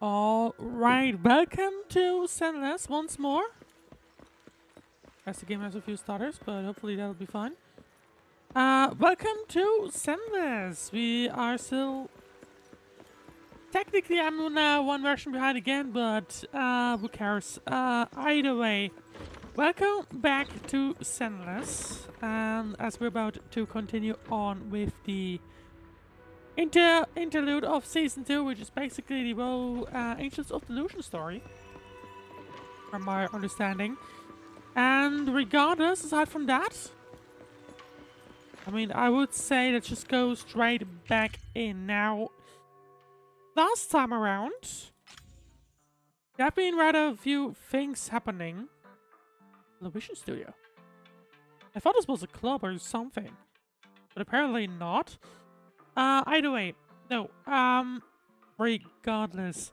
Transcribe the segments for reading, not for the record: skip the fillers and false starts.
Alright, welcome to Zenless once more. As the game has a few starters, but hopefully that'll be fun. Welcome to Zenless. We are still... Technically, I'm now one version behind again, but who cares? Either way, welcome back to Zenless. As we're about to continue on with the interlude of Season 2, which is basically the whole Angels of Delusion story, from my understanding. And regardless, aside from that, I mean, I would say let's just go straight back in. Now, last time around, there have been rather a few things happening in the Vision Studio. I thought this was a club or something, but apparently not. Either way, no, regardless.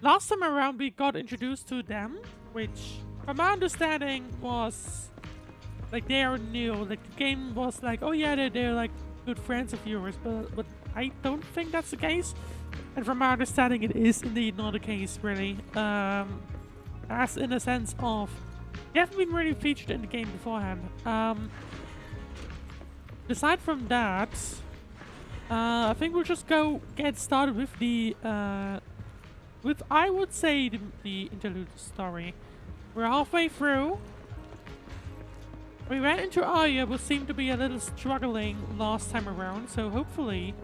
Last time around we got introduced to them, which, from my understanding, was, like, they are new. Like, the game was like, oh yeah, they're like, good friends of yours, but I don't think that's the case. And from my understanding, it is indeed not the case, really. As in a sense of, they haven't been really featured in the game beforehand. Aside from that, I think we'll just get started with the, I would say, the interlude story. We're halfway through. We ran into Aria, but seemed to be a little struggling last time around, so hopefully,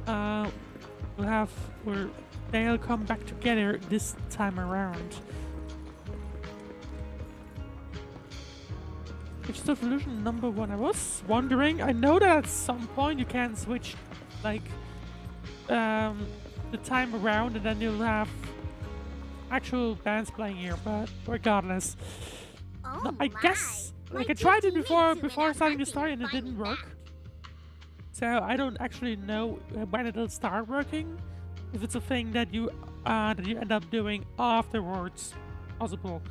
they'll come back together this time around. Angels of Delusion number 1. I was wondering, I know that at some point you can switch, like, the time around and then you'll have actual bands playing here, but regardless. No, I guess, like, I tried it before starting the story and it didn't work. So I don't actually know when it'll start working. If it's a thing that you end up doing afterwards, possible.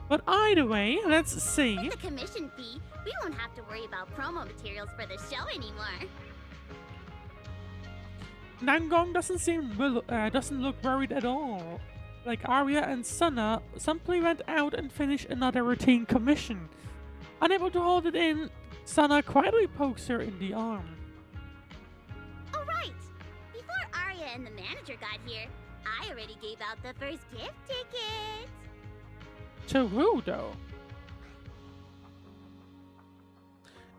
But either way, let's see. With the commission fee, we won't have to worry about promo materials for the show anymore. Nangong doesn't look worried at all. Like Aria and Sana simply went out and finished another routine commission. Unable to hold it in, Sana quietly pokes her in the arm. Oh right! Before Aria and the manager got here, I already gave out the first gift ticket. To who, though?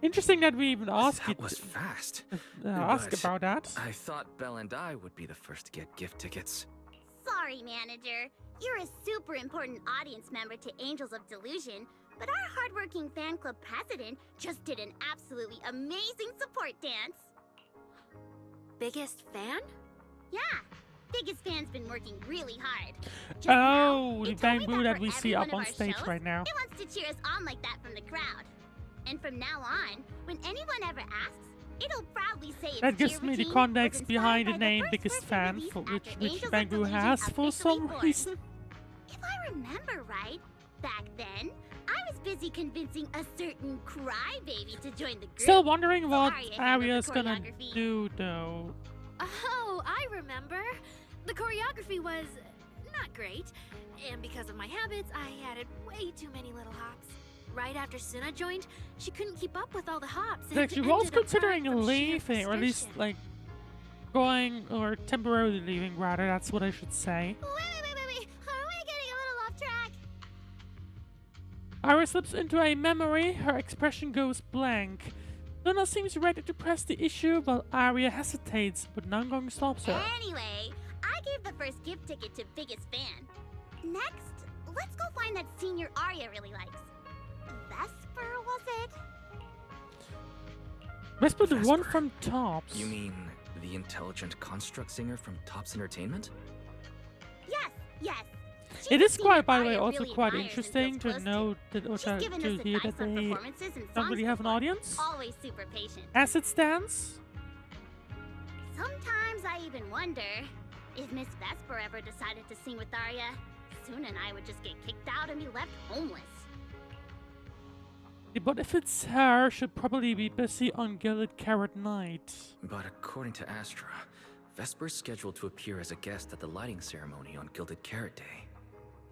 Interesting that we even asked That was fast. Ask about that. I thought Belle and I would be the first to get gift tickets. Sorry, manager. You're a super important audience member to Angels of Delusion, but our hardworking fan club president just did an absolutely amazing support dance. Biggest fan? Yeah. Biggest fan's been working really hard. Just oh, now, the it told me bamboo that for we see every up one on of our stage shows, right now. It wants to cheer us on like that from the crowd. And from now on, when anyone ever asks, it'll proudly say it's that gives me the context behind the by name first Biggest person Fan, release for after which Angels of Bamboo Delusion has for officially some born. reason. If I remember right, back then, I was busy convincing a certain crybaby to join the group. Still wondering what Aria handled the Aria's gonna choreography. do, though. Oh, I remember. The choreography was not great, and because of my habits, I added way too many little hops. Right after Suna joined, she couldn't keep up with all the hops. Like, she was considering leaving, or at least, like, going, or temporarily leaving, rather, that's what I should say. Wait. Are we getting a little off track? Aria slips into a memory, her expression goes blank. Luna seems ready to press the issue, while Aria hesitates, but Nangong stops her. Anyway, I gave the first gift ticket to Biggest Fan. Next, let's go find that senior Aria really likes. Vesper, was it? Vesper, the one Vesper. from Tops. You mean the intelligent construct singer from Tops Entertainment? Yes. She's It a is senior quite, by the way, Aria also really quite admires and interesting feels to close know that, or She's to given us hear advice that on they performances and don't songs really have an before. audience. Always super patient. As it stands, Sometimes I even wonder if Miss Vesper ever decided to sing with Aria, Suna and I would just get kicked out and be left homeless. but if it's her, she'll probably be busy on Gilded Carrot Night. But according to Astra, Vesper's scheduled to appear as a guest at the lighting ceremony on Gilded Carrot Day.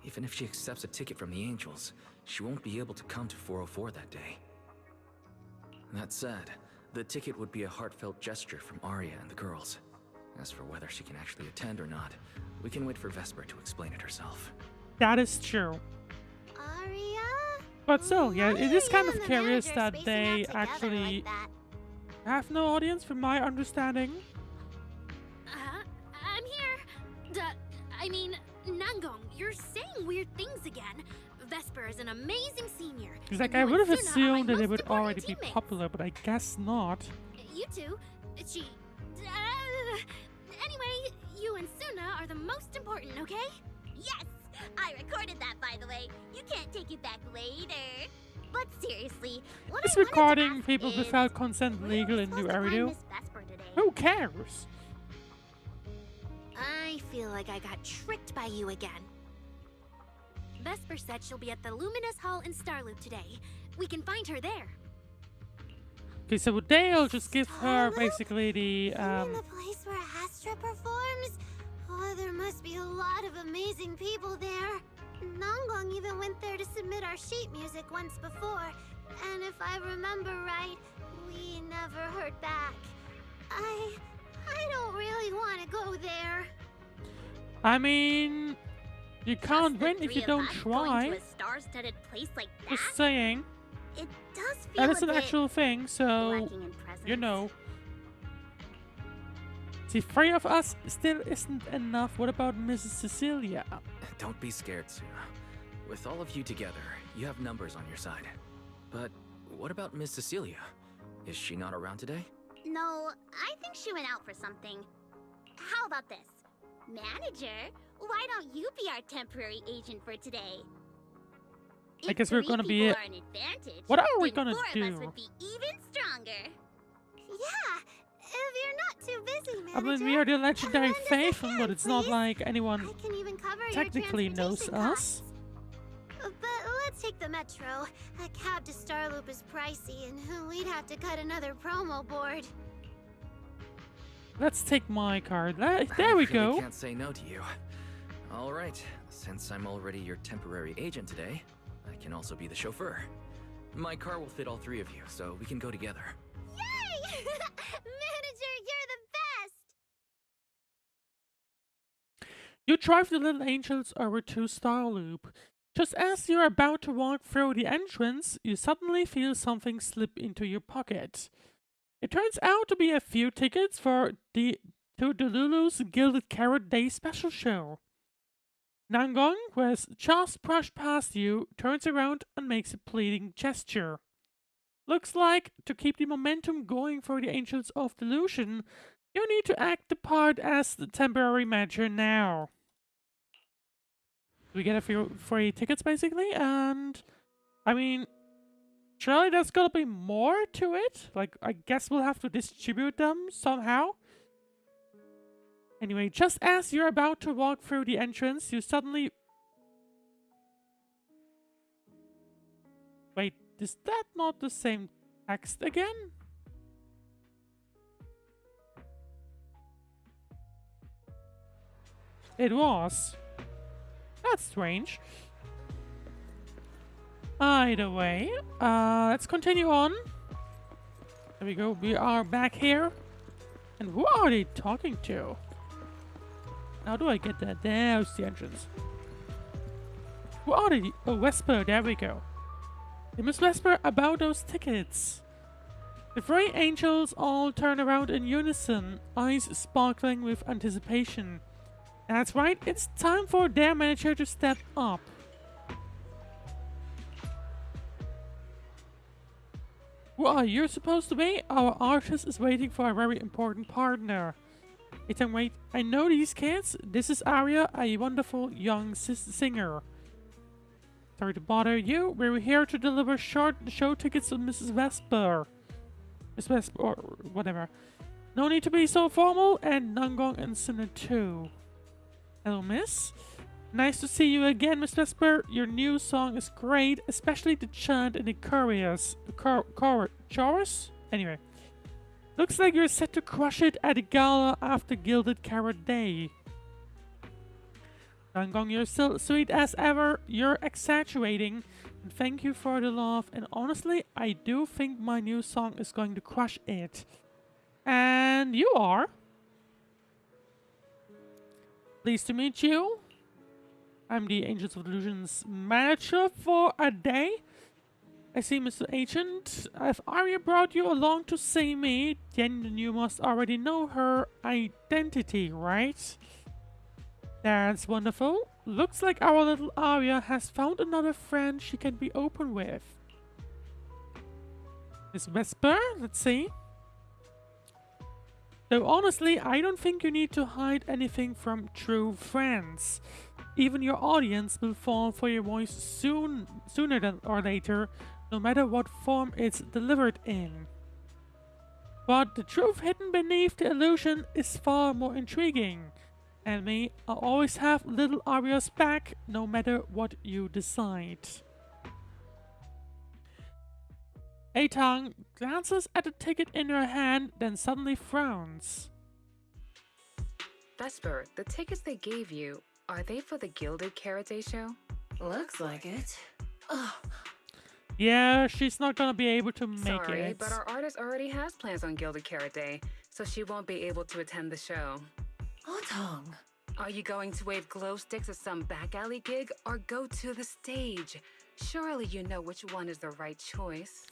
Even if she accepts a ticket from the Angels, she won't be able to come to 404 that day. That said, the ticket would be a heartfelt gesture from Aria and the girls. As for whether she can actually attend or not, we can wait for Vesper to explain it herself. That is true. Aria? But still, yeah, Why it is are kind you of and the curious manager that spacing they out together actually like that? have no audience, from my understanding. I'm here. I mean, Nangong, you're saying weird things again. Vesper is an amazing senior. Because, like, and I you would and have Suna are assumed my that they most would important already be teammates. popular, but I guess not. You two, anyway, you and Suna are the most important, okay? Yes! I recorded that, by the way. You can't take it back later. But seriously, what Is I wanted to recording ask people is, without consent where are legal we in New supposed to find Area? Miss Vesper today? Who cares? I feel like I got tricked by you again. Vesper said she'll be at the Luminous Hall in Starloop today. We can find her there. Okay, so they'll just give her Starloop? basically the You mean the place where Astra performs? Oh, there must be a lot of amazing people there. Nongong even went there to submit our sheet music once before, and if I remember right, we never heard back. I don't really want to go there. I mean, you can't Just the win if three you of don't us going try. to a star-studded place like that? Just saying. It does feel That is a an bit actual thing, so, lacking in presence. you know. See, 3 of us still isn't enough. What about Mrs. Cecilia? Don't be scared, Suna. With all of you together, you have numbers on your side. But what about Miss Cecilia? Is she not around today? No, I think she went out for something. How about this? Manager, why don't you be our temporary agent for today? I If guess we're 3 gonna be people it. are an advantage, What are we then gonna 4 do? of us would be even stronger. Yeah, if you're not too busy, manager. I mean, we are the legendary lend us a Faithful, but hand, it's not please. like anyone I can even cover technically your knows transportation us. costs. But let's take the metro. A cab to Starloop is pricey, and we'd have to cut another promo board. Let's take my card. There we I really go. can't say no to you. All right, since I'm already your temporary agent today, I can also be the chauffeur. My car will fit all 3 of you, so we can go together. Yay! Manager, you're the best! You drive the little angels over to Starloop. Just as you're about to walk through the entrance, you suddenly feel something slip into your pocket. It turns out to be a few tickets to delulu's Gilded Carrot Day special show. Nangong, who has just brushed past you, turns around and makes a pleading gesture. Looks like, to keep the momentum going for the Angels of Delusion, you need to act the part as the temporary manager now. We get a few free tickets, basically, and I mean, surely there's gotta be more to it. Like, I guess we'll have to distribute them somehow. Anyway, just as you're about to walk through the entrance, you suddenly... Wait, is that not the same text again? It was. That's strange. Either way, let's continue on. There we go, we are back here. And who are they talking to? How do I get that? There's the entrance. Who are they? Oh, Vesper, there we go. They must whisper about those tickets. The 3 angels all turn around in unison, eyes sparkling with anticipation. That's right, it's time for their manager to step up. Who are you supposed to be? Our artist is waiting for a very important partner. Ethan, wait, I know these kids. This is Aria, a wonderful young singer. Sorry to bother you. We're here to deliver short show tickets to Mrs. Vesper. Miss Vesper, or whatever. No need to be so formal, and Nangong and Suna too. Hello, miss. Nice to see you again, Miss Vesper. Your new song is great, especially the chant in the chorus. Chorus? Anyway. Looks like you're set to crush it at the gala after Gilded Carrot Day. Nangong, you're still sweet as ever. You're exaggerating. And thank you for the love. And honestly, I do think my new song is going to crush it. And you are. Pleased to meet you. I'm the Angels of Delusion's manager for a day. I see, Mr. Agent. If Aria brought you along to see me, then you must already know her identity, right? That's wonderful. Looks like our little Aria has found another friend she can be open with. Miss Vesper, let's see. Though honestly, I don't think you need to hide anything from true friends. Even your audience will fall for your voice sooner than or later, no matter what form it's delivered in. But the truth hidden beneath the illusion is far more intriguing. And me, I'll always have little Aria's back, no matter what you decide. Atang glances at the ticket in her hand, then suddenly frowns. Vesper, the tickets they gave you, are they for the Gilded Carrot Day show? Looks like it. Ugh. Yeah, she's not gonna be able to make Sorry, it. but our artist already has plans on Gilded Carrot Day, so she won't be able to attend the show. Otong. Are you going to wave glow sticks at some back alley gig or go to the stage? Surely you know which one is the right choice.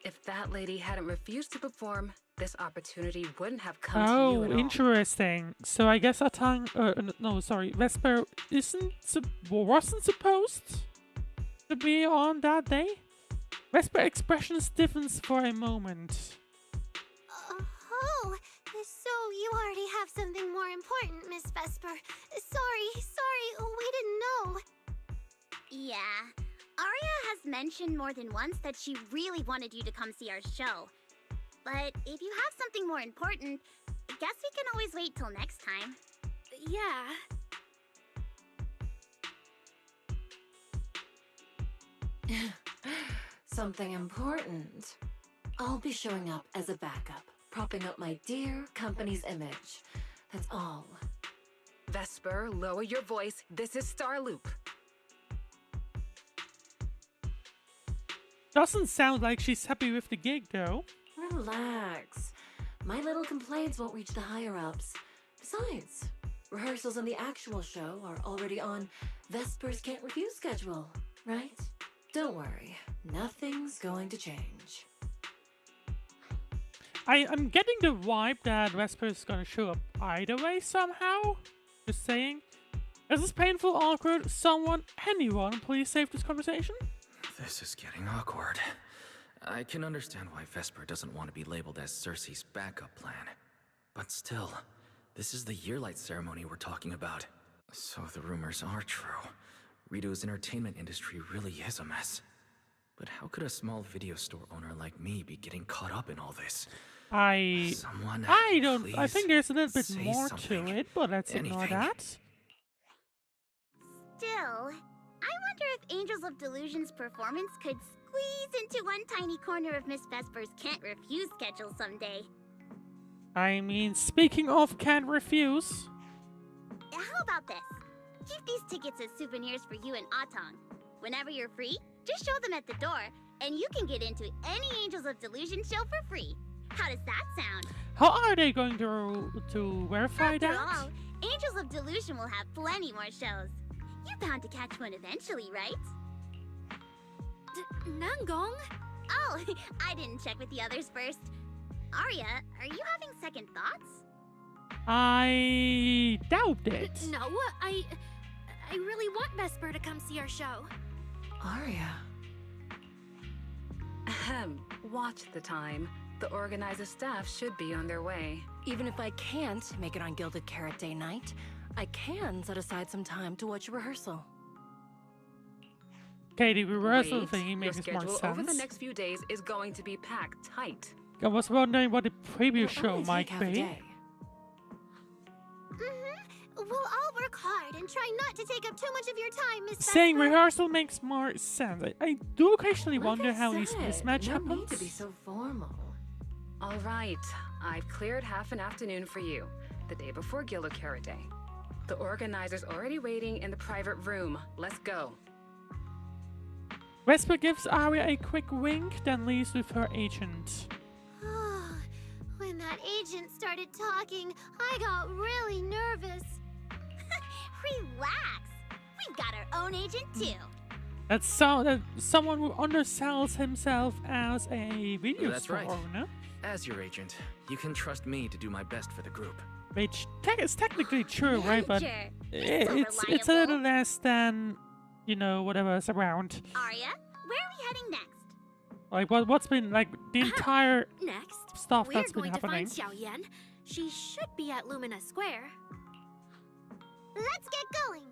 If that lady hadn't refused to perform, this opportunity wouldn't have come to you at all. Interesting. So I guess Atang, no, sorry, Vesper wasn't supposed to be on that day? Vesper expression stiffens for a moment. Oh, so you already have something more important, Miss Vesper. Sorry, we didn't know. Yeah. Aria has mentioned more than once that she really wanted you to come see our show. But if you have something more important, I guess we can always wait till next time. Yeah. Something important. I'll be showing up as a backup, propping up my dear company's image. That's all. Vesper, lower your voice. This is Starloop. Doesn't sound like she's happy with the gig though. Relax. My little complaints won't reach the higher-ups. Besides, rehearsals and the actual show are already on Vesper's Can't Refuse schedule, right? Don't worry, nothing's going to change. I'm getting the vibe that Vesper's gonna show up either way somehow. Just saying. Is this painful, awkward? Someone, anyone, please save this conversation? This is getting awkward. I can understand why Vesper doesn't want to be labeled as Cersei's backup plan. But still, this is the Yearlight ceremony we're talking about. So the rumors are true. Rito's entertainment industry really is a mess. But how could a small video store owner like me be getting caught up in all this? Someone, I think there's a little bit say more something. to it, but let's ignore Anything. that. Still, I wonder if Angels of Delusion's performance could squeeze into one tiny corner of Miss Vesper's Can't Refuse schedule someday. I mean, speaking of can't refuse. How about this? Keep these tickets as souvenirs for you and Atong. Whenever you're free, just show them at the door, and you can get into any Angels of Delusion show for free. How does that sound? How are they going to verify After that? all, Angels of Delusion will have plenty more shows. You're bound to catch one eventually, right? Nangong? Oh, I didn't check with the others first. Aria, are you having second thoughts? I doubt it. No, I really want Vesper to come see our show. Aria. Ahem. Watch the time. The organizer staff should be on their way. Even if I can't make it on Gilded Carrot Day night, I can set aside some time to watch a rehearsal. Okay, the rehearsal Wait, thingy your makes more schedule sense. over the next few days is going to be packed tight. I was wondering what the previous It'll show only might take half a be. day. We'll all work hard and try not to take up too much of your time, Miss Saying Vesper. rehearsal makes more sense. I do occasionally Like wonder I how this said, mismatch no happens. need to be so formal. All right, I've cleared half an afternoon for you, the day before Gildo Carrot Day. The organizer's already waiting in the private room. Let's go. Vesper gives Aria a quick wink, then leaves with her agent. When that agent started talking, I got really nervous. Relax. We've got our own agent too. That's someone who undersells himself as a video That's store right. owner. As your agent, you can trust me to do my best for the group. Which is technically true, right? But Manager, it's a little less than, you know, whatever's around. Aria, where are we heading next? Like what's been like the entire Next, stuff we're that's been going to happening. find Xiao Yan. She should be at Lumina Square. Let's get going.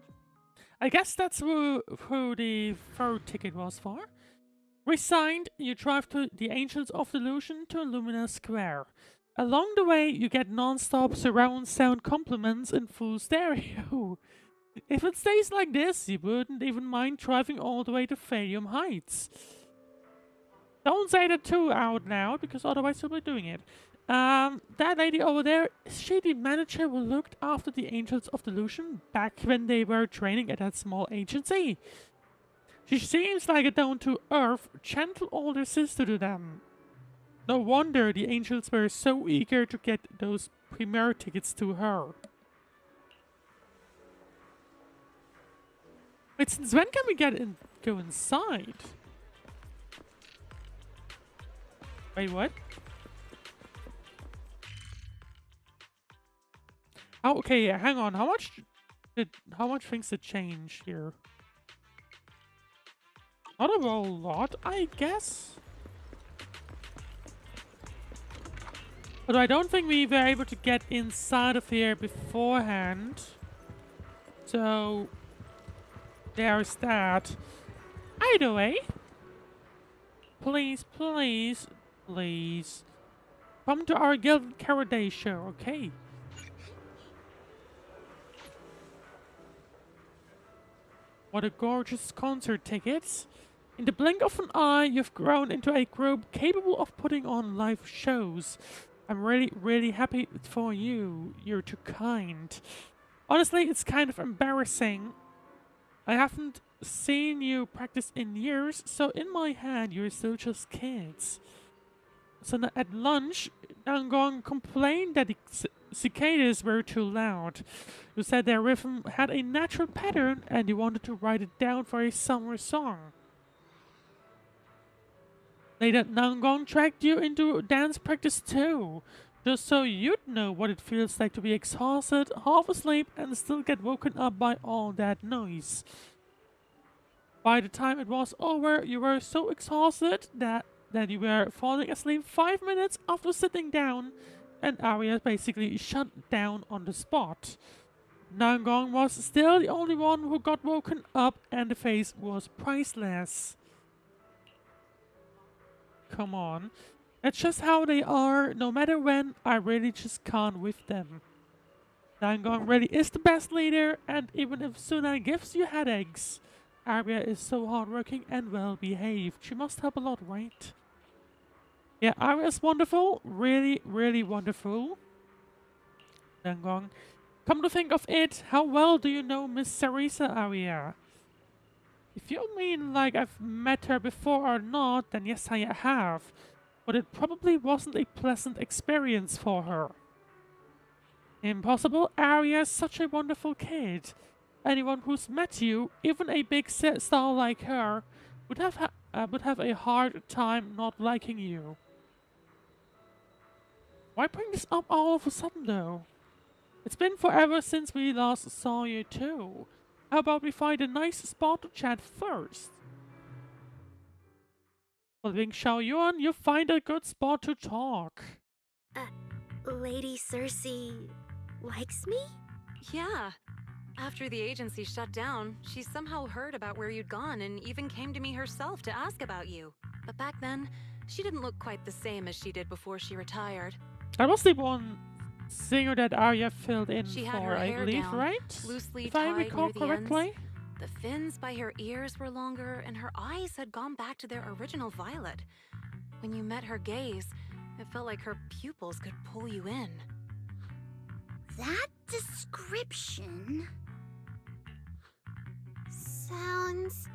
I guess that's who the third ticket was for. Resigned, you drive to the Angels of Delusion to Lumina Square. Along the way, you get non-stop surround sound compliments in full stereo. If it stays like this, you wouldn't even mind driving all the way to Phallium Heights. Don't say that too out loud, because otherwise you'll be doing it. That lady over there, is she the manager who looked after the Angels of Delusion back when they were training at that small agency? She seems like a down-to-earth, gentle older sister to them. No wonder the Angels were so eager to get those premiere tickets to her. Wait, since when can we go inside? Wait, what? Oh, okay, yeah, hang on. How much things did change here? Not a whole lot, I guess. But I don't think we were able to get inside of here beforehand. So there's that. Either way, please, please, please come to our Gilded Carrot Day show, okay? What a gorgeous concert ticket. In the blink of an eye, you've grown into a group capable of putting on live shows. I'm really, really happy for you. You're too kind. Honestly, it's kind of embarrassing. I haven't seen you practice in years, so in my head, you're still just kids. So at lunch, Angong complained that the cicadas were too loud. You said their rhythm had a natural pattern and you wanted to write it down for a summer song. Later, Nangong dragged you into dance practice too, just so you'd know what it feels like to be exhausted, half asleep, and still get woken up by all that noise. By the time it was over, you were so exhausted that you were falling asleep 5 minutes after sitting down, and Aria basically shut down on the spot. Nangong was still the only one who got woken up, and the face was priceless. Come on. That's just how they are. No matter when, I really just can't with them. Nangong really is the best leader, and even if Suna gives you headaches, Aria is so hardworking and well behaved. She must help a lot, right? Yeah, Aria is wonderful. Really, really wonderful. Nangong. Come to think of it, how well do you know Miss Sarisa, Aria? If you mean like I've met her before or not, then yes I have. But it probably wasn't a pleasant experience for her. Impossible, Aria is such a wonderful kid. Anyone who's met you, even a big star like her, would have a hard time not liking you. Why bring this up all of a sudden though? It's been forever since we last saw you too. How about we find a nice spot to chat first? Following Xiao Yuan, you find a good spot to talk. Lady Cersei likes me? Yeah. After the agency shut down, she somehow heard about where you'd gone and even came to me herself to ask about you. But back then, she didn't look quite the same as she did before she retired. That was the one singer that Aria filled in She for, had her I hair believe, down, right? loosely If I tied recall near the correctly. ends. The fins by her ears were longer, and her eyes had gone back to their original violet. When you met her gaze, It felt like her pupils could pull you in. That description sounds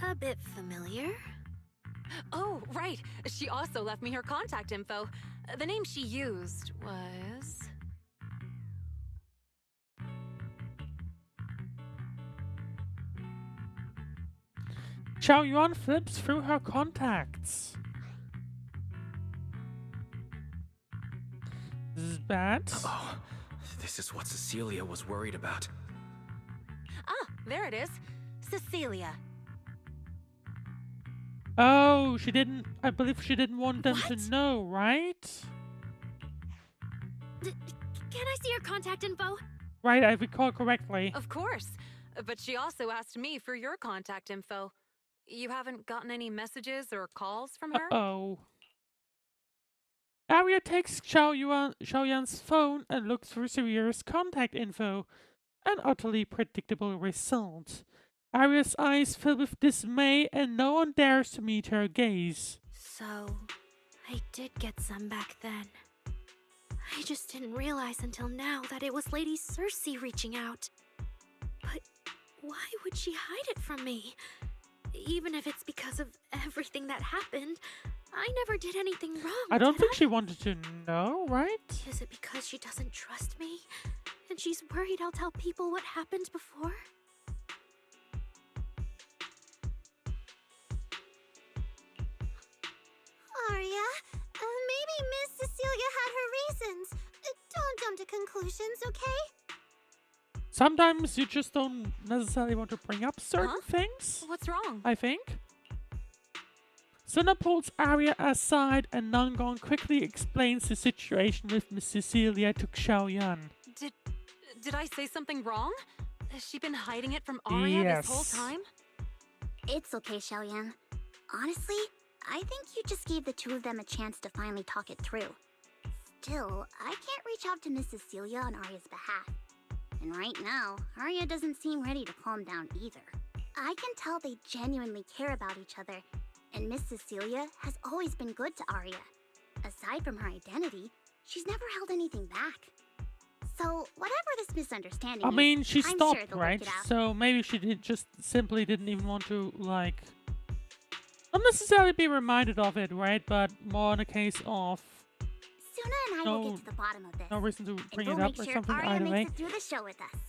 A bit familiar. Oh, right. She also left me her contact info. The name she used was... Xiao Yuan flips through her contacts. This is bad. Oh, this is what Cecilia was worried about. Ah, there it is. Cecilia. Oh, she didn't. I believe she didn't want them to What? know, right? Can I see your contact info? Right, I recall correctly. Of course. But she also asked me for your contact info. You haven't gotten any messages or calls from her? Uh-oh. Aria takes Xiao Yan's phone and looks through Siria's contact info. An utterly predictable result. Aria's eyes fill with dismay and no one dares to meet her gaze. So, I did get some back then. I just didn't realize until now that it was Lady Circe reaching out. But why would she hide it from me? Even if it's because of everything that happened, I never did anything wrong. I don't did think she wanted to know, right? Is it because she doesn't trust me? And she's worried I'll tell people what happened before? Aria. Maybe Miss Cecilia had her reasons. Don't jump to conclusions, okay? Sometimes you just don't necessarily want to bring up certain things, What's wrong? I think. Suna pulls Aria aside and Nangong quickly explains the situation with Miss Cecilia to Xiaoyan. Did I say something wrong? Has she been hiding it from Aria this whole Yes. time? It's okay, Xiaoyan. Honestly, I think you just gave the two of them a chance to finally talk it through. Still, I can't reach out to Miss Cecilia on Aria's behalf. And right now, Aria doesn't seem ready to calm down either. I can tell they genuinely care about each other, and Miss Cecilia has always been good to Aria. Aside from her identity, she's never held anything back. So, whatever this misunderstanding I is, mean, she I'm sure stopped, they'll work right? it out. So maybe she simply didn't even want to, like, not necessarily be reminded of it, right? But more in a case of Suna and I will get to the bottom of this. no reason to bring and it we'll up make or sure something Aria either makes way. it through the show with us.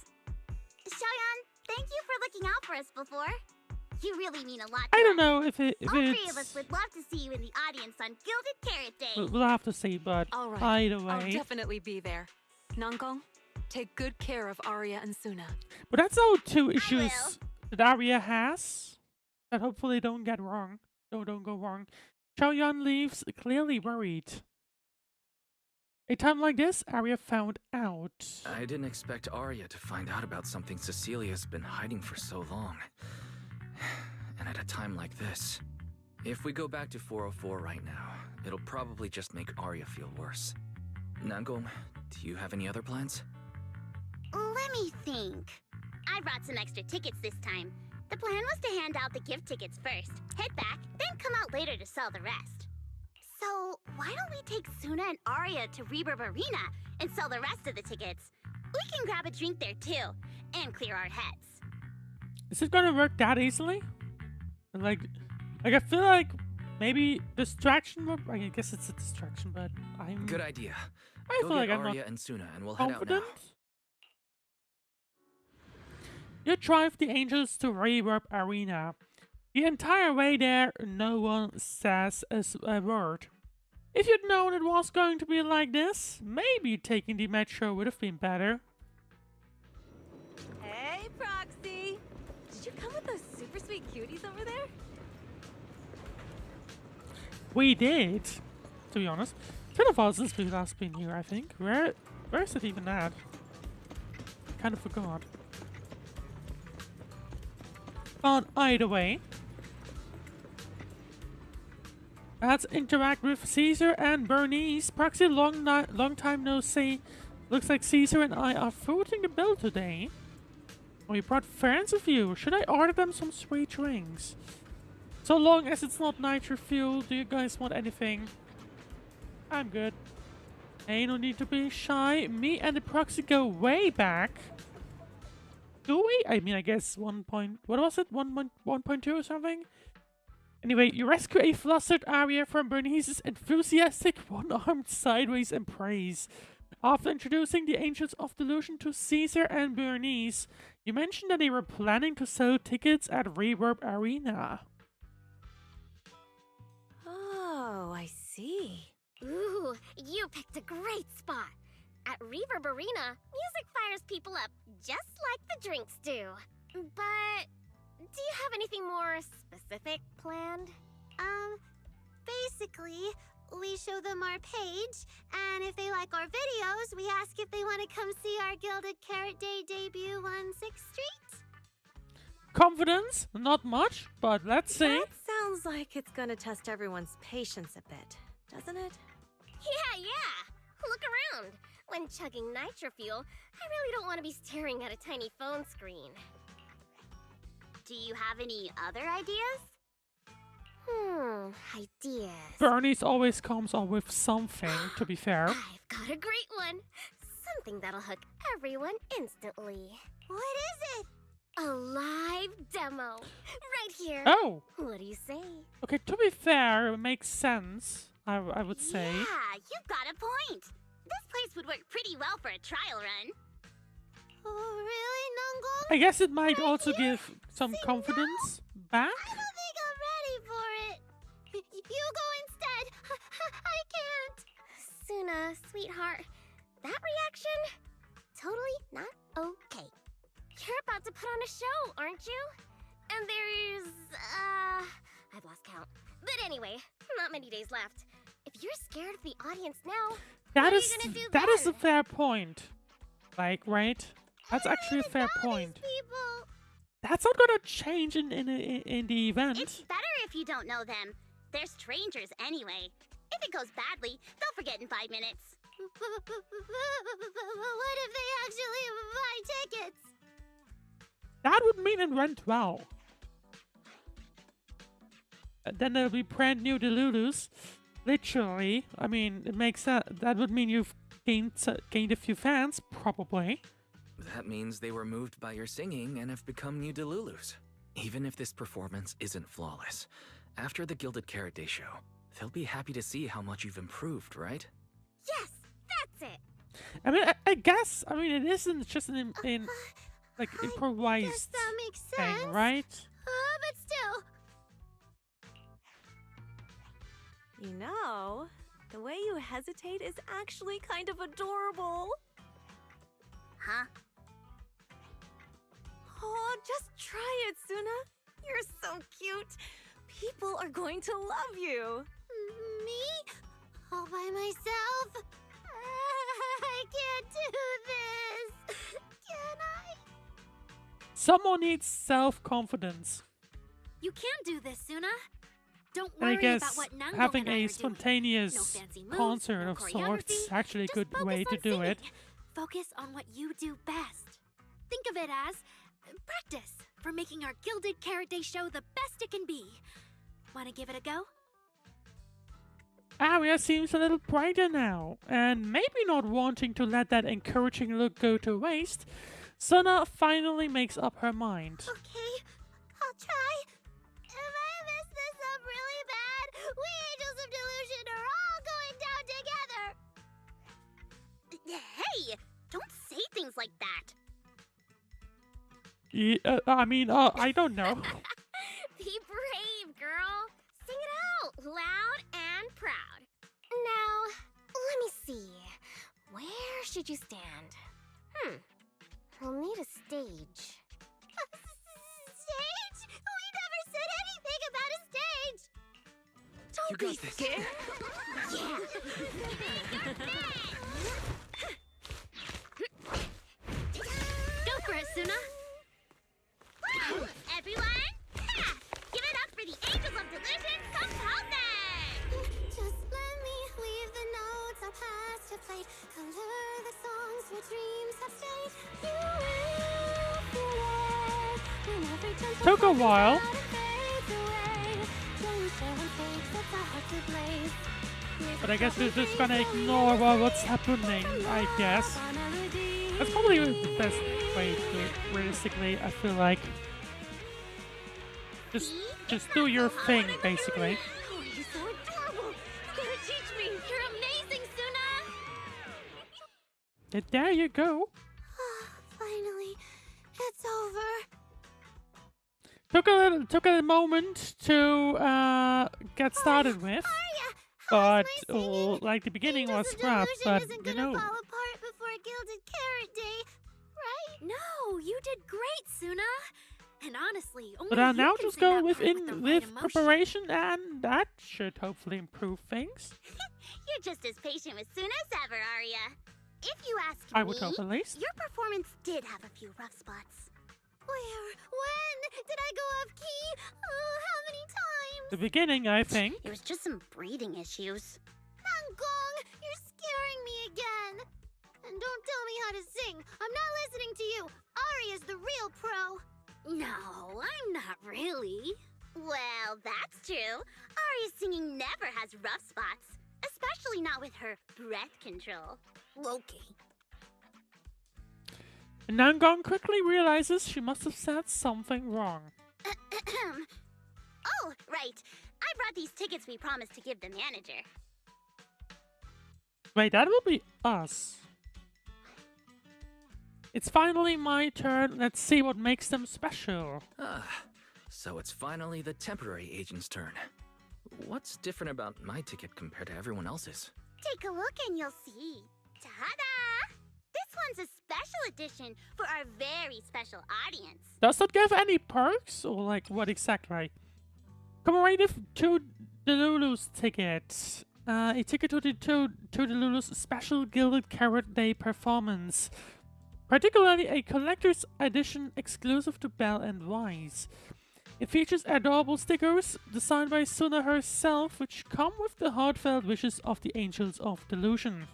Xiaoyan, thank you for looking out for us before. You really mean a lot to I don't us. know if All three of it's... us would love to see you in the audience on Gilded Carrot Day. We'll have to see, but All right. either I'll way. definitely be there. Nangong, take good care of Aria and Suna. But that's all two will. issues that Aria has that hopefully don't get wrong. Don't go wrong. Xiaoyan leaves clearly worried. A time like this, Aria found out. I didn't expect Aria to find out about something Cecilia's been hiding for so long. And at a time like this. If we go back to 404 right now, it'll probably just make Aria feel worse. Nangong, do you have any other plans? Let me think. I brought some extra tickets this time. The plan was to hand out the gift tickets first, head back, then come out later to sell the rest. So, why don't we take Suna and Aria to Reverb Arena and sell the rest of the tickets? We can grab a drink there too, and clear our heads. Is it gonna work that easily? Like I feel like maybe distraction would... I guess it's a distraction, but I'm... Good idea. I Go feel get like I'm Aria not and Suna and we'll head out confident. now. You drive the Angels to Reverb Arena. The entire way there, no one says a word. If you'd known it was going to be like this, maybe taking the metro would have been better. Hey, Proxy! Did you come with those super sweet cuties over there? We did, to be honest. It's been a while since we've last been here, I think. Where's it even at? Kind of forgot. But either way, let's interact with Caesar and Bernice. Proxy, long time no see. Looks like Caesar and I are footing the bill today. Oh, you brought friends with you. Should I order them some sweet drinks? So long as it's not nitro fuel, do you guys want anything? I'm good. Hey, no need to be shy. Me and the proxy go way back. Do we? I mean, I guess 1 point... What was it? 1.2 or something? Anyway, you rescue a flustered Aria from Bernice's enthusiastic one-armed sideways embrace. After introducing the Angels of Delusion to Caesar and Bernice, you mentioned that they were planning to sell tickets at Reverb Arena. Oh, I see. Ooh, you picked a great spot. At Reverb Arena, music fires people up just like the drinks do. But do you have anything more specific planned? Basically, we show them our page, and if they like our videos, we ask if they want to come see our Gilded Carrot Day debut on 6th Street. Confidence? Not much, but let's see. That sounds like it's gonna test everyone's patience a bit, doesn't it? Yeah. Look around. When chugging nitro fuel, I really don't want to be staring at a tiny phone screen. Do you have any other ideas? Ideas. Bernice always comes up with something, to be fair. I've got a great one. Something that'll hook everyone instantly. What is it? A live demo. Right here. Oh! What do you say? Okay, to be fair, it makes sense, I would say. Yeah, you've got a point. This place would work pretty well for a trial run. Oh, really, Nongong? I guess it might also here? give some See, confidence back. I don't think I'm ready for it. You go instead. I can't. Suna, sweetheart, that reaction? Totally not okay. You're about to put on a show, aren't you? And there's, I've lost count. But anyway, not many days left. If you're scared of the audience now, That what is are you gonna do that is a then? fair point. Like, right? That's actually a fair point. People. That's not gonna change in the event. It's better if you don't know them. They're strangers anyway. If it goes badly, they'll forget in 5 minutes. What if they actually buy tickets? That would mean it went well. Then there'll be brand new delulus. Literally, I mean, it makes that would mean you've gained a few fans, probably. That means they were moved by your singing and have become new delulus. Even if this performance isn't flawless, after the Gilded Carrot Day show, they'll be happy to see how much you've improved, right? yes, that's it. I mean, I guess, I mean, it isn't just an like I guess improvised that makes sense. thing, right? But still. You know, the way you hesitate is actually kind of adorable. Huh? Oh, just try it, Suna. You're so cute. People are going to love you. Me? All by myself? I can't do this. Can I? Someone needs self-confidence. You can do this, Suna. Don't And I worry guess about what Nangong having and I a are doing. spontaneous No fancy moves, concert no of sorts choreography, is actually a just good focus way to on do it. singing. Focus on what you do best. Think of it as practice for making our Gilded Carrot Day show the best it can be. Wanna give it a go? Aria seems a little brighter now, and maybe not wanting to let that encouraging look go to waste, Suna finally makes up her mind. Okay, I'll try. If I mess this up really bad, we Angels of Delusion are all going down together. Hey! Don't say things like that. I mean, I don't know. Be brave, girl. Sing it out, loud and proud. Now, let me see. Where should you stand? We'll need a stage. Stage? We never said anything about a stage. You got this. scared. Go for it, Suna. Everyone, give it up for the Angels of Delusion composing! Just let me leave the notes our past have played. Color the songs where dreams have stayed. You will feel it when every tense Took a while. fades away. But I guess we're just gonna ignore what's happening, I guess. That's probably the best way to do it, realistically, I feel like. Just do your thing, basically. Oh, you're so adorable. You gotta teach me. You're amazing, Suna! There you go. Finally, it's over. Took a moment to get started with, Aria, but my singing? like the beginning Angels was of rough. Delusion But isn't you gonna know, fall apart before Gilded Carrot Day, right? No, you did great, Suna! And honestly, only but I'll you now can just sing go that part with the right emotion. preparation, and that should hopefully improve things. You're just as patient with Suna as ever, Aria. If you ask I me, would hope, at least. your performance did have a few rough spots. Where? When? Did I go off key? Oh, how many times? The beginning, I think. It was just some breathing issues. Nangong, you're scaring me again. And don't tell me how to sing. I'm not listening to you. Aria's the real pro. No, I'm not really. Well, that's true. Aria's singing never has rough spots, especially not with her breath control. Okay. Nangong quickly realizes she must have said something wrong. Oh, right. I brought these tickets we promised to give the manager. Wait, that will be us. It's finally my turn. Let's see what makes them special. Ah, so it's finally the temporary agent's turn. What's different about my ticket compared to everyone else's? Take a look and you'll see. Ta-da! This one's a special edition for our very special audience. Does that give any perks, or like what exactly? Commemorative to delulu's ticket. A ticket to delulu's special Gilded Carrot Day performance. Particularly a collector's edition exclusive to Belle and Wise. It features adorable stickers designed by Suna herself, which come with the heartfelt wishes of the Angels of Delusion.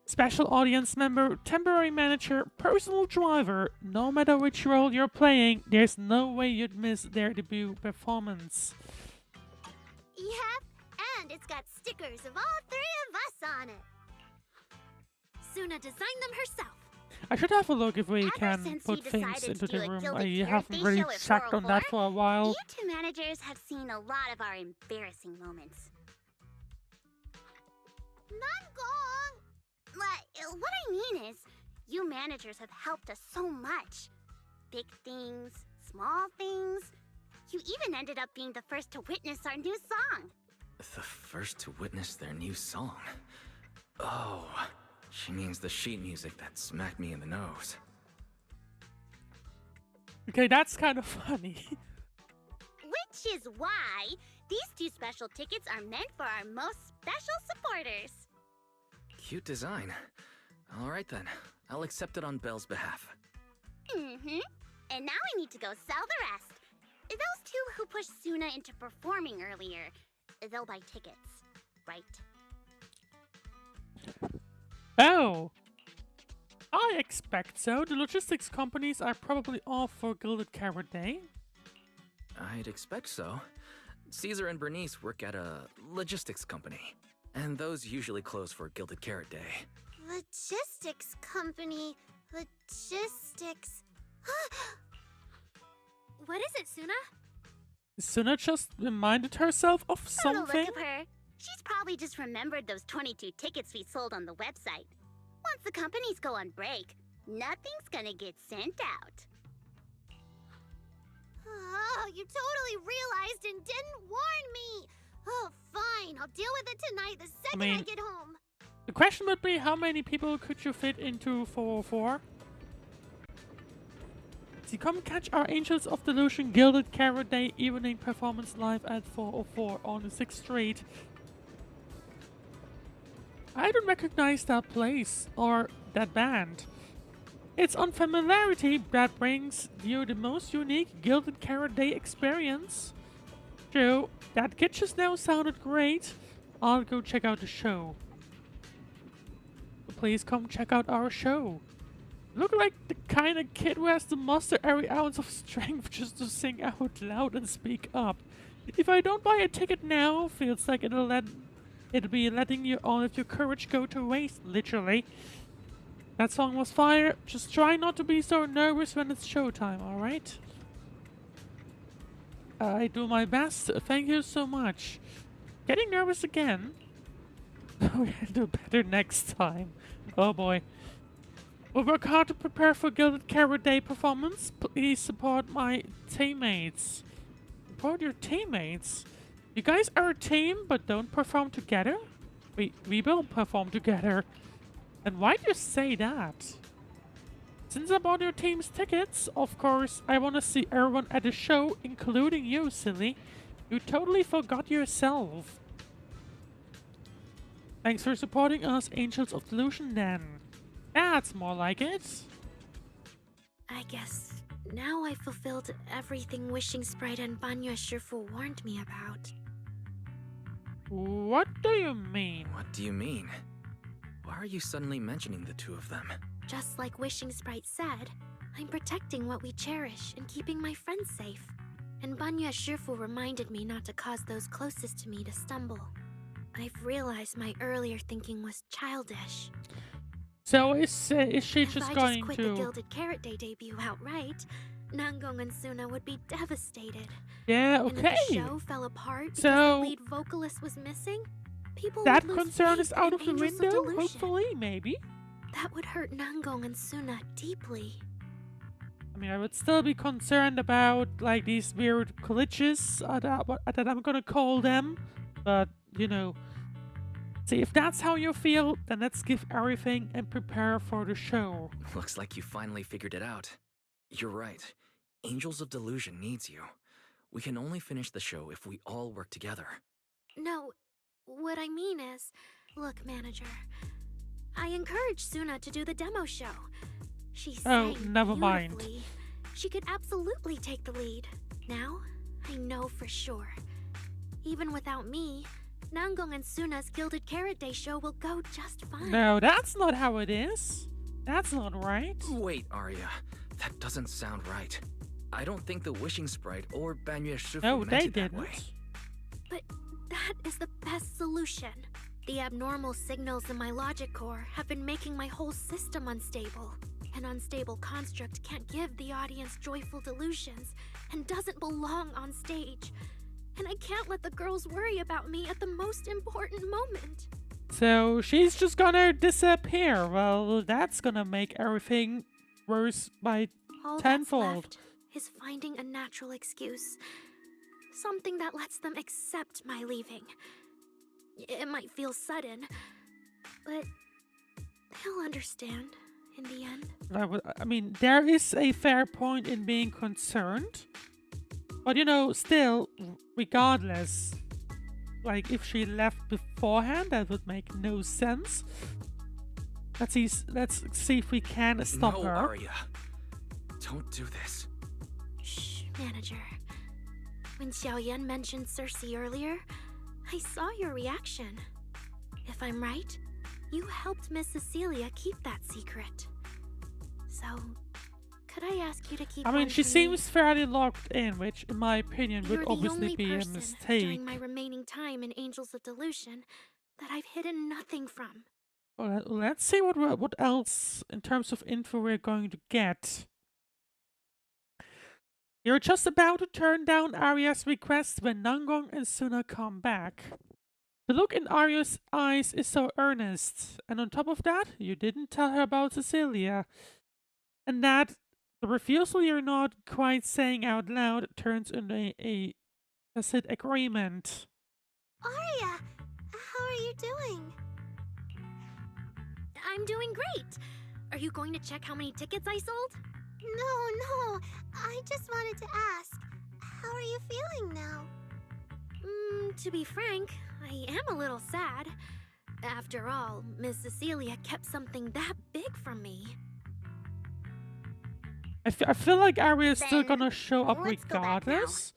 Special audience member, temporary manager, personal driver, no matter which role you're playing, there's no way you'd miss their debut performance. Yep, and it's got stickers of all three of us on it. Suna designed them herself. I should have a look if we Ever can since put you things decided into to do the a room. Gilded I Carrot haven't Day really show at checked on that 404, for a while. You two managers have seen a lot of our embarrassing moments. Nangong! What I mean is, you managers have helped us so much. Big things, small things. You even ended up being the first to witness our new song. The first to witness their new song. Oh, she means the sheet music that smacked me in the nose. Okay, that's kind of funny. Which is why these two special tickets are meant for our most special supporters. Cute design. All right then, I'll accept it on Belle's behalf. Mm-hmm. And now I need to go sell the rest. Those two who pushed Suna into performing earlier, they'll buy tickets, right? Oh! I expect so. The logistics companies are probably off for Gilded Carrot Day. I'd expect so. Caesar and Bernice work at a logistics company, and those usually close for Gilded Carrot Day. Logistics company. Logistics. What is it, Suna? Suna just reminded herself of Oh, look something. at her. She's probably just remembered those 22 tickets we sold on the website. Once the companies go on break, nothing's gonna get sent out. Oh, you totally realized and didn't warn me. Oh, fine. I'll deal with it tonight the second I mean- get home. The question would be, how many people could you fit into 404? So come catch our Angels of Delusion Gilded Carrot Day evening performance live at 404 on the 6th Street. I don't recognize that place or that band. It's unfamiliarity that brings you the most unique Gilded Carrot Day experience. True, that kid just now sounded great. I'll go check out the show. Please come check out our show. Look like the kind of kid who has to muster every ounce of strength just to sing out loud and speak up. If I don't buy a ticket now, feels like it'll let it'll be letting you all of your courage go to waste, literally. That song was fire. Just try not to be so nervous when it's showtime, alright? I do my best. Thank you so much. Getting nervous again. We're gonna do better next time. Oh boy. We'll work hard to prepare for Gilded Carrot Day performance. Please support my teammates. Support your teammates? You guys are a team but don't perform together? We will perform together. And why do you say that? Since I bought your team's tickets, of course, I want to see everyone at the show, including you, silly. You totally forgot yourself. Thanks for supporting us, Angels of Delusion, then. That's more like it. I guess now I fulfilled everything Wishing Sprite and Banya Shifu warned me about. What do you mean? What do you mean? Why are you suddenly mentioning the two of them? Just like Wishing Sprite said, I'm protecting what we cherish and keeping my friends safe. And Banya Shifu reminded me not to cause those closest to me to stumble. I've realized my earlier thinking was childish. So is she If just I going just quit to... the Gilded Carrot Day debut outright, Nangong and Suna would be devastated. Yeah, And okay. if the show fell apart because So- the lead vocalist was missing, people That would lose concern faith is out in of the Angels window, Delusion. hopefully, maybe. That would hurt Nangong and Suna deeply. I mean, I would still be concerned about, like, these weird glitches that I'm gonna call them. But, you know... See, if that's how you feel, then let's give everything and prepare for the show. Looks like you finally figured it out. You're right. Angels of Delusion needs you. We can only finish the show if we all work together. No, what I mean is, look, manager, I encouraged Suna to do the demo show. She Oh, sang never mind. beautifully. She could absolutely take the lead. Now, I know for sure. Even without me, Nangong and Suna's Gilded Carrot Day show will go just fine. No, that's not how it is. That's not right. Wait, Aria. That doesn't sound right. I don't think the Wishing Sprite or Banya Shifu No, meant they it that way. didn't. But that is the best solution. The abnormal signals in my logic core have been making my whole system unstable. An unstable construct can't give the audience joyful delusions and doesn't belong on stage. And I can't let the girls worry about me at the most important moment. So she's just gonna disappear. Well, that's gonna make everything worse by All tenfold. that's left is finding a natural excuse. Something that lets them accept my leaving. It might feel sudden, but they'll understand in the end. I mean, there is a fair point in being concerned. But you know, still, regardless, like if she left beforehand, that would make no sense. Let's see if we can stop no, her. Aria. Don't do this. Shh, manager. When Xiaoyan mentioned Cersei earlier, I saw your reaction. If I'm right, you helped Miss Cecilia keep that secret. So, could I ask you to keep I mean, one she for me? seems fairly locked in, which, in my opinion, You're would the obviously only be a person mistake. during my remaining time in Angels of Delusion that I've hidden nothing from. Well, let's see what else in terms of info we're going to get. You're just about to turn down Aria's request when Nangong and Suna come back. The look in Aria's eyes is so earnest, and on top of that, you didn't tell her about Cecilia. And that the refusal you're not quite saying out loud turns into a tacit agreement. Aria, how are you doing? I'm doing great. Are you going to check how many tickets I sold? No, I just wanted to ask, how are you feeling now? To be frank, I am a little sad. After all, Miss Cecilia kept something that big from me. I feel like Aria's still Then gonna show up let's go back now. regardless,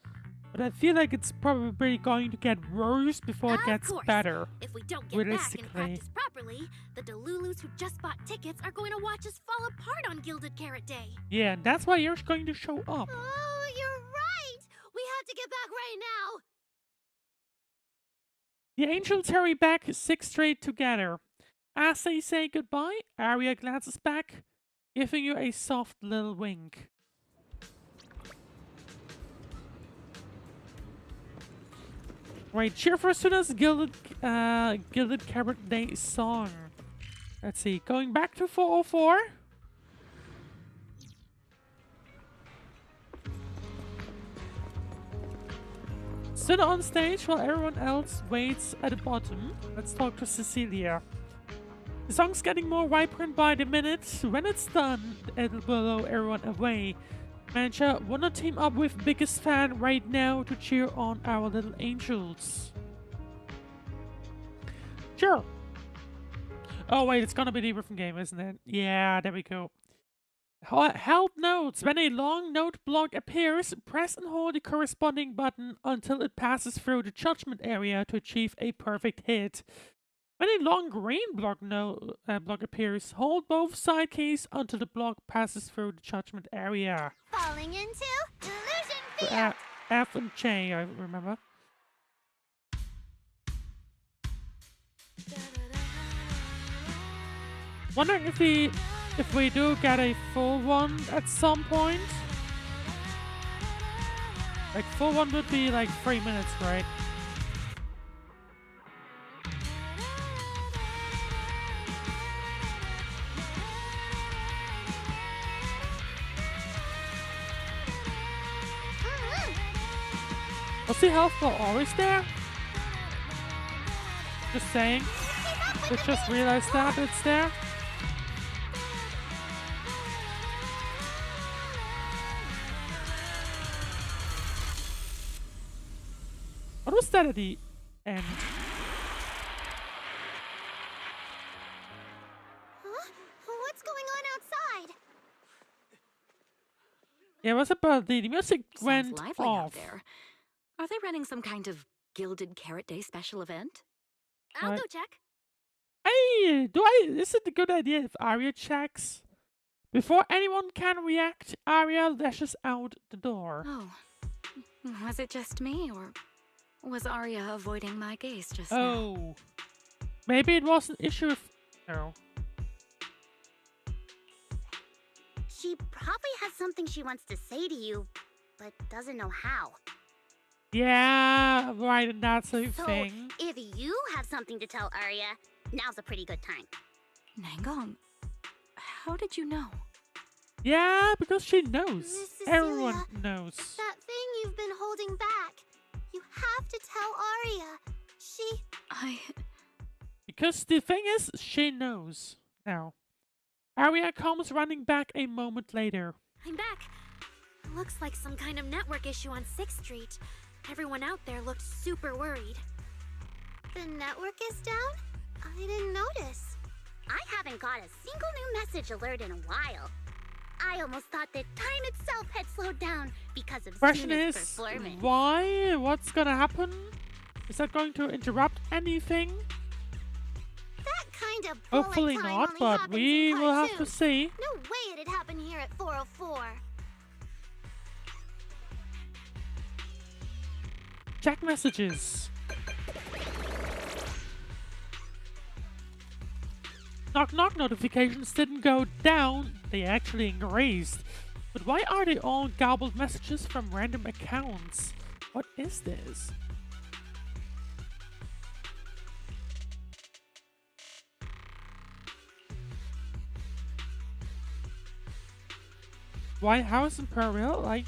but I feel like it's probably going to get worse before it Of gets course. better. If we don't get back and Realistically. practice properly, the delulus who just bought tickets are going to watch us fall apart on Gilded Carrot Day. Yeah, and that's why you're going to show up. Oh, you're right! We have to get back right now! The angels hurry back 6 straight together. As they say goodbye, Aria glances back, giving you a soft little wink. Right, cheer for Suna's Gilded Carrot Day song. Let's see, going back to 404. Suna on stage while everyone else waits at the bottom. Let's talk to Cecilia. The song's getting more vibrant by the minute. When it's done, it'll blow everyone away. Manager, wanna team up with biggest fan right now to cheer on our little angels? Sure. Oh wait, it's gonna be the different game, isn't it? Yeah, there we go. Held notes. When a long note block appears, press and hold the corresponding button until it passes through the judgment area to achieve a perfect hit. When a long green block appears, hold both side keys until the block passes through the judgment area. Falling into Delusion Field! F and J, I remember. Wondering if we do get a full one at some point. Like full one would be like 3 minutes, right? Was the health bar always there? Just saying. I just realized that it's there. What was that at the end? Huh? What's going on outside? Yeah, it was about the music Sounds went lively off. out there. Are they running some kind of Gilded Carrot Day special event? I'll What? go check. Hey, is it a good idea if Aria checks? Before anyone can react, Aria lashes out the door. Oh. Was it just me, or was Aria avoiding my gaze just now? Oh. Maybe it was an issue if... No. She probably has something she wants to say to you, but doesn't know how. Yeah, right, and that's a So, thing. if you have something to tell Aria, now's a pretty good time. Nangong, how did you know? Yeah, because she knows. Miss Everyone Cecilia, knows. That thing you've been holding back. You have to tell Aria. She... Because the thing is, she knows. Now. Aria comes running back a moment later. I'm back. Looks like some kind of network issue on 6th Street. Everyone out there looked super worried. The network is down? I didn't notice. I haven't got a single new message alert in a while. I almost thought that time itself had slowed down because of Question Suna's is, performance. why? What's gonna happen? Is that going to interrupt anything? That kind of bullet Hopefully time not, only but happens we in will have to cartoons. see. No way it'd happen here at 404. Check messages. Knock knock notifications didn't go down, they actually increased. But why are they all garbled messages from random accounts? What is this? White House Imperial, like,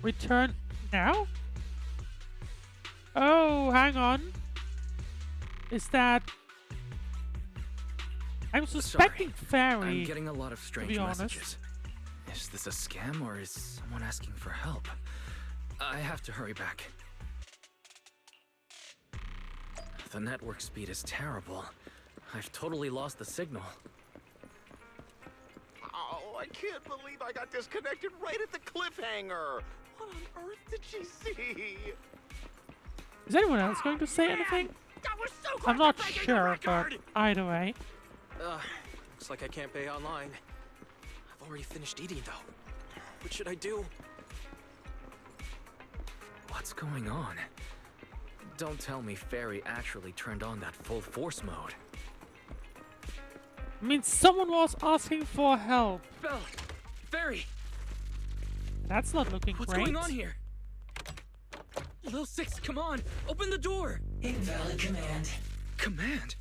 return now? Oh, hang on. Is that... I'm suspecting Fairy. I'm getting a lot of strange be honest. messages. Is this a scam or is someone asking for help? I have to hurry back. The network speed is terrible. I've totally lost the signal. Oh, I can't believe I got disconnected right at the cliffhanger. What on earth did she see? Is anyone else going to say anything? That was so I'm not breaking the sure, but record! either way. Looks like I can't pay online. I've already finished eating, though. What should I do? What's going on? Don't tell me Fairy actually turned on that full force mode. I mean, someone was asking for help. Bella! Fairy! That's not looking What's great. going on here? Lil Six, come on! Open the door! Invalid command. Command?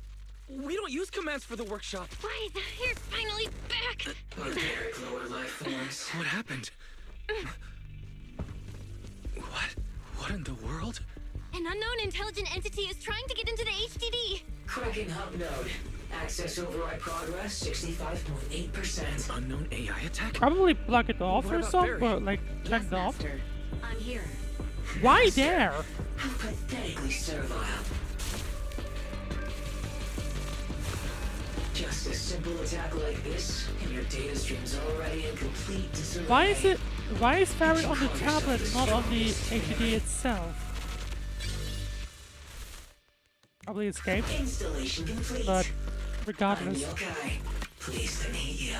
We don't use commands for the workshop. Why, you're finally back! Barbaric lower life forms. What happened? What in the world? An unknown intelligent entity is trying to get into the HDD. Cracking hub node. Access override progress 65.8%. Unknown AI attack? Probably plug it off What or about something, Barry? or like turn Yes, it off. Master. I'm here. Why there? How pathetically servile. Just a simple attack like this, and your data stream's already in complete disarray. Why is Fairy on the tablet, not on the HDD itself? Probably escaped, Installation complete. but I'm regardless. Yokai. Pleased to meet you.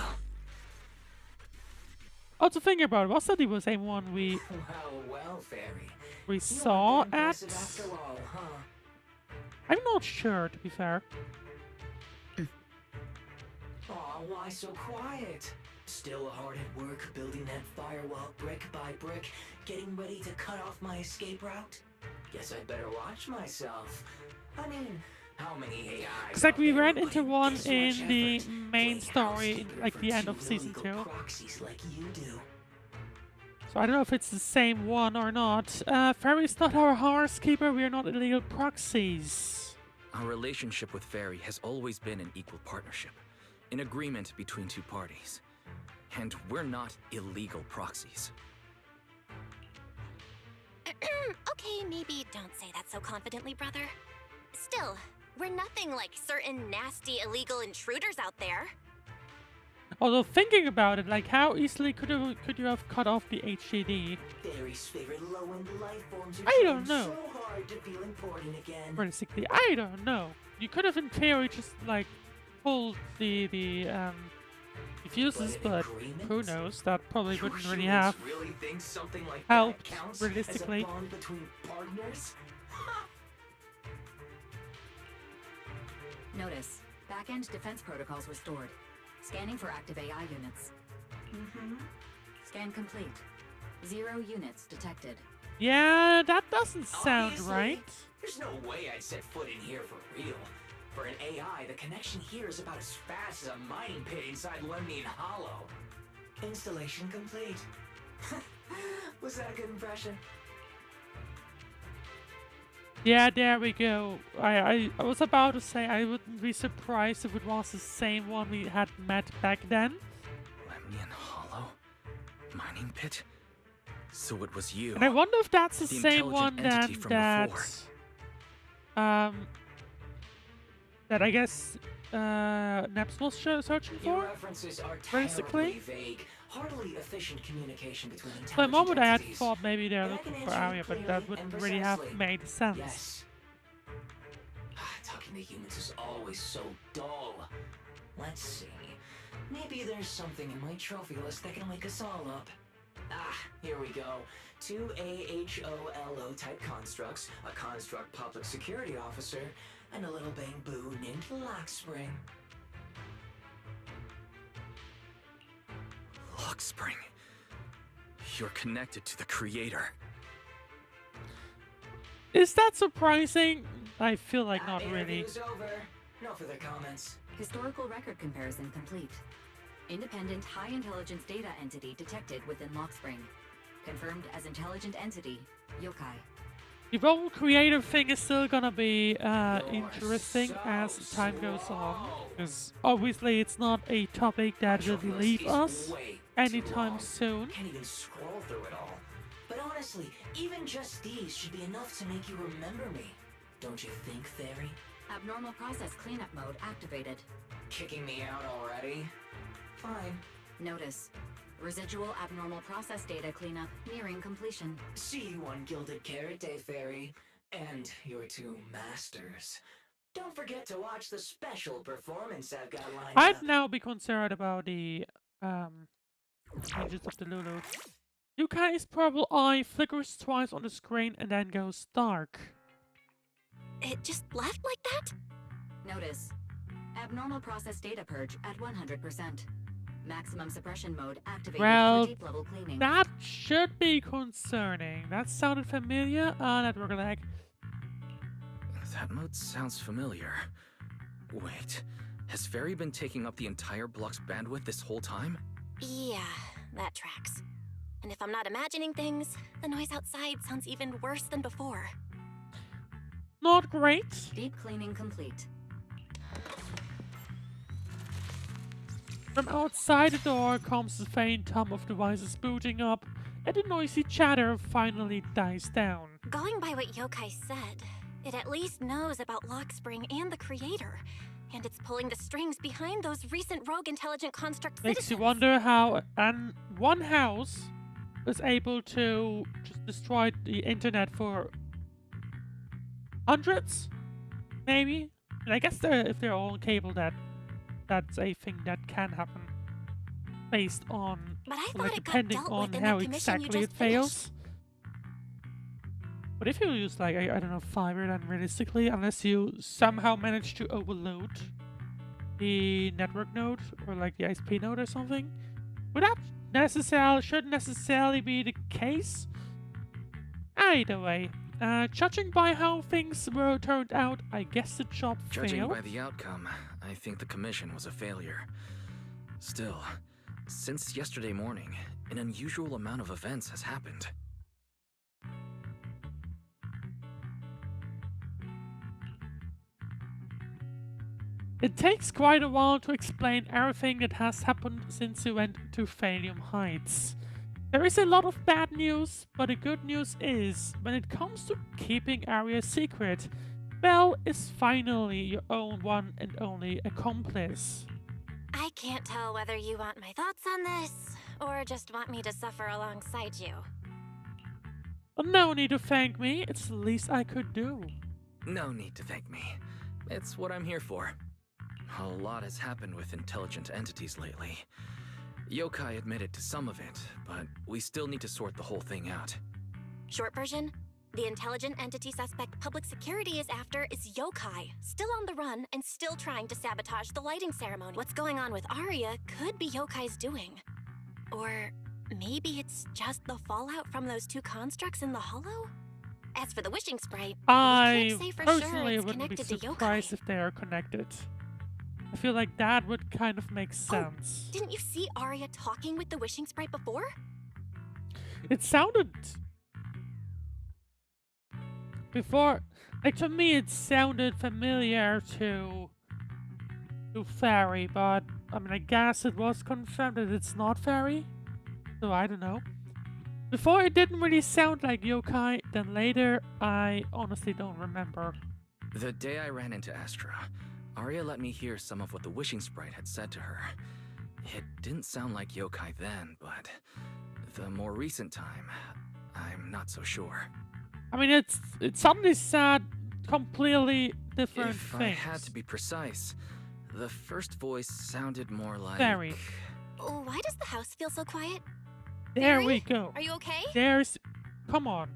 Oh, to think about it, was that the same one Well, Fairy. we You saw aren't that at? impressive after all, huh? I'm not sure, to be fair. Aw, why so quiet? Still hard at work building that firewall brick by brick, getting ready to cut off my escape route? Guess I'd better watch myself. I mean, how many AIs? It's like we out there ran put into one this much in the effort, main playing story, housekeeper like for the end two of season illegal 2. proxies like you do. So I don't know if it's the same one or not. Fairy's not our housekeeper, we are not illegal proxies. Our relationship with Fairy has always been an equal partnership, an agreement between two parties. And we're not illegal proxies. Okay, maybe don't say that so confidently, brother. Still, we're nothing like certain nasty illegal intruders out there. Although thinking about it, like how easily could you have cut off the HDD? Fairy's favorite low-end life forms are I don't trying know. so hard to feel important again. Realistically, I don't know. You could have in theory just like pulled the fuses, but who knows? That probably wouldn't really have Really think something like helped that counts realistically. as a bond between partners? Notice, back-end defense protocols restored. Scanning for active AI units. Scan complete. 0 units detected. Yeah, that doesn't sound Obviously, right. There's no way I'd set foot in here for real. For an AI, the connection here is about as fast as a mining pit inside Lemnian Hollow. Installation complete. Was that a good impression? Yeah, there we go. I was about to say I wouldn't be surprised if it was the same one we had met back then. Lemnian Hollow? Mining pit? So it was you. And I wonder if that's the The same one intelligent entity from that I guess Neps was searching Your for. references are Realistically? terribly vague. Hardly efficient communication between For a moment I had entities. thought maybe they're But I looking can for answer Aria, but that clearly wouldn't and really have precisely. made sense. Yes. Talking to humans is always so dull. Let's see. Maybe there's something in my trophy list that can wake us all up. Here we go. 2 AHOLO type constructs, a construct public security officer, and a little bamboo named Lockspring. Lockspring. You're connected to the creator. Is that surprising? I feel like That not really. interview's over. No further comments. Historical record comparison complete. Independent high intelligence data entity detected within Lockspring. Confirmed as intelligent entity, Yokai. The whole creative thing is still gonna be interesting as time goes along, because obviously it's not a topic that will leave us anytime soon. Can't even scroll through it all. But honestly, even just these should be enough to make you remember me. Don't you think, Fairy? Abnormal process cleanup mode activated. Kicking me out already? Fine. Notice. Residual abnormal process data cleanup nearing completion. See you on Gilded Carrot Day, Fairy. And your 2 masters. Don't forget to watch the special performance I've got lined I'd up. now be concerned about the Angels of Delulu. Yukai's purple eye flickers twice on the screen and then goes dark. It just left like that? Notice. Abnormal process data purge at 100%. Maximum suppression mode activated Well, for deep level cleaning. that should be concerning. That sounded familiar. Network lag. That mode sounds familiar. Wait, has Fairy been taking up the entire block's bandwidth this whole time? Yeah, that tracks. And if I'm not imagining things, the noise outside sounds even worse than before. Not great. Deep cleaning complete. From outside the door comes the faint hum of devices booting up, and the noisy chatter finally dies down. Going by what Yokai said, it at least knows about Lockspring and the creator, and it's pulling the strings behind those recent rogue intelligent construct Makes you citizens. wonder how one house was able to just destroy the internet for hundreds, maybe. And I guess if they're all on cable, that's a thing that can happen, based on But I thought like it got depending dealt on with in how the commission you exactly it just fails. But if you use like I don't know fiber, then realistically, unless you somehow manage to overload the network node or like the ISP node or something, would that shouldn't necessarily be the case. Either way, judging by how things were turned out, I guess the job Judging failed. by the outcome, I think the commission was a failure. Still, since yesterday morning, an unusual amount of events has happened. It takes quite a while to explain everything that has happened since we went to Phalium Heights. There is a lot of bad news, but the good news is, when it comes to keeping Aria secret, Belle is finally your own one and only accomplice. I can't tell whether you want my thoughts on this, or just want me to suffer alongside you. No need to thank me, it's the least I could do. No need to thank me. It's what I'm here for. A lot has happened with intelligent entities lately. Yokai admitted to some of it, but we still need to sort the whole thing out. Short version? The intelligent entity suspect public security is after is Yokai, still on the run and still trying to sabotage the lighting ceremony. What's going on with Aria could be Yokai's doing. Or maybe it's just the fallout from those two constructs in the hollow? As for the wishing sprite, we I can't say for personally sure it's wouldn't be connected to surprised Yokai. if they are connected. I feel like that would kind of make sense. Didn't you see Aria talking with the wishing sprite before? It sounded... Before... Like, to me, it sounded familiar to Fairy, but... I mean, I guess it was confirmed that it's not Fairy. So, I don't know. Before, it didn't really sound like Yokai. Then later, I honestly don't remember. The day I ran into Astra, Aria let me hear some of what the wishing sprite had said to her. It didn't sound like Yokai then, but the more recent time, I'm not so sure. I mean, it suddenly said completely different If things. I had to be precise, the first voice sounded more like... Fairy. Oh, why does the house feel so quiet? There Fairy? we go. Are you okay? There's... Come on.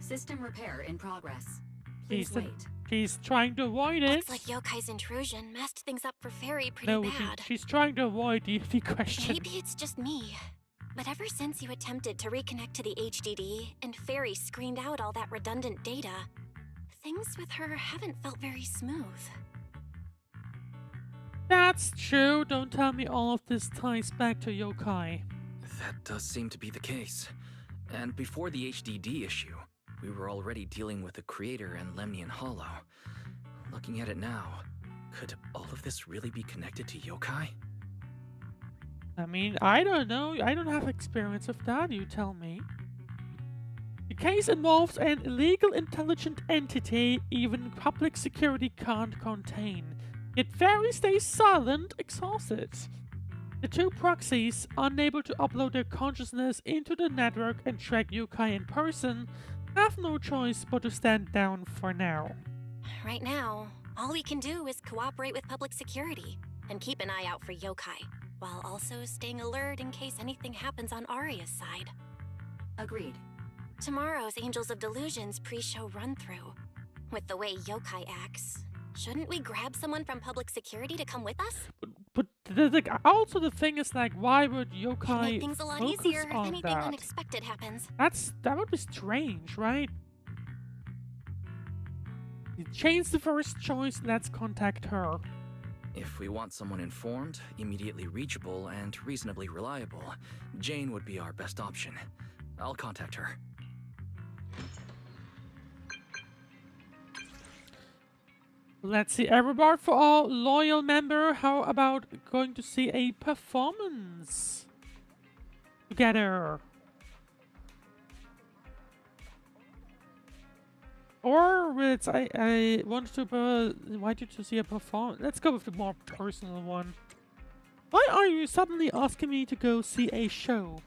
System repair in progress. He's, Please wait. he's trying to avoid it. Looks like Yokai's intrusion messed things up for Fairy pretty No, bad. she's trying to avoid the question. Maybe it's just me. But ever since you attempted to reconnect to the HDD and Fairy screened out all that redundant data, things with her haven't felt very smooth. That's true. Don't tell me all of this ties back to Yokai. That does seem to be the case. And before the HDD issue, we were already dealing with the Creator and Lemnian Hollow. Looking at it now, could all of this really be connected to Yokai? I mean, I don't know. I don't have experience of that. You tell me. The case involves an illegal intelligent entity even public security can't contain. Yet Fairy stays silent, exhausted. The two proxies, unable to upload their consciousness into the network and track Yokai in person, have no choice but to stand down for now. Right now, all we can do is cooperate with public security and keep an eye out for Yokai, while also staying alert in case anything happens on Aria's side. Agreed. Tomorrow's Angels of Delusion's pre-show run-through. With the way Yokai acts, shouldn't we grab someone from public security to come with us? But also the thing is, like, why would It'd yokai make things a lot focus easier if on anything that? unexpected happens. That would be strange, right? Change the first choice. Let's contact her. If we want someone informed, immediately reachable, and reasonably reliable, Jane would be our best option. I'll contact her. Let's see. A reward for all loyal member. How about going to see a performance together? Or I want to invite you to see a performance. Let's go with the more personal one. Why are you suddenly asking me to go see a show?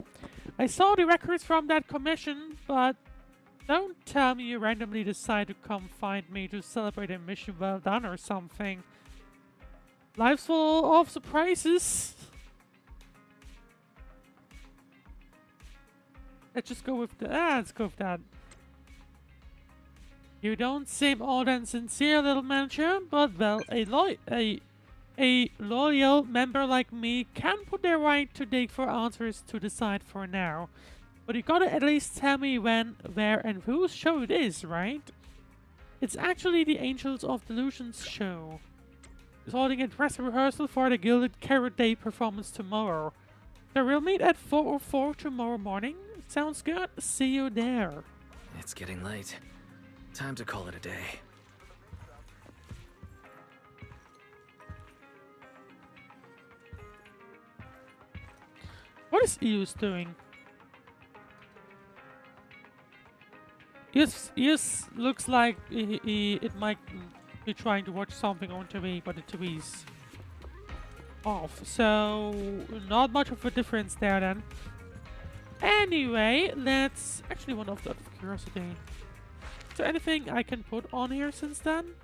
I saw the records from that commission, but don't tell me you randomly decide to come find me to celebrate a mission well done or something. Life's full of surprises. Let's go with that. You don't seem all that sincere, little manager, but well, a loyal member like me can put their right to dig for answers to decide for now. But you gotta at least tell me when, where, and whose show it is, right? It's actually the Angels of Delusion's show. It's holding a dress rehearsal for the Gilded Carrot Day performance tomorrow. So we'll meet at 4:04 tomorrow morning. Sounds good. See you there. It's getting late. Time to call it a day. What is Eus doing? Eus looks like it might be trying to watch something on TV, but the TV's off. So, not much of a difference there then. Anyway, let's actually one off out of curiosity. Is there anything I can put on here since then?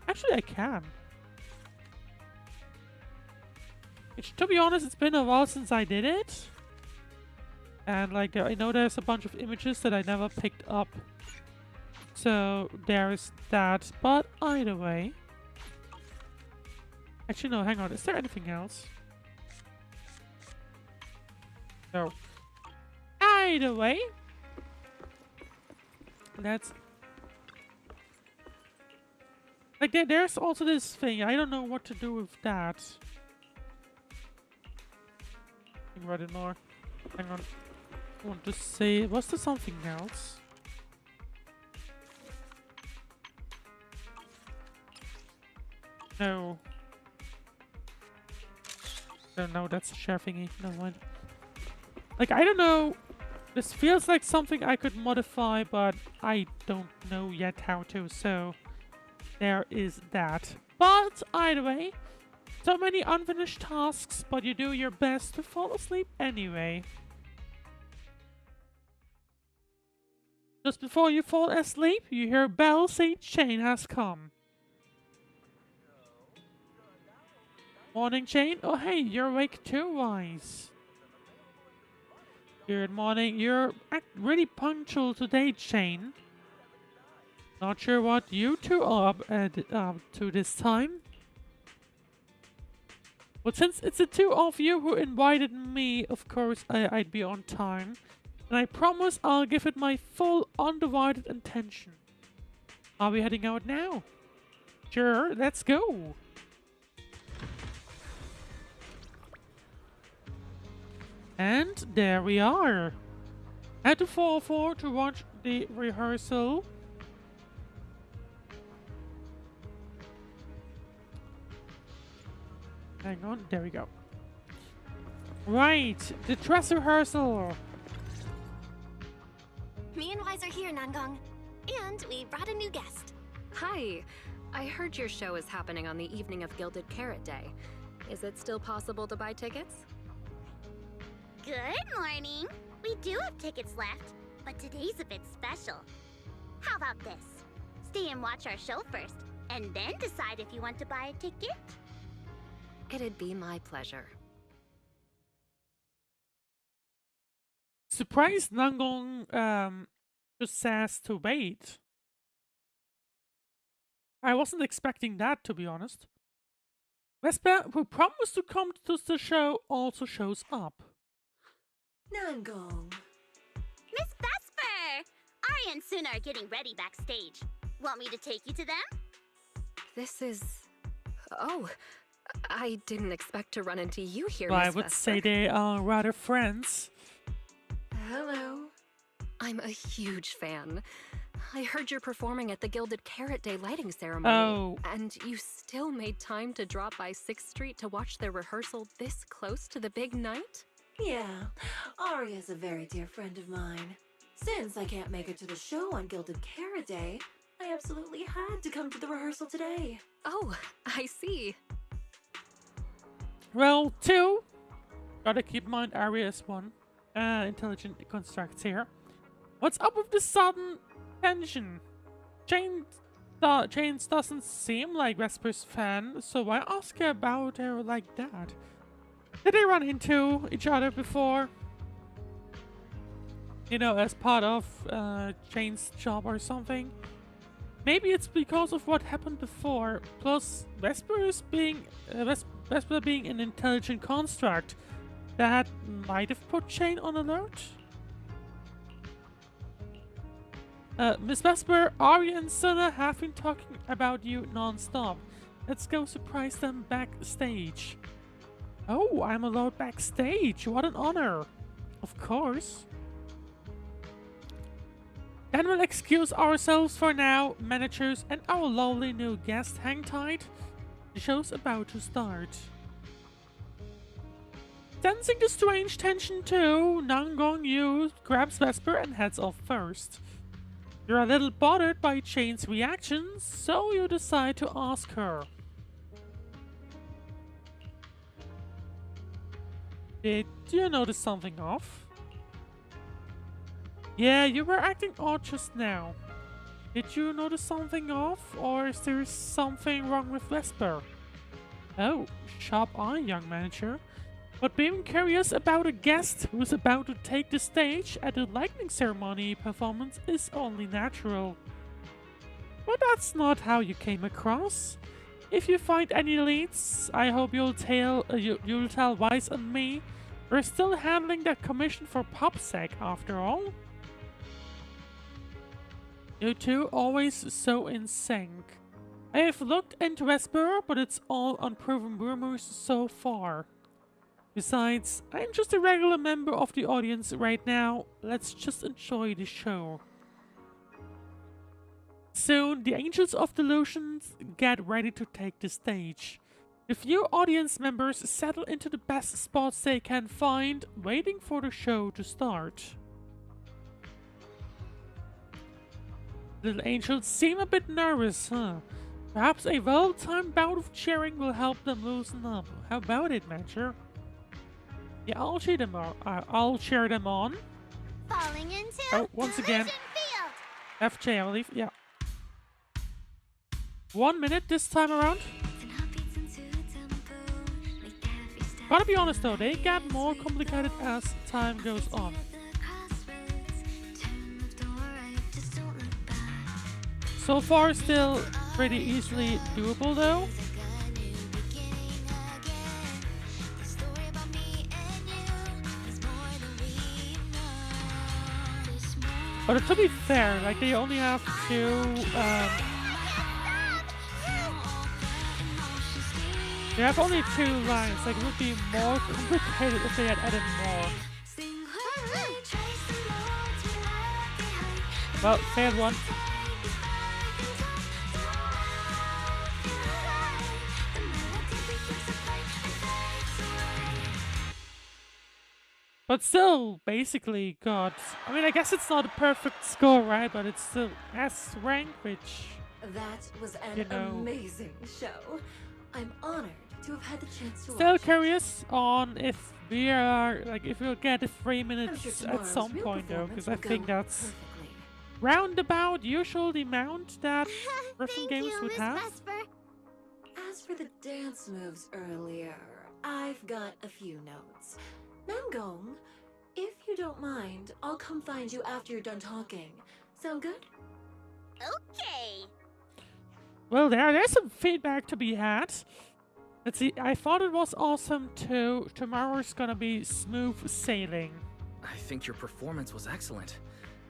Actually, I can. To be honest, it's been a while since I did it. And like, I know there's a bunch of images that I never picked up. So there's that. But either way. Actually, no, hang on. Is there anything else? No. Either way. Let's... Like, there's also this thing. I don't know what to do with that. Think about it more. Hang on. I want to say... Was there something else? No. No, that's a share thingy. Never mind. Like, I don't know. This feels like something I could modify, but I don't know yet how to, so there is that. But either way, so many unfinished tasks, but you do your best to fall asleep anyway. Just before you fall asleep, you hear a bell say Jane has come. Morning, Jane. Oh, hey, you're awake too, Wise. Good morning. You're really punctual today, Jane. Not sure what you two are up to this time. But since it's the two of you who invited me, of course I'd be on time. And I promise I'll give it my full undivided attention. Are we heading out now? Sure, let's go. And there we are. At the 4:04 to watch the rehearsal. Hang on, there we go. Right, the dress rehearsal. Me and Wise are here, Nangong. And we brought a new guest. Hi. I heard your show is happening on the evening of Gilded Carrot Day. Is it still possible to buy tickets? Good morning. We do have tickets left, but today's a bit special. How about this? Stay and watch our show first, and then decide if you want to buy a ticket. It'd be my pleasure. Surprised Nangong just says to wait. I wasn't expecting that, to be honest. Vesper, who promised to come to the show, also shows up. Nangong. Miss Vesper! Aria and Suna are getting ready backstage. Want me to take you to them? This is... Oh, I didn't expect to run into you here, Well, I Miss would Vesper. say they are rather friends. Hello. I'm a huge fan. I heard you're performing at the Gilded Carrot Day lighting ceremony. Oh. And you still made time to drop by 6th Street to watch their rehearsal this close to the big night? Yeah, Aria's a very dear friend of mine. Since I can't make it to the show on Gilded Carrot Day, I absolutely had to come to the rehearsal today. Oh, I see. Well, two. Gotta keep in mind Aria's one. Intelligent constructs here. What's up with the sudden tension? James doesn't seem like Vesper's fan, so why ask her about her like that? Did they run into each other before? You know, as part of Jane's job or something? Maybe it's because of what happened before. Plus, Vesper being an intelligent construct that might have put Jane on alert. Miss Vesper, Aria and Suna have been talking about you non-stop. Let's go surprise them backstage. Oh, I'm allowed backstage. What an honor. Of course. Then we'll excuse ourselves for now, managers and our lovely new guest. Hang tight. The show's about to start. Sensing the strange tension too, Nangong Yu grabs Vesper and heads off first. You're a little bothered by Jane's reactions, so you decide to ask her. Did you notice something off? Yeah, you were acting odd just now. Did you notice something off, or is there something wrong with Vesper? Oh, sharp eye, young manager. But being curious about a guest who's about to take the stage at a lightning ceremony performance is only natural. But that's not how you came across. If you find any leads, I hope you'll tell Wise and me. We're still handling that commission for PopSec after all. You two always so in sync. I have looked into Vesper, but it's all unproven rumors so far. Besides, I'm just a regular member of the audience right now. Let's just enjoy the show. Soon, the Angels of Delusion get ready to take the stage. The few audience members settle into the best spots they can find, waiting for the show to start. Little angels seem a bit nervous, huh? Perhaps a well-timed bout of cheering will help them loosen up. How about it, Manager? Yeah, I'll cheer them on. I'll cheer them on. Falling into once again. Field. FJ, I'll leave. Yeah. 1 minute this time around. Gotta be honest though, they get more complicated as time goes on. So far, still pretty easily doable though. But to be fair, like they only have two, they have only 2 lines. Like it would be more complicated if they had added more. Well, failed one. But still, basically, God. I mean, I guess it's not a perfect score, right? But it's still S rank, which... That was an amazing show. I'm honored to have had the chance to Still watch. Curious on if we are, like, if we'll get a 3 minutes sure at some tomorrow's point, though. Because I will think go that's perfectly. roundabout usual the amount that Griffin Thank games you, would Miss have. Vesper. As for the dance moves earlier, I've got a few notes. Nangong, if you don't mind, I'll come find you after you're done talking. Sound good? Okay. Well, there's some feedback to be had. Let's see, I thought it was awesome too. Tomorrow's gonna be smooth sailing. I think your performance was excellent.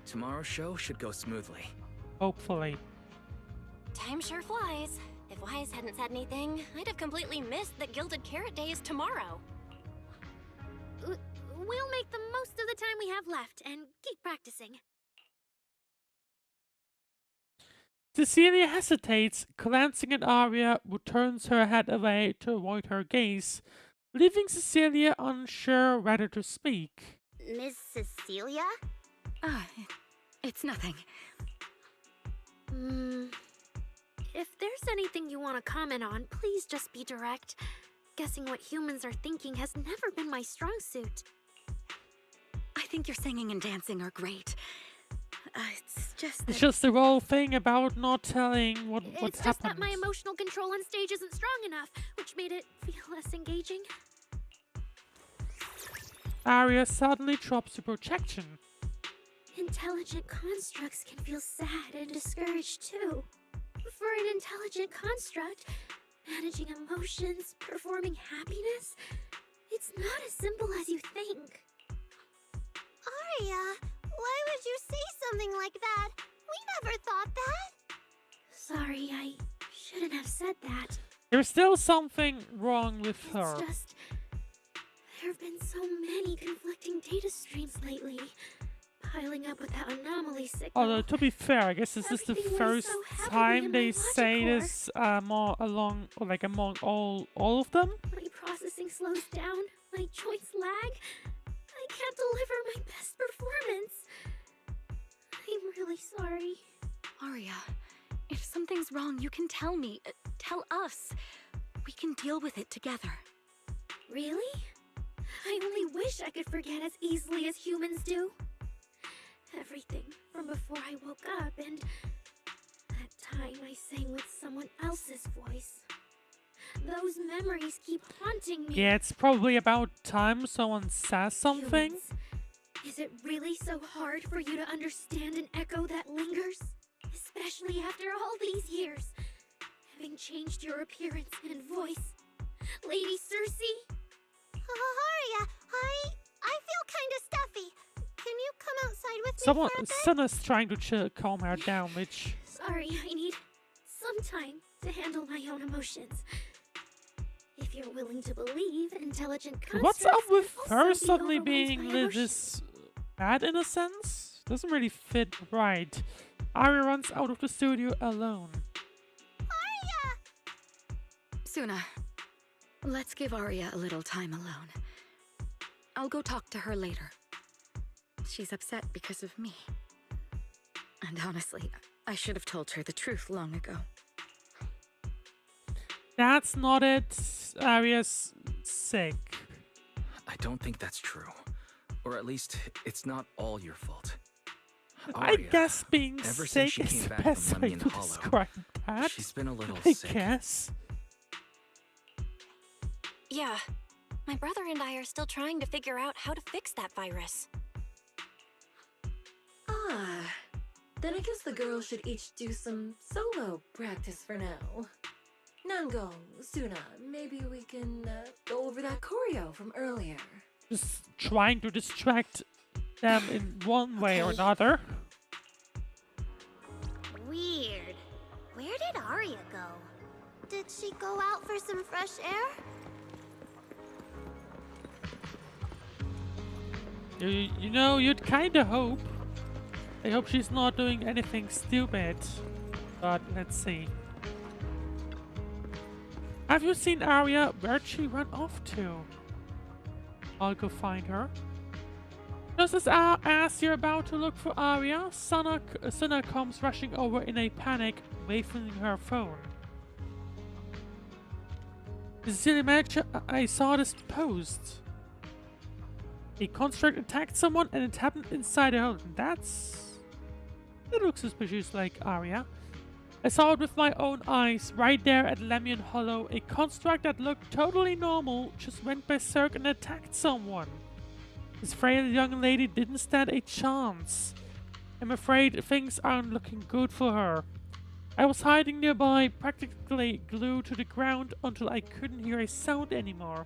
Tomorrow's show should go smoothly. Hopefully. Time sure flies. If Wise hadn't said anything, I'd have completely missed that Gilded Carrot Day is tomorrow. We'll make the most of the time we have left and keep practicing. Cecilia hesitates, glancing at Aria, who turns her head away to avoid her gaze, leaving Cecilia unsure whether to speak. Miss Cecilia? It's nothing. If there's anything you want to comment on, please just be direct. Guessing what humans are thinking has never been my strong suit. I think your singing and dancing are great. It's just that... It's just the whole thing about not telling what's happened. It's just that my emotional control on stage isn't strong enough, which made it feel less engaging. Aria suddenly drops her projection. Intelligent constructs can feel sad and discouraged too. For an intelligent construct, managing emotions, performing happiness, it's not as simple as you think. Aria, why would you say something like that? We never thought that. Sorry, I shouldn't have said that. There's still something wrong with her. It's just... there have been so many conflicting data streams lately. Piling up with that anomaly signal. Although, to be fair, I guess this is the first time they say this more along, or like among all of them. My processing slows down, my joints lag. I can't deliver my best performance. I'm really sorry. Aria, if something's wrong, you can tell me. Tell us. We can deal with it together. Really? I only wish I could forget as easily as humans do. Everything from before I woke up and that time I sang with someone else's voice. Those memories keep haunting me. Yeah, it's probably about time someone says something. Humans, is it really so hard for you to understand an echo that lingers? Especially after all these years, having changed your appearance and voice. Lady Circe? Aria, I feel kinda stuffy. Can you come outside with Someone, me for a bit? Senna's trying to calm her down, which... Sorry, I need some time to handle my own emotions. If you're willing to believe intelligent constructs What's up with can her also be suddenly overwhelmed being by this bad in a sense? Doesn't really fit right. Aria runs out of the studio alone. Aria! Suna, let's give Aria a little time alone. I'll go talk to her later. She's upset because of me. And honestly, I should have told her the truth long ago. That's not it. Aria's sick. I don't think that's true. Or at least, it's not all your fault. I Aria, guess being ever since sick she is came the back best from way Lemon to Hollow, describe that. she's been a little I sick. guess. Yeah. My brother and I are still trying to figure out how to fix that virus. Then I guess the girls should each do some solo practice for now. Nangong, Suna, maybe we can go over that choreo from earlier. Just trying to distract them in one way or another. Weird. Where did Aria go? Did she go out for some fresh air? You know, you'd kinda hope. I hope she's not doing anything stupid. But let's see. Have you seen Aria? Where'd she run off to? I'll go find her. Just as you're about to look for Aria, Sana comes rushing over in a panic, waving her phone. Cecilia Manager, I saw this post. A construct attacked someone and it happened inside a hole. That looks suspicious like Aria. I saw it with my own eyes, right there at Lemon Hollow. A construct that looked totally normal just went berserk and attacked someone. This frail young lady didn't stand a chance. I'm afraid things aren't looking good for her. I was hiding nearby, practically glued to the ground until I couldn't hear a sound anymore.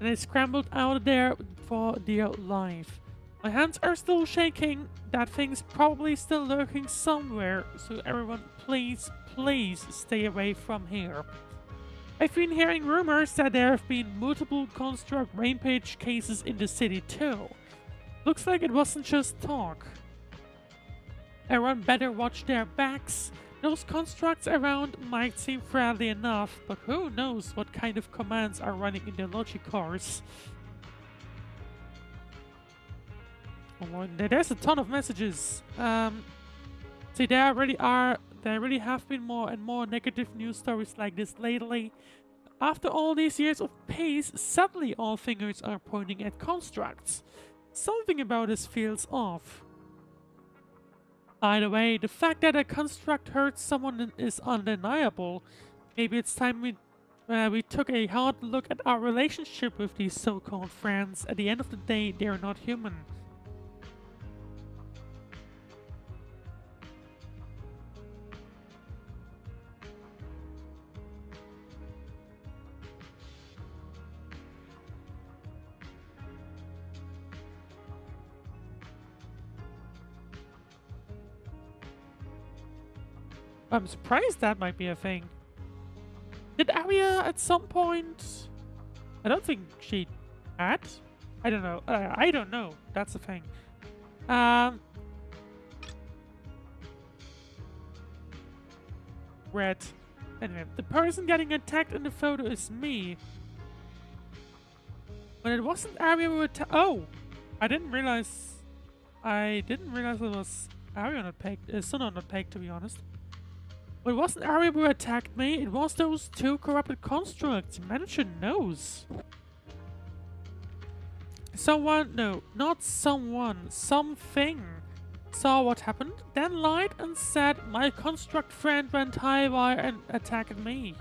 And I scrambled out of there for dear life. My hands are still shaking. That thing's probably still lurking somewhere, so everyone please, please stay away from here. I've been hearing rumors that there have been multiple construct rampage cases in the city too. Looks like it wasn't just talk. Everyone better watch their backs. Those constructs around might seem friendly enough, but who knows what kind of commands are running in their logic cores. Oh, there's a ton of messages. See, there really have been more and more negative news stories like this lately. After all these years of peace, suddenly all fingers are pointing at constructs. Something about this feels off. Either way, the fact that a construct hurts someone is undeniable. Maybe it's time we took a hard look at our relationship with these so-called friends. At the end of the day, they're not human. I'm surprised that might be a thing. Did Aria at some point? I don't think she had. I don't know. I don't know. That's the thing. Red. Anyway, the person getting attacked in the photo is me. But it wasn't Aria who attacked. Oh! I didn't realize it was Aria not pegged. Suna not pegged, to be honest. But it wasn't Aria who attacked me, it was those two corrupted constructs. Manager knows. Someone, no, not someone, something saw what happened, then lied and said my construct friend went high wire and attacked me.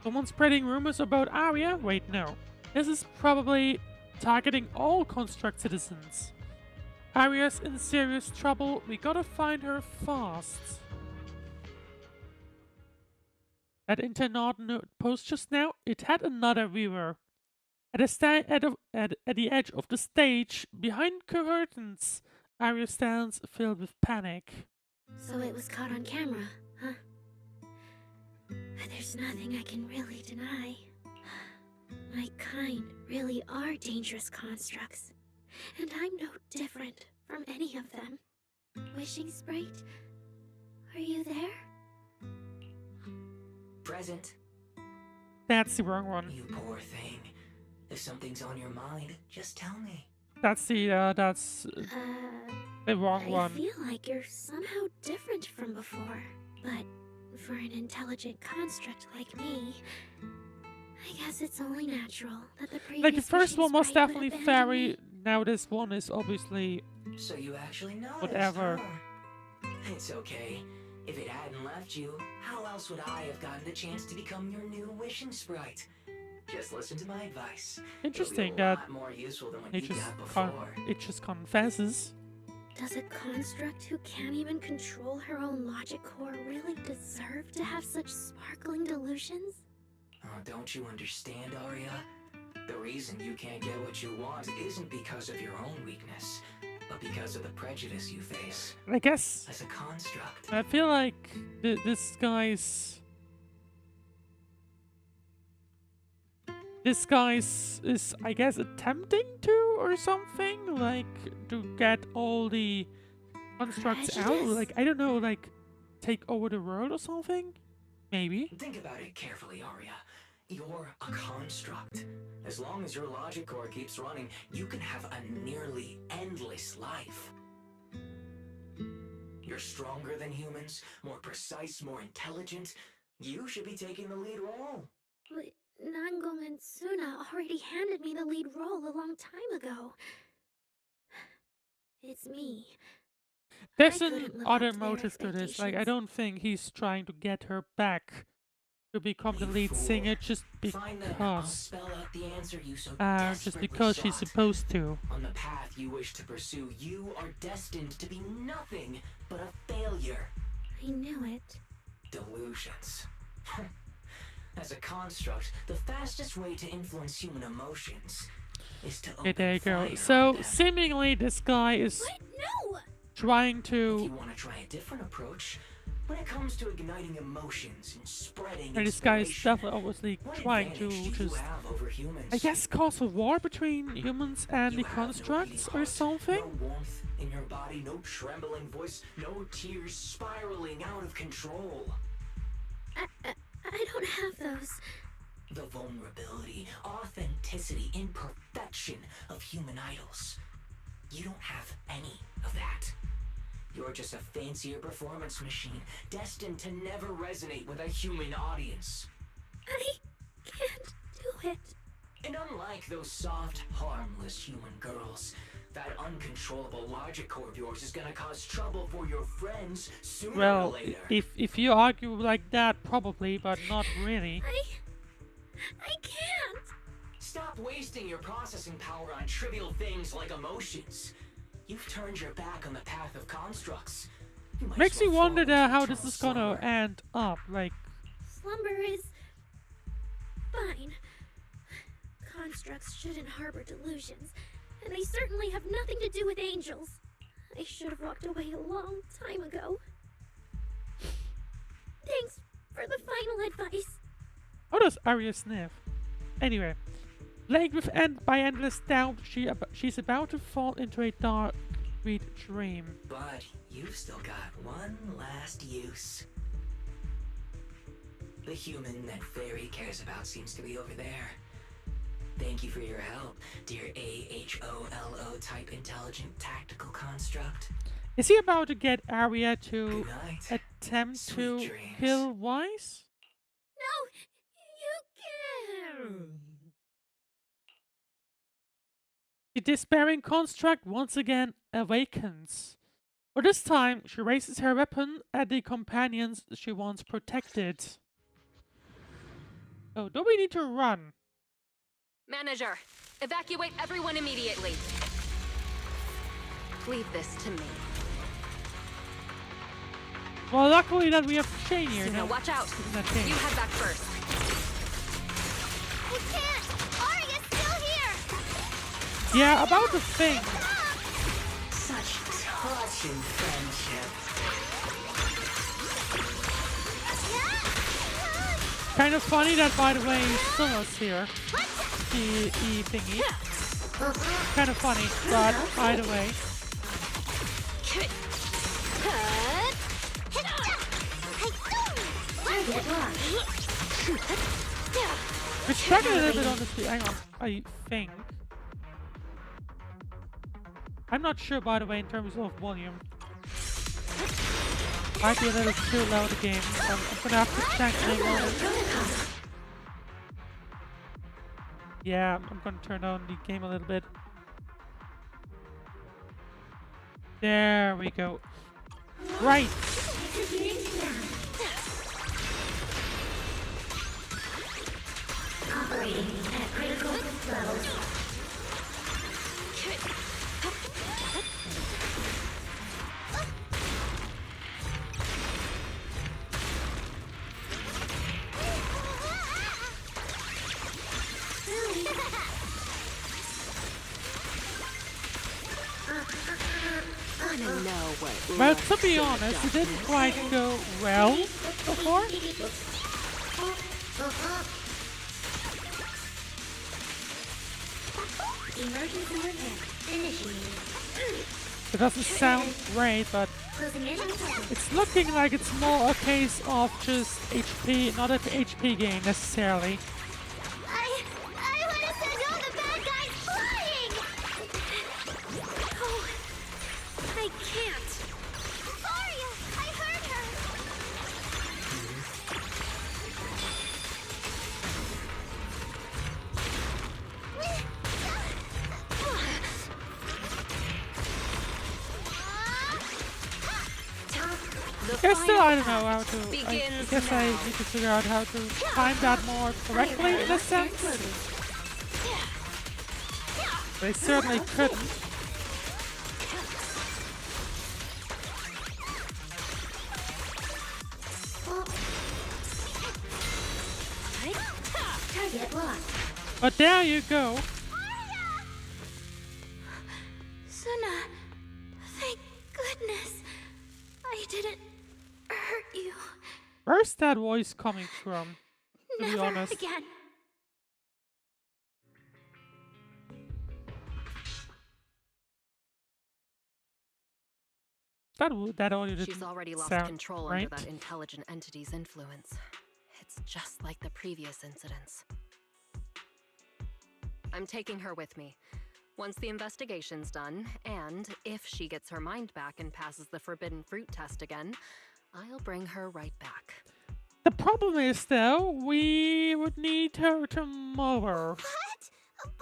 Someone spreading rumors about Aria? Wait, no. This is probably targeting all construct citizens. Aria's in serious trouble. We gotta find her fast. That Interlude post just now, it had another viewer. At the edge of the stage, behind curtains, Aria stands filled with panic. So it was caught on camera, huh? There's nothing I can really deny. My kind really are dangerous constructs. And I'm no different from any of them. Wishing Sprite, are you there? Present. That's the wrong one. You poor thing. If something's on your mind, just tell me. That's the wrong one. I feel like you're somehow different from before, but for an intelligent construct like me, I guess it's only natural that the previous Like the first one was Sprite would definitely abandon fairy. me. Now this one is obviously So you actually noticed, whatever. huh? It's okay. If it hadn't left you, how else would I have gotten the chance to become your new wishing sprite? Just listen to my advice. Interesting It'll be a that lot more useful than what it you just got before. it just confesses. Does a construct who can't even control her own logic core really deserve to have such sparkling delusions? Oh, don't you understand, Aria? The reason you can't get what you want isn't because of your own weakness, but because of the prejudice you face. I guess As a construct. I feel like this guy's is I guess attempting to or something, like to get all the constructs out, Prejudice? like I don't know, like take over the world or something, maybe. Think about it carefully, Aria. You're a construct. As long as your logic core keeps running, you can have a nearly endless life. You're stronger than humans, more precise, more intelligent. You should be taking the lead role. But Nangong and Suna already handed me the lead role a long time ago. It's me. There's I an couldn't live up other to their motive to this. Like I expectations. don't think he's trying to get her back to become the You lead fool. singer just Find them. I'll because. spell out the answer you so Just desperately because she's sought. supposed to. On the path you wish to pursue, you are destined to be nothing but a failure. I knew it. Delusions. As a construct, the fastest way to influence human emotions is to Okay, open there you go. fire So on them. seemingly this guy is What? No! trying If you to. want to try a different approach, when it comes to igniting emotions and spreading And this guy is inspiration, definitely obviously what trying to advantage do you just, have over humans? I guess, cause a war between humans and You the have no constructs beating or heart, something. No warmth in your body, no trembling voice, no tears spiraling out of control. I don't have those. The vulnerability, authenticity, imperfection of human idols. You don't have any of that. You're just a fancier performance machine, destined to never resonate with a human audience. I can't do it. And unlike those soft, harmless human girls, that uncontrollable logic core of yours is gonna cause trouble for your friends sooner or Well, later. if you argue like that, probably, but not really. I can't. Stop wasting your processing power on trivial things like emotions. You've turned your back on the path of constructs. You might Makes as me well wonder fall into how this eternal is gonna slumber. end up. Like, Slumber is fine. Constructs shouldn't harbor delusions, and they certainly have nothing to do with angels. I should have walked away a long time ago. Thanks for the final advice. how does Aria sniff? Anyway, plagued with by endless doubt, she's about to fall into a dark, sweet dream. But you've still got one last use. The human that Fairy cares about seems to be over there. Thank you for your help, dear AHOLO type intelligent tactical construct. Is he about to get Aria to Good night. attempt Sweet to dreams. kill Wise? No, you can't. The despairing construct once again awakens. But this time, she raises her weapon at the companions she once protected. Oh, don't we need to run? Manager, evacuate everyone immediately. Leave this to me. Well, luckily that we have Shane here. Suna, No, watch out. it's not Shane. You head back first. I can't! Aria's still here! Yeah, about the thing. Such touching friendship. Kind of funny that, by the way, Sula's here. The thingy. Kind of funny, but by the way. We're struggling a little bit on this. Hang on, I think. I'm not sure, by the way, in terms of volume. Might be a little too loud again. I'm gonna have to check the volume. Yeah, I'm gonna turn down the game a little bit. There we go. Right. Operating at critical levels. Well, to be honest, it didn't quite go well before. Emergency repair initiated. It doesn't sound great, but Closing in on seconds. it's looking like it's more a case of just HP, not an HP game necessarily. I want to send all the bad guys flying! Oh, I can't. Aria, I heard her! Guess still, I don't know how act to. I begins guess I now. need to figure out how to time that more correctly in a sense. But I certainly couldn't. Target locked. But there you go. Suna, thank goodness I didn't hurt you. Where's that voice coming from? To be Never honest. again. That audio didn't She's already lost sound control right. under that intelligent entity's influence. It's just like the previous incidents. I'm taking her with me. Once the investigation's done, and if she gets her mind back and passes the forbidden fruit test again, I'll bring her right back. The problem is, though, we would need her tomorrow. What?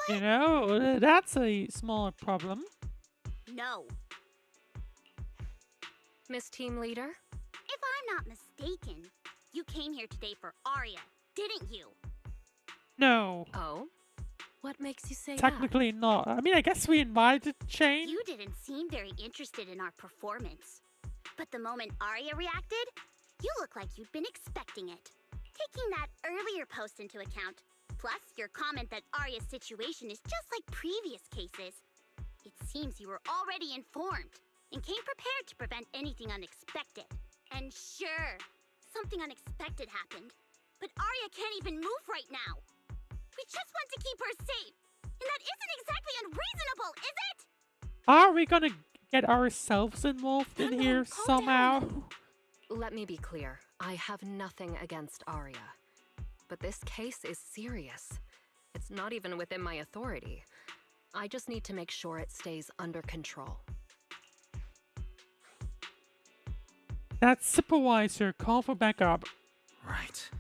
You know, that's a small problem. No. Miss Team Leader? If I'm not mistaken, you came here today for Aria, didn't you? No, Oh? What makes you say technically not. I mean, I guess we invited Jane. You didn't seem very interested in our performance. But the moment Aria reacted, you look like you'd been expecting it. Taking that earlier post into account, plus your comment that Aria's situation is just like previous cases, it seems you were already informed and came prepared to prevent anything unexpected. And sure, something unexpected happened, but Aria can't even move right now. We just want to keep her safe, and that isn't exactly unreasonable, is it? Are we gonna get ourselves involved in here somehow? Let me be clear. I have nothing against Aria. But this case is serious. It's not even within my authority. I just need to make sure it stays under control. That supervisor, call for backup. Right.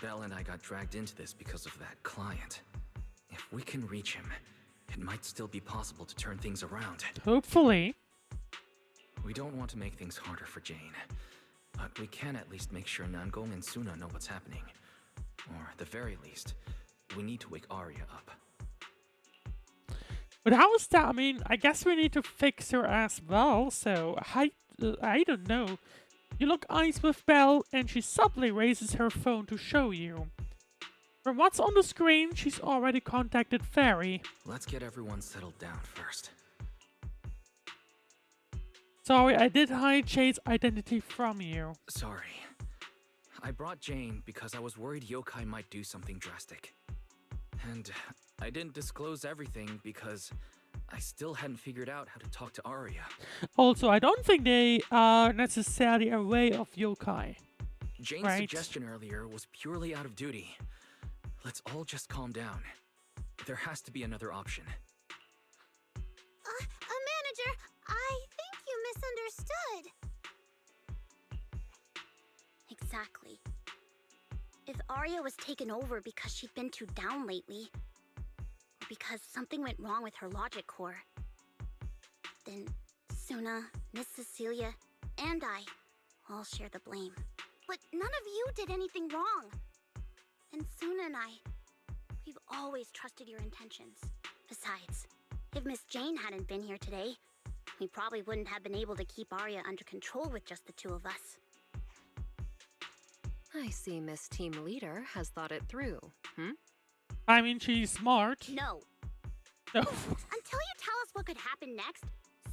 Belle and I got dragged into this because of that client. If we can reach him, it might still be possible to turn things around. Hopefully. We don't want to make things harder for Jane, but we can at least make sure Nangong and Suna know what's happening. Or at the very least, we need to wake Aria up. But how is that? I mean, I guess we need to fix her as well, so I don't know. You look eyes with Belle, and she subtly raises her phone to show you. From what's on the screen, she's already contacted Fairy. Let's get everyone settled down first. Sorry, I did hide Jade's identity from you. Sorry. I brought Jane because I was worried yokai might do something drastic. And I didn't disclose everything because I still hadn't figured out how to talk to Aria. Also, I don't think they are necessarily aware of yokai. Jane's suggestion earlier was purely out of duty. Let's all just calm down. There has to be another option. Manager, I think you misunderstood. Exactly. If Aria was taken over because she'd been too down lately, or because something went wrong with her logic core, then Suna, Miss Cecilia, and I all share the blame. But none of you did anything wrong. And Suna and I, we've always trusted your intentions. Besides, if Miss Jane hadn't been here today, we probably wouldn't have been able to keep Aria under control with just the two of us. I see Miss Team Leader has thought it through, I mean, she's smart. No. No. Until you tell us what could happen next,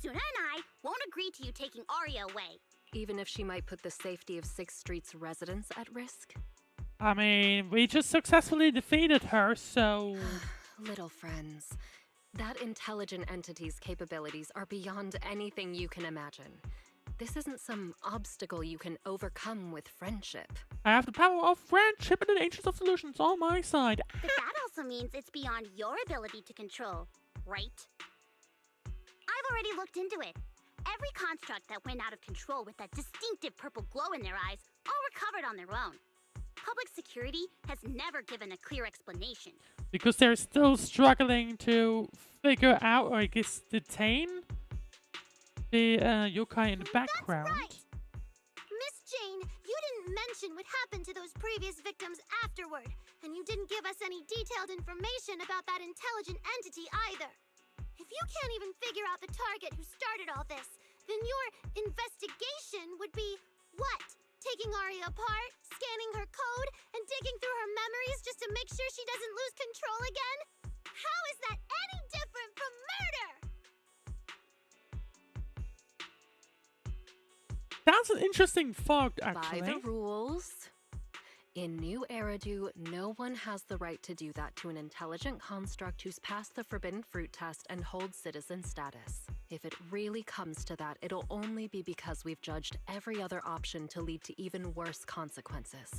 Suna and I won't agree to you taking Aria away. Even if she might put the safety of 6th Street's residents at risk? I mean, we just successfully defeated her, so... Little friends, that intelligent entity's capabilities are beyond anything you can imagine. This isn't some obstacle you can overcome with friendship. I have the power of friendship and the Angels of Delusion on my side. But that also means it's beyond your ability to control, right? I've already looked into it. Every construct that went out of control with that distinctive purple glow in their eyes all recovered on their own. Public security has never given a clear explanation. Because they're still struggling to figure out, or I guess detain, the yokai in the background. That's right. didn't mention what happened to those previous victims afterward, and you didn't give us any detailed information about that intelligent entity either. If you can't even figure out the target who started all this, then your investigation would be what? Taking Aria apart, scanning her code, and digging through her memories just to make sure she doesn't lose control again? How is that any different from murder? That's an interesting thought, By actually. the rules. In New Eridu, no one has the right to do that to an intelligent construct who's passed the Forbidden Fruit test and holds citizen status. If it really comes to that, it'll only be because we've judged every other option to lead to even worse consequences.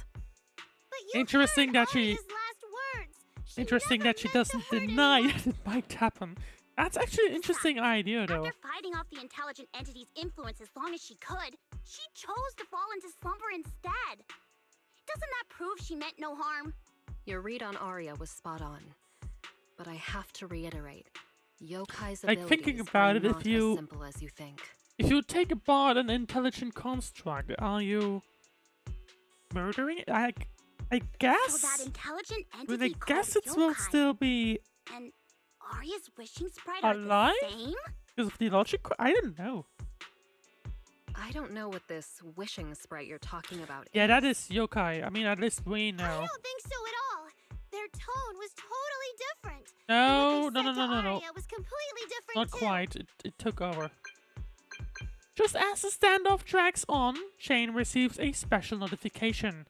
But you Interesting heard that she- Aria's last words. She Interesting never that she meant to doesn't hurt deny anyone. it might happen. That's actually an interesting idea, though. After fighting off the intelligent entity's influence as long as she could, she chose to fall into slumber instead. Doesn't that prove she meant no harm? Your read on Aria was spot on. But I have to reiterate, yokai's Like, abilities thinking about are it, if not you- as simple as you think. If you take apart an intelligent construct, are you murdering it? I guess. So that intelligent I entity mean, I guess it called will yokai still be and Aria's wishing sprite are alive the same? because of the logic. I don't know. I don't know what this wishing sprite you're talking about Yeah, is. that is yokai. I mean, at least we I know. don't think so at all. Their tone was totally different. No, And what no, they no, said no, to no, no. Aria was completely different Not too. quite. It took over. Just as the standoff drags on, Shane receives a special notification.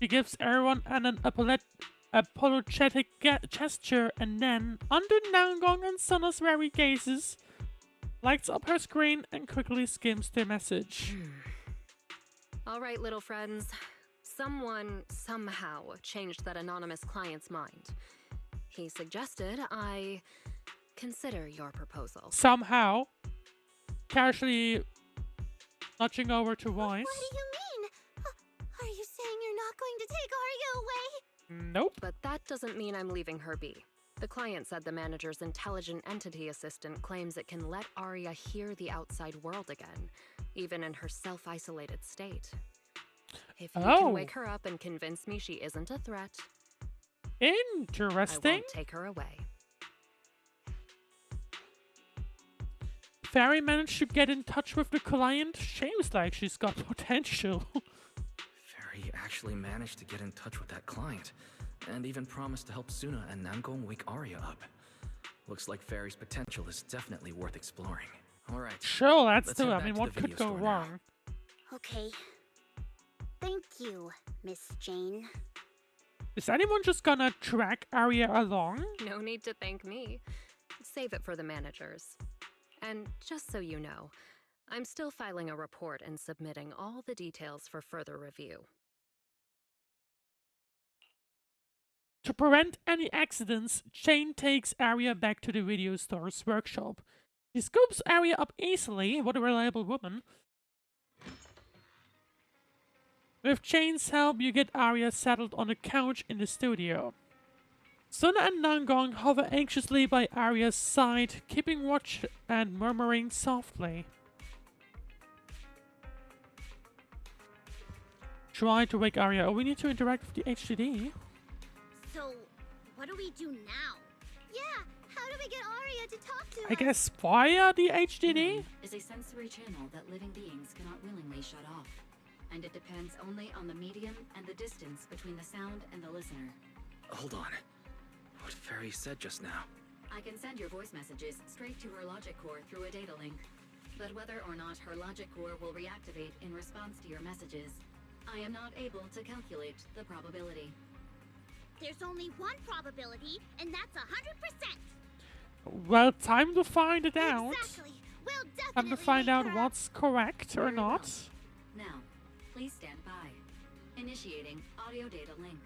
She gives everyone an apologetic gesture and then, under Nangong and Suna's wary gazes, lights up her screen and quickly skims the message. All right, little friends. Someone somehow changed that anonymous client's mind. He suggested I consider your proposal. Somehow, casually nudging over to Weiss. What do you mean? Are you saying you're not going to take Aria away? Nope. But that doesn't mean I'm leaving her be. The client said the manager's intelligent entity assistant claims it can let Aria hear the outside world again, even in her self-isolated state. If you Oh. can wake her up and convince me she isn't a threat, I Interesting. won't take her away. Fairy managed to get in touch with the client. Seems like she's got potential. Fairy actually managed to get in touch with that client, and even promised to help Suna and Namgong wake Aria up. Looks like Fairy's potential is definitely worth exploring. Alright. Sure, let's Let's do head it. I back mean, to what the could video go store now. wrong? Okay. Thank you, Miss Jane. Is anyone just gonna drag Aria along? No need to thank me. Save it for the managers. And just so you know, I'm still filing a report and submitting all the details for further review. To prevent any accidents, Jane takes Aria back to the video store's workshop. She scoops Aria up easily, what a reliable woman. With Jane's help, you get Aria settled on a couch in the studio. Suna and Nangong hover anxiously by Aria's side, keeping watch and murmuring softly. Try to wake Aria. Oh, we need to interact with the HDD. So, what do we do now? Yeah, how do we get Aria to talk to us? I guess via the HDD? Is a sensory channel that living beings cannot willingly shut off, and it depends only on the medium and the distance between the sound and the listener. Hold on. What Fairy said just now. I can send your voice messages straight to her logic core through a data link, but whether or not her logic core will reactivate in response to your messages, I am not able to calculate the probability. There's only one probability, and that's 100%. Well, time to find it out. Exactly. We'll Time definitely to find wake out her up. what's correct or Very well. not. Now, please stand by. Initiating audio data link.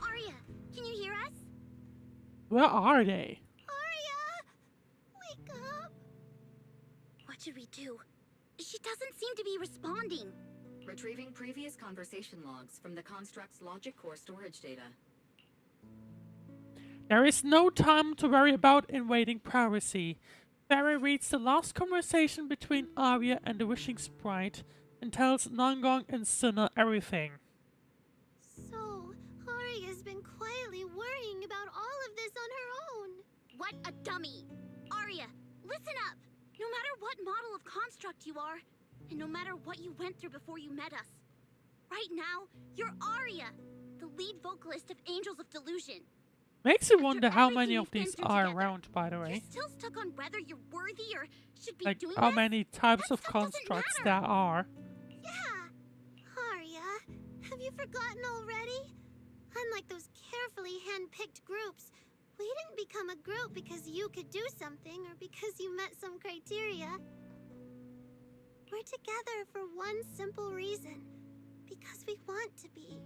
Aria, can you hear us? Where are they? Aria! Wake up! What should we do? She doesn't seem to be responding. Retrieving previous conversation logs from the construct's logic core storage data. There is no time to worry about invading privacy. Barry reads the last conversation between Aria and the Wishing Sprite and tells Nangong and Suna everything. So, Aria's been quietly worrying about all of this on her own. What a dummy! Aria, listen up! No matter what model of construct you are, and no matter what you went through before you met us, right now, you're Aria, the lead vocalist of Angels of Delusion. Makes you After wonder how everything many of we've been these through are together, around, by the You're way. still stuck on whether you're worthy or should be Like, doing how this? many types That of stuff doesn't constructs matter. there are. Yeah. Aria, have you forgotten already? Unlike those carefully hand-picked groups, we didn't become a group because you could do something or because you met some criteria. We're together for one simple reason. Because we want to be.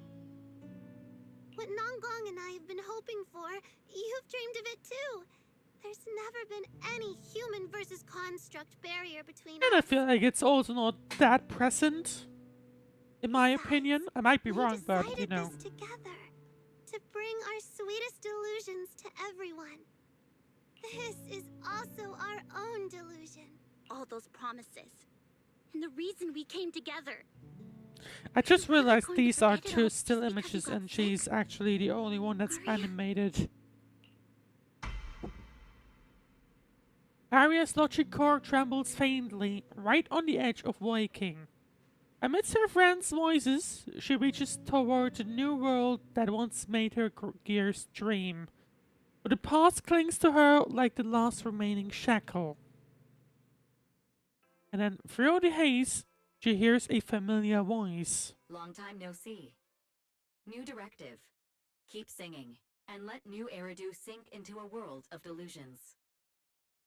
What Nangong and I have been hoping for, you've dreamed of it too. There's never been any human versus construct barrier between And I us. feel like it's also not that present, in my Besides, opinion. I might be we wrong, but you decided know. this together to bring our sweetest delusions to everyone. This is also our own delusion. All those promises. And the reason we came together. I just We're never realized going to these are forget it two all still just because images you got and she's sick. actually the only one that's Aria. animated. Aria's logic core trembles faintly, right on the edge of waking. Amidst her friends' voices, she reaches toward the new world that once made her gears dream. But the past clings to her like the last remaining shackle. And then, through the haze, she hears a familiar voice. Long time no see. New directive. Keep singing, and let new Eridu sink into a world of delusions.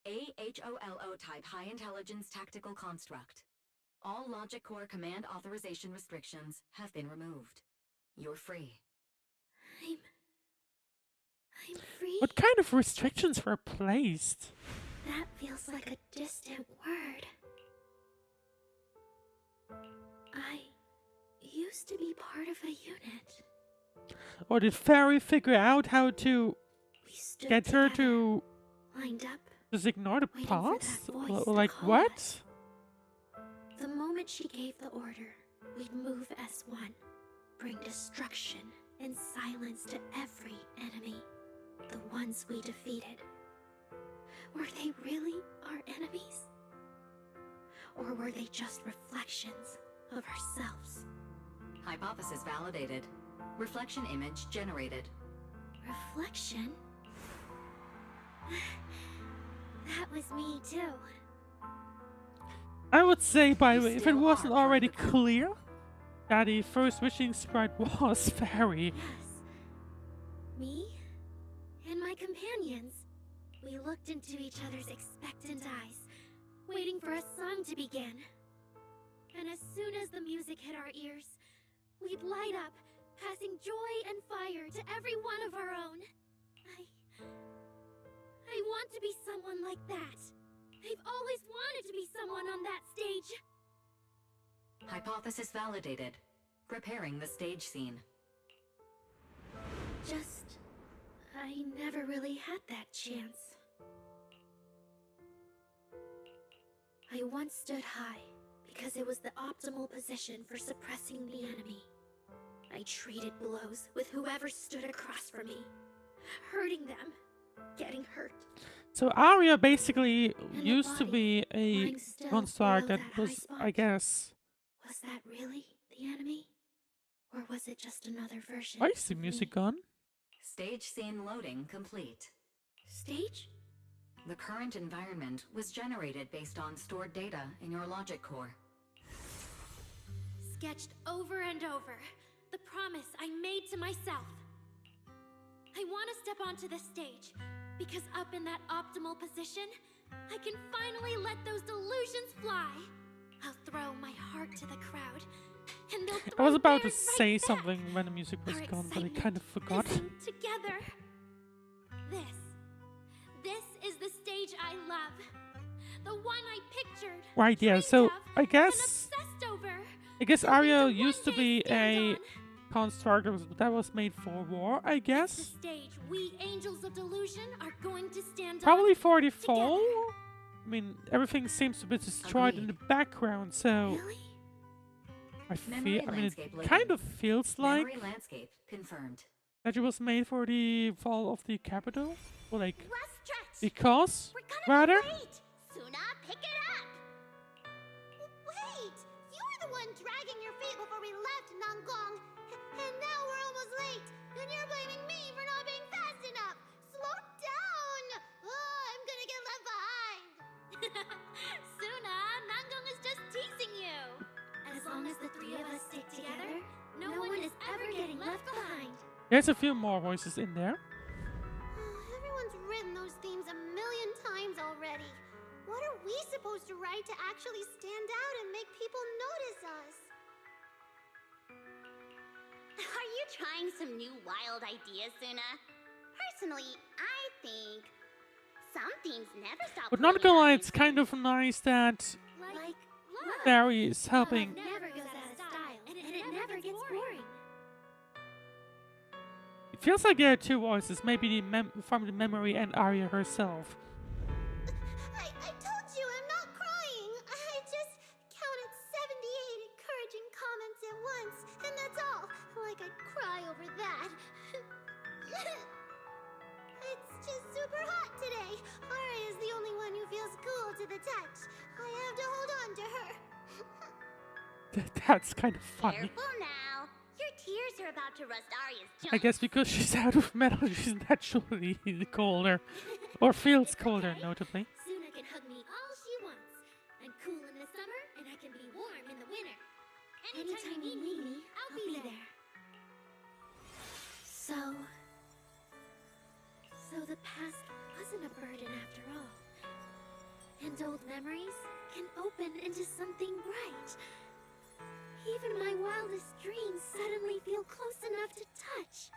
AHOLO type high intelligence tactical construct. All logic core command authorization restrictions have been removed. You're free. I'm free? What kind of restrictions were placed? That feels like a distant word. I used to be part of a unit. Or did Fairy figure out how to We stood get her together, to lined up. just ignore the waiting for that past? voice to Like call what? us. The moment she gave the order, we'd move as one, bring destruction and silence to every enemy, the ones we defeated. Were they really our enemies? Or were they just reflections of ourselves? Hypothesis validated. Reflection image generated. Reflection? That was me too. I would say, by the way, if it still wasn't are part already of the group. clear that the first wishing sprite was Fairy. Yes. Me and my companions. We looked into each other's expectant eyes, waiting for a song to begin. And as soon as the music hit our ears, we'd light up, passing joy and fire to every one of our own. I want to be someone like that. I've always wanted to be someone on that stage. Hypothesis validated. Preparing the stage scene. Just, I never really had that chance. I once stood high because it was the optimal position for suppressing the enemy. I traded blows with whoever stood across from me, hurting them, getting hurt. So Aria basically And the used to body, be a lying still construct below that that high was, spot. I guess... Was that really the enemy? Or was it just another version? Why is the of music me? on? Stage scene loading complete. Stage? The current environment was generated based on stored data in your logic core. Sketched over and over. The promise I made to myself. I want to step onto the stage, because up in that optimal position, I can finally let those delusions fly. I'll throw my heart to the crowd, and they'll I throw was about to theirs right say back. something when the music was Our gone, but I excitement kind of forgot. is in together. This is the stage I love. The one I pictured. Right, yeah, dreamed so of, I and guess... obsessed over. I guess Hoping Aria to used to one be day stand a on. construct that was made for war, I It's the guess. stage we Angels of Delusion are going to stand Probably on. for the fall. together. I mean, everything seems to be destroyed in the Agreed. background, so... Really? Memory I mean, landscape it loading. kind of feels like Memory landscape confirmed. that it was made for the fall of the capital, or like Last stretch. because We're gonna rather. be late. Suna, pick it up. Wait, you were the one dragging your feet before we left Nangong, and now we're almost late, and you're blaming me for not being fast enough. Slow down. Oh, I'm gonna get left behind. Suna, Nangong is just teasing you. As long as the three of us stick together, no one is ever getting left behind. There's a few more voices in there. Everyone's written those themes a million times already. What are we supposed to write to actually stand out and make people notice us? Are you trying some new wild ideas, Suna? Personally, I think some themes never stop. But not gonna lie, it's kind of nice that Like Barry is helping. never goes out of style, and it never gets boring. It feels like there are two voices, maybe from the memory and Aria herself. I told you I'm not crying. I just counted 78 encouraging comments at once, and that's all. Like I'd cry over that. It's just super hot today. Aria is the only one who feels cool to the touch. I have to hold on to her. That's kind of funny. Careful now. Your tears are about to rust Aria's junk. I guess because she's out of metal, she's naturally colder. Or feels colder, notably. Suna can hug me all she wants. I'm cool in the summer, and I can be warm in the winter. Anytime you need me, I'll be there. So the past wasn't a burden after all. And old memories can open into something bright. Even my wildest dreams suddenly feel close enough to touch.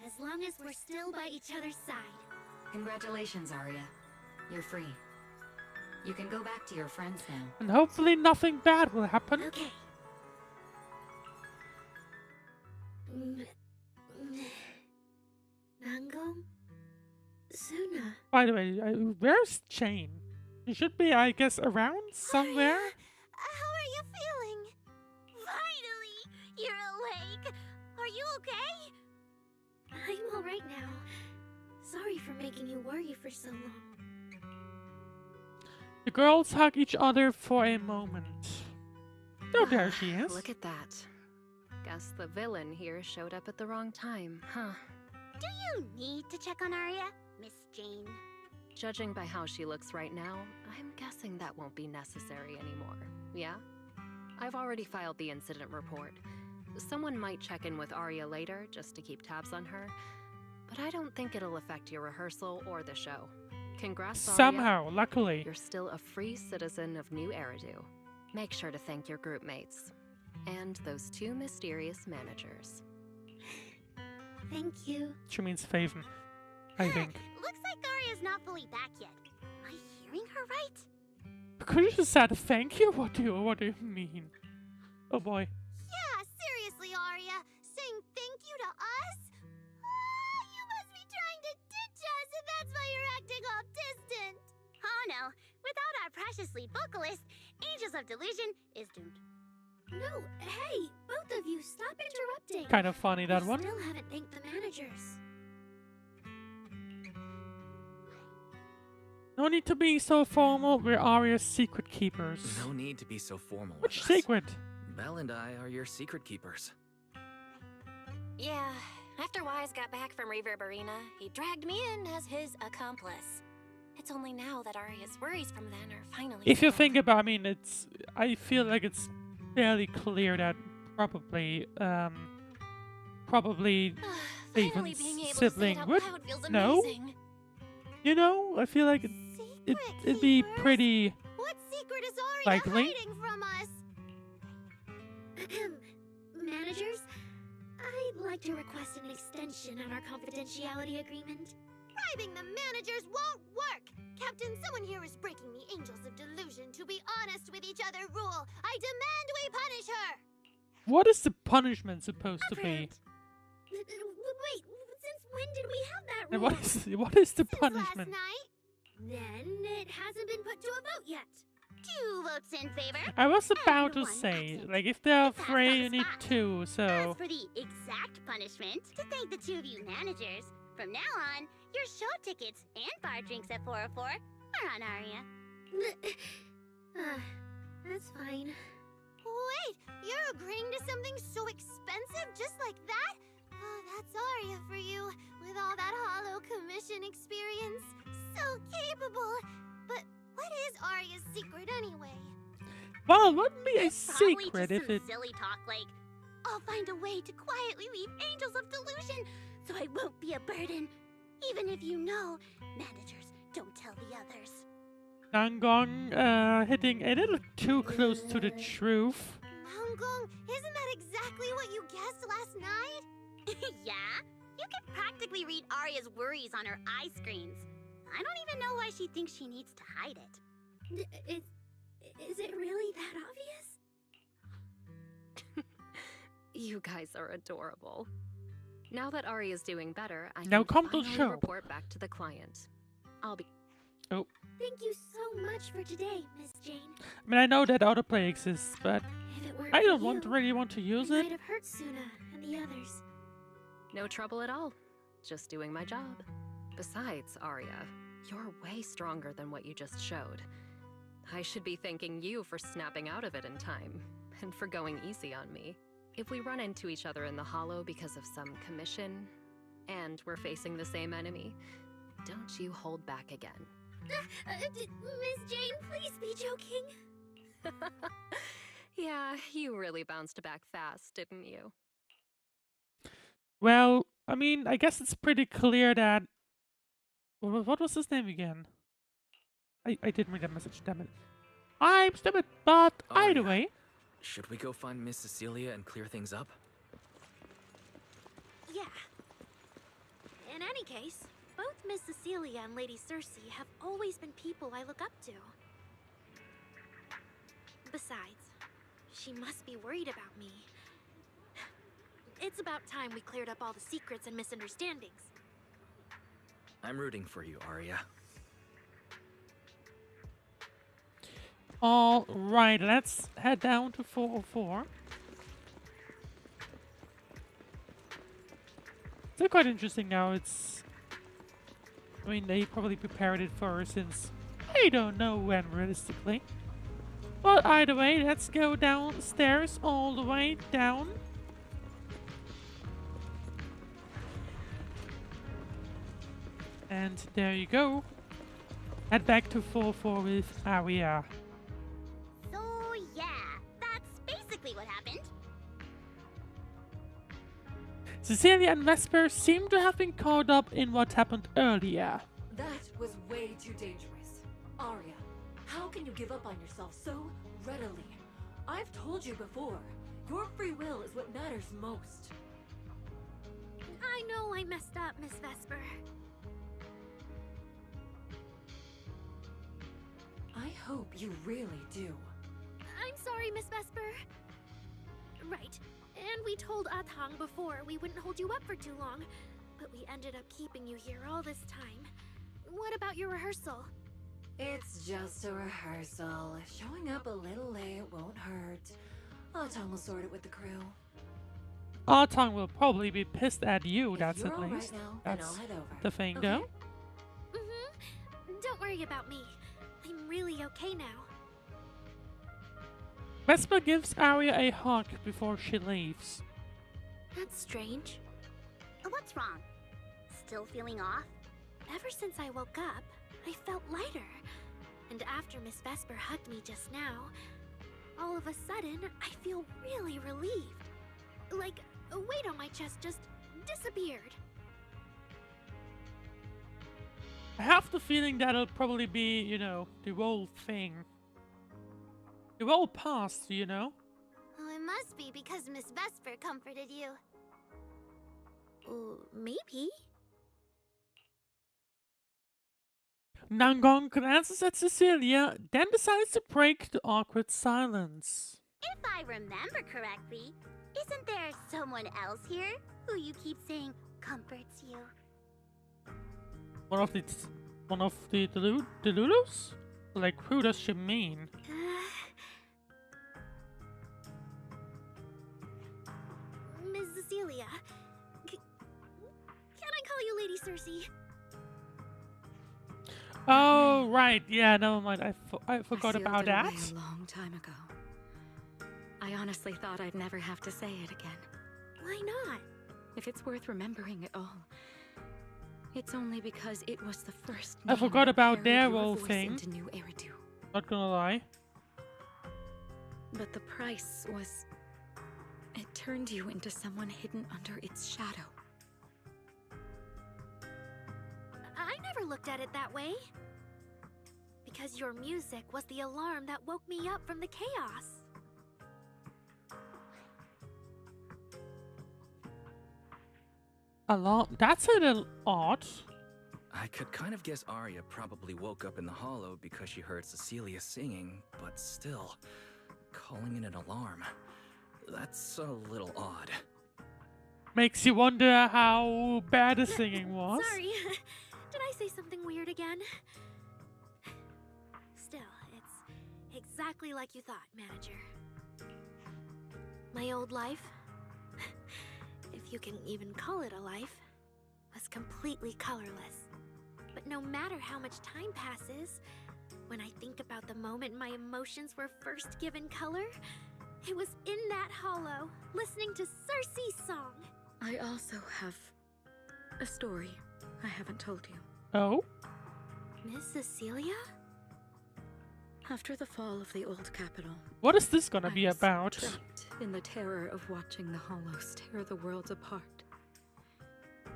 As long as we're still by each other's side. Congratulations, Aria. You're free. You can go back to your friends now. And hopefully nothing bad will happen. Okay. Nangong? Suna? By the way, where's Jane? She should be, I guess, around somewhere. How are you feeling? Finally, you're awake. Are you okay? I'm alright now. Sorry for making you worry for so long. The girls hug each other for a moment. Oh, there she is. Look at that. Guess the villain here showed up at the wrong time, huh? Do you need to check on Aria, Miss Jane? Judging by how she looks right now, I'm guessing that won't be necessary anymore. Yeah? I've already filed the incident report. Someone might check in with Aria later just to keep tabs on her, but I don't think it'll affect your rehearsal or the show. Congrats, Aria. Somehow, luckily. You're still a free citizen of New Eridu. Make sure to thank your group mates. And those two mysterious managers. Thank you. She means Faven, I think. Looks like Aria's not fully back yet. Am I hearing her right? Because you just said thank you? What do you mean? Oh boy. Yeah, seriously, Aria. Saying thank you to us? You must be trying to ditch us, and that's why you're acting all distant. Oh no. Without our precious lead vocalist, Angels of Delusion is doomed. No, hey, both of you, stop interrupting. Kind of funny, that We one. still haven't thanked the managers. No need to be so formal. We're Aria's secret keepers. No need to be so formal. Which with us. secret? Belle and I are your secret keepers. Yeah, after Wise got back from Reverberina, he dragged me in as his accomplice. It's only now that Aria's worries from then are finally If you settled. think about, I feel like it's fairly clear that probably Finally Faven's being able to say it sibling out would loud feels know. amazing. You know, I feel like it'd be pretty What secret is Aria likely. hiding from us? Managers, I'd like to request an extension on our confidentiality agreement. Bribing the managers won't work! Captain, someone here is breaking the Angels of Delusion to be honest with each other rule. I demand we punish her! What is the punishment supposed to be? Wait, since when did we have that And rule? what is the Since punishment? last night? Then it hasn't been put to a vote yet. 2 votes in favor. I was about to and 1 say, absent. like, if they're It passed on afraid, the you need spot. 2, As so... for the exact punishment, to thank the 2 of you managers, from now on, your show tickets and bar drinks at 404 are on Aria. That's fine. Wait, you're agreeing to something so expensive just like that? Oh, that's Aria for you, with all that hollow commission experience. So capable. But what is Aria's secret anyway? Well, it wouldn't be a Probably secret just if some it... silly talk like, I'll find a way to quietly leave Angels of Delusion so I won't be a burden. Even if you know, managers don't tell the others. Nangong, hitting a little too close to the truth. Nangong, isn't that exactly what you guessed last night? Yeah? You can practically read Aria's worries on her eye screens. I don't even know why she thinks she needs to hide it. Is it really that obvious? You guys are adorable. Now that Aria is doing better, I Now can come to the finally show. report back to the client. I'll be... Oh. Thank you so much for today, Miss Jane. I mean, I know that autoplay exists, but If it weren't I for don't you, really want to use I it. might have hurt Suna and the others. No trouble at all. Just doing my job. Besides, Aria, you're way stronger than what you just showed. I should be thanking you for snapping out of it in time, and for going easy on me. If we run into each other in the Hollow because of some commission, and we're facing the same enemy, don't you hold back again. Miss Jane, please be joking. Yeah, you really bounced back fast, didn't you? Well, I mean, I guess it's pretty clear that... What was his name again? I didn't read that message, damn it. I'm stupid, but either way... Should we go find Miss Cecilia and clear things up? Yeah. In any case, both Miss Cecilia and Lady Cersei have always been people I look up to. Besides, she must be worried about me. It's about time we cleared up all the secrets and misunderstandings. I'm rooting for you, Aria. Alright, let's head down to 404. It's quite interesting now. It's... I mean, they probably prepared it for her since... I don't know when, realistically. But either way, let's go downstairs all the way down. And there you go. Head back to 404 with Aria. So yeah, that's basically what happened. Cecilia and Vesper seem to have been caught up in what happened earlier. That was way too dangerous. Aria, how can you give up on yourself so readily? I've told you before, your free will is what matters most. I know I messed up, Miss Vesper. I hope you really do. I'm sorry, Miss Vesper. Right. And we told Atang before we wouldn't hold you up for too long, but we ended up keeping you here all this time. What about your rehearsal? It's just a rehearsal. Showing up a little late won't hurt. Tom will sort it with the crew. Atang will probably be pissed at you, that's you're at all right least. now, then That's I'll head over. the thing, Okay? though. Don't worry about me. I'm really okay now. Vesper gives Aria a hug before she leaves. That's strange. What's wrong? Still feeling off? Ever since I woke up, I felt lighter. And after Miss Vesper hugged me just now, all of a sudden, I feel really relieved. Like a weight on my chest just disappeared. I have the feeling that'll probably be, you know, the whole thing. The whole past, you know? Oh, it must be because Miss Vesper comforted you. Maybe. Nangong glances at Cecilia, then decides to break the awkward silence. If I remember correctly, isn't there someone else here who you keep saying comforts you? One of the delulus? Like, who does she mean? Miss Cecilia. Can I call you Lady Cersei? Oh, right. Yeah, never mind. I forgot sealed about it away that. a long time ago. I honestly thought I'd never have to say it again. Why not? If it's worth remembering at all, it's only because it was the first I name forgot that about carried their your whole voice thing. into New Eridu. Not gonna lie. But the price was... it turned you into someone hidden under its shadow. I never looked at it that way. Because your music was the alarm that woke me up from the chaos. Alarm. That's a little odd. I could kind of guess Aria probably woke up in the hollow because she heard Cecilia singing, but still, calling it an alarm. That's a little odd. Makes you wonder how bad the singing was. Sorry. Did I say something weird again? Still, it's exactly like you thought, Manager. My old life, if you can even call it a life, was completely colorless. But no matter how much time passes, when I think about the moment my emotions were first given color, it was in that hollow, listening to Cersei's song. I also have a story I haven't told you. Oh? Miss Cecilia? After the fall of the old capital, What is this gonna I be was about? trapped in the terror of watching the hollows tear the worlds apart.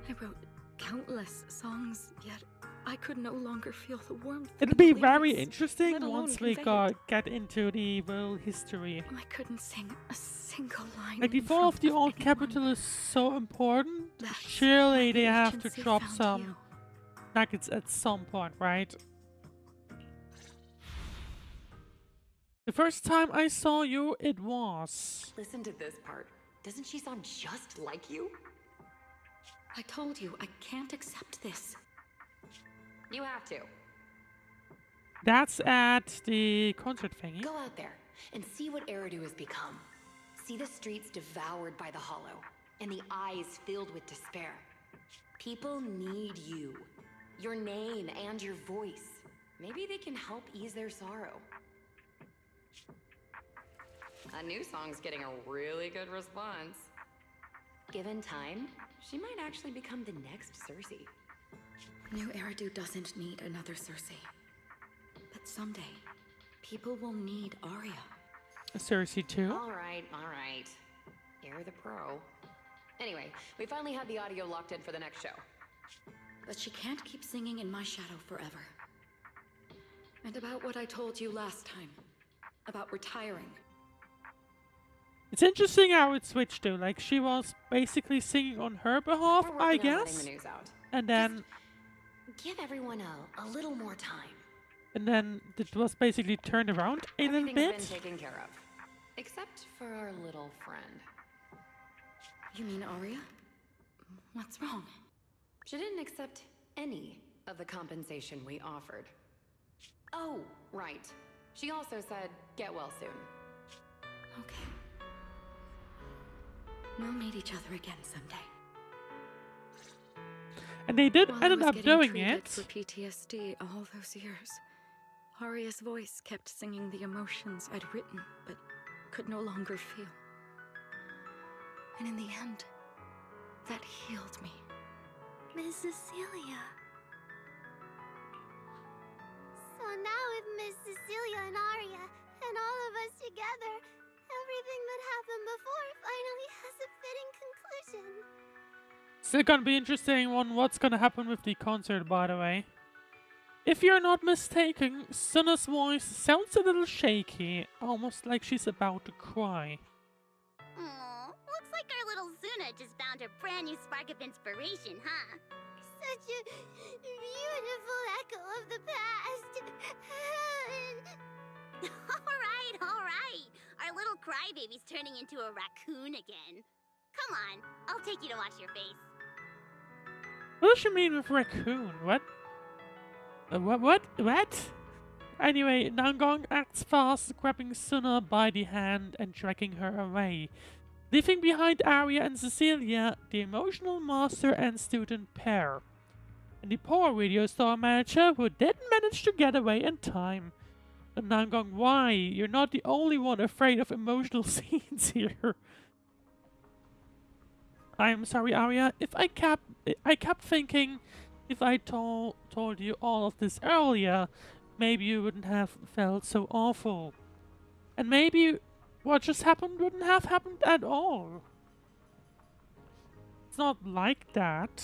I wrote countless songs, yet I could no longer feel the warmth. It'll in be the very lyrics, interesting let alone once we convey it. get into the world history. I couldn't sing a single line. Like the in fall of front the old anyone. capital is so important. That's Surely why they the have to agency drop found some you. nuggets at some point, right? The first time I saw you, it was. Listen to this part. Doesn't she sound just like you? I told you, I can't accept this. You have to. That's at the concert thingy. Go out there and see what Eridu has become. See the streets devoured by the hollow, and the eyes filled with despair. People need you. Your name and your voice. Maybe they can help ease their sorrow. A new song's getting a really good response. Given time, she might actually become the next Cersei. New Eridu doesn't need another Cersei. But someday, people will need Aria. Cersei too. All right. You're the pro. Anyway, we finally have the audio locked in for the next show. But she can't keep singing in my shadow forever. And about what I told you last time. About retiring. It's interesting how it switched to. Like, she was basically singing on her behalf, We're I working on letting guess. the news out. And then Give everyone a little more time. it was basically turned around a little Everything's bit. been taken care of. Except for our little friend. You mean Aria? What's wrong? She didn't accept any of the compensation we offered. Oh, right. She also said, get well soon. Okay. We'll meet each other again someday. And they did While I end was up getting doing treated it. for PTSD all those years, Aria's voice kept singing the emotions I'd written, but could no longer feel. And in the end, that healed me. Miss Cecilia. So now with Miss Cecilia and Aria, and all of us together, everything that happened before finally has a fitting conclusion. Still gonna be interesting on what's gonna happen with the concert, by the way. If you're not mistaken, Sunna's voice sounds a little shaky, almost like she's about to cry. Aw, looks like our little Zuna just found her brand new spark of inspiration, huh? Such a beautiful echo of the past. All right. Our little crybaby's turning into a raccoon again. Come on, I'll take you to wash your face. What does she mean with raccoon? What? What? Anyway, Nangong acts fast, grabbing Suna by the hand and dragging her away, leaving behind Aria and Cecilia, the emotional master and student pair. And the poor video store manager who didn't manage to get away in time. And Nangong, why? You're not the only one afraid of emotional scenes here. I'm sorry, Aria. I kept thinking if I told you all of this earlier, maybe you wouldn't have felt so awful. And maybe what just happened wouldn't have happened at all. It's not like that.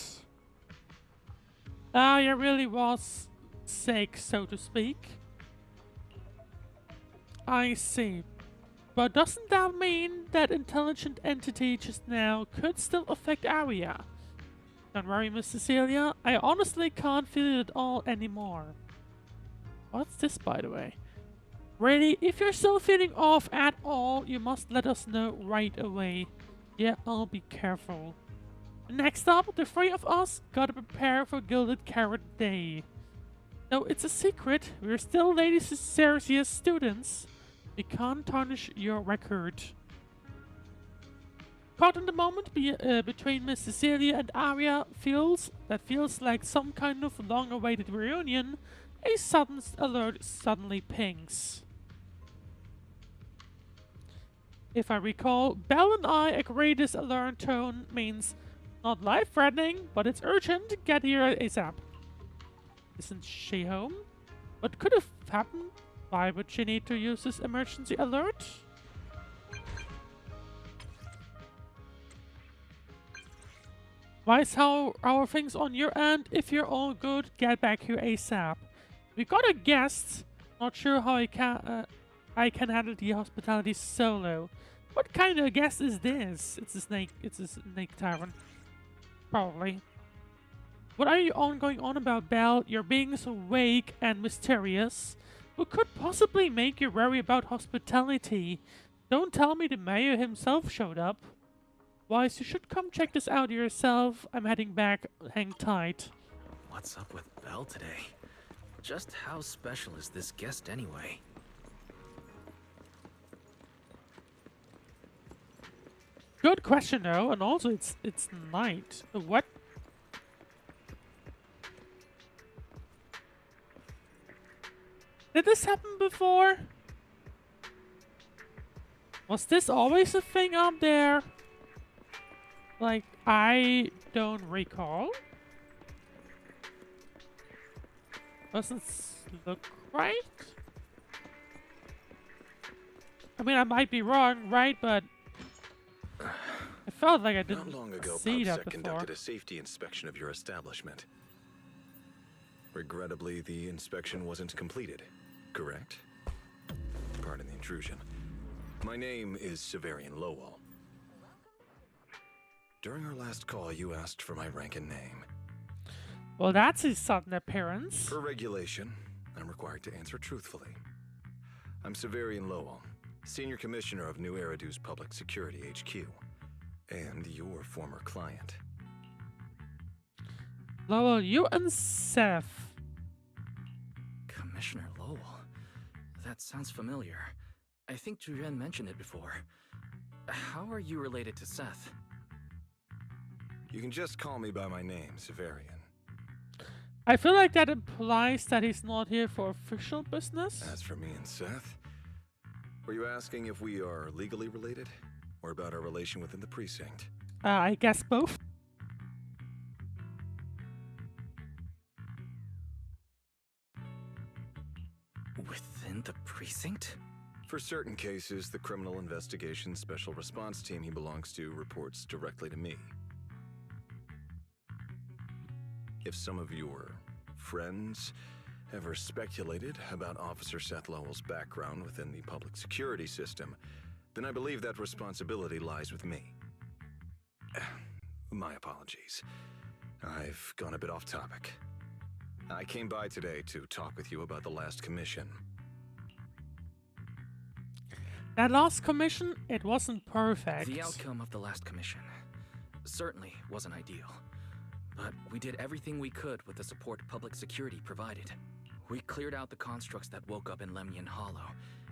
Aria really was sick, so to speak. I see. But doesn't that mean that intelligent entity just now could still affect Aria? Don't worry, Miss Cecilia. I honestly can't feel it at all anymore. What's this, by the way? Really, if you're still feeling off at all, you must let us know right away. Yeah, I'll be careful. Next up, the three of us gotta prepare for Gilded Carrot Day. No, it's a secret. We're still Lady Cercia's students. We can't tarnish your record. Caught in the moment between Miss Cecilia and Aria feels like some kind of long-awaited reunion. A sudden alert suddenly pings. If I recall, Belle and I agree this alert tone means not life-threatening, but it's urgent. Get here ASAP. Isn't she home? What could have happened? Why would she need to use this emergency alert? Wise, how are things on your end? If you're all good, get back here ASAP. We got a guest. Not sure how I can handle the hospitality solo. What kind of guest is this? It's a snake tavern. Probably. What are you all going on about, Belle? You're being so vague and mysterious. What could possibly make you worry about hospitality? Don't tell me the mayor himself showed up. Wise, you should come check this out yourself. I'm heading back. Hang tight. What's up with Belle today? Just how special is this guest anyway? Good question though, and also it's night. What? Did this happen before? Was this always a thing up there? Like, I don't recall. Doesn't look right? I mean, I might be wrong, right? But I felt like I didn't Not long ago, see that PubSec before. conducted a safety inspection of your establishment. Regrettably, the inspection wasn't completed, correct? Pardon the intrusion. My name is Severian Lowell. During our last call, you asked for my rank and name. Well, that's his sudden appearance. Per regulation, I'm required to answer truthfully. I'm Severian Lowell, Senior Commissioner of New Eridu's Public Security HQ, and your former client. Lowell, you and Seth. Commissioner Lowell? That sounds familiar. I think Julian mentioned it before. How are you related to Seth? You can just call me by my name, Severian. I feel like that implies that he's not here for official business. As for me and Seth, were you asking if we are legally related, or about our relation within the precinct? I guess both. Within the precinct? For certain cases, the Criminal Investigation Special Response Team he belongs to reports directly to me. If some of your friends ever speculated about Officer Seth Lowell's background within the public security system, then I believe that responsibility lies with me. My apologies. I've gone a bit off topic. I came by today to talk with you about the last commission. That last commission, it wasn't perfect. The outcome of the last commission certainly wasn't ideal. But we did everything we could with the support public security provided. We cleared out the constructs that woke up in Lemnian Hollow,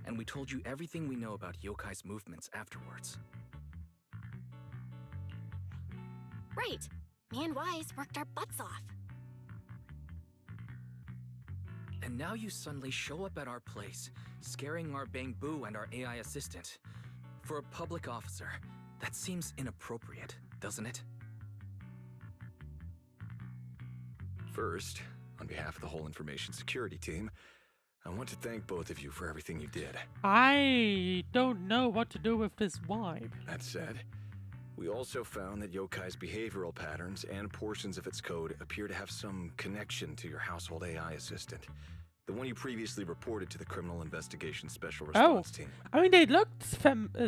and we told you everything we know about Yokai's movements afterwards. Right. Me and Wise worked our butts off. And now you suddenly show up at our place, scaring our Bangbu and our AI assistant. For a public officer, that seems inappropriate, doesn't it? First, on behalf of the whole information security team, I want to thank both of you for everything you did. I don't know what to do with this vibe. That said, we also found that Yokai's behavioral patterns and portions of its code appear to have some connection to your household AI assistant. The one you previously reported to the Criminal Investigation Special Response Team. I mean, they looked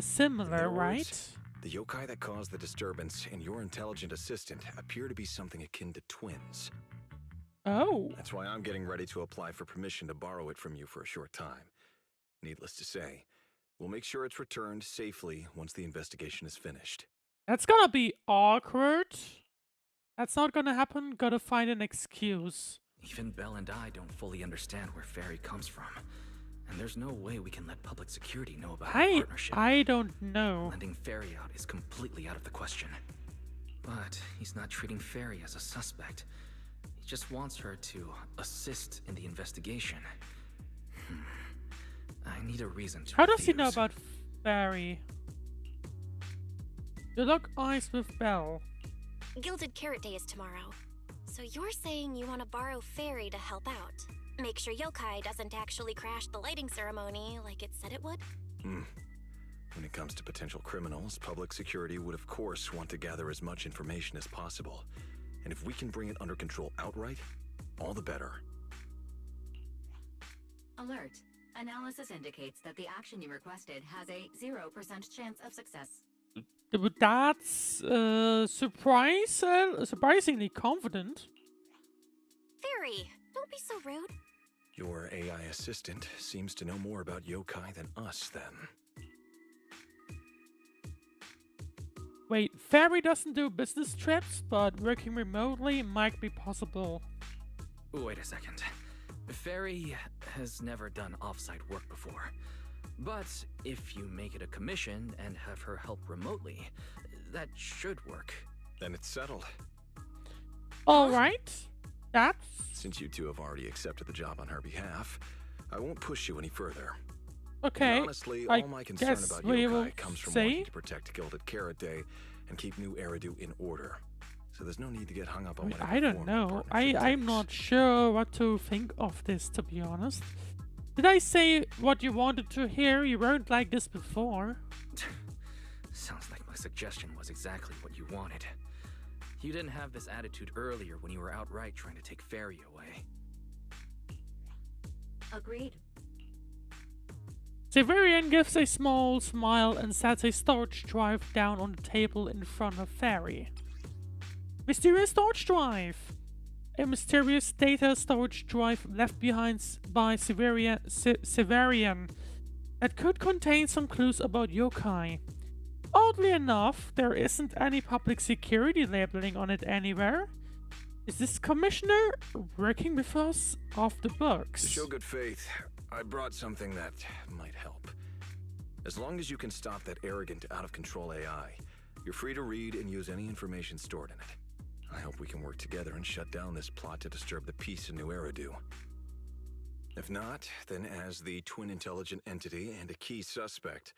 similar, In right? words, the yokai that caused the disturbance and your intelligent assistant appear to be something akin to twins. Oh. That's why I'm getting ready to apply for permission to borrow it from you for a short time. Needless to say, we'll make sure it's returned safely once the investigation is finished. That's gonna be awkward. That's not gonna happen. Gotta find an excuse. Even Belle and I don't fully understand where Fairy comes from. And there's no way we can let public security know about our partnership. I don't know. Lending Fairy out is completely out of the question. But he's not treating Fairy as a suspect. He just wants her to assist in the investigation. I need a reason to How does he know refuse. about Barry? You lock eyes with Belle. Gilded Carrot Day is tomorrow. So you're saying you want to borrow Fairy to help out? Make sure Yokai doesn't actually crash the lighting ceremony like it said it would? When it comes to potential criminals, public security would of course want to gather as much information as possible. And if we can bring it under control outright, all the better. Alert. Analysis indicates that the action you requested has a 0% chance of success. That's surprisingly confident. Fairy, don't be so rude. Your AI assistant seems to know more about yokai than us, then. Wait, Fairy doesn't do business trips, but working remotely might be possible. Wait a second. Fairy has never done off-site work before. But if you make it a commission and have her help remotely, that should work. Then it's settled. Alright. That's... Since you two have already accepted the job on her behalf, I won't push you any further. Okay, And honestly, I all my concern guess about we will yokai comes from see. wanting to protect Gilded Carrot Day and keep New Eridu in order. So there's no need to get hung up on whatever I don't form know. the partnership I'm takes. not sure what to think of this, to be honest. Did I say what you wanted to hear? You weren't like this before. Sounds like my suggestion was exactly what you wanted. You didn't have this attitude earlier when you were outright trying to take Fairy away. Agreed. Severian gives a small smile and sets a storage drive down on the table in front of Fairy. Mysterious storage drive! A mysterious data storage drive left behind by Severian that could contain some clues about yokai. Oddly enough, there isn't any public security labeling on it anywhere. Is this commissioner working with us off the books? To show good faith, I brought something that might help. As long as you can stop that arrogant, out-of-control AI, you're free to read and use any information stored in it. I hope we can work together and shut down this plot to disturb the peace in New Eridu. If not, then as the twin intelligent entity and a key suspect,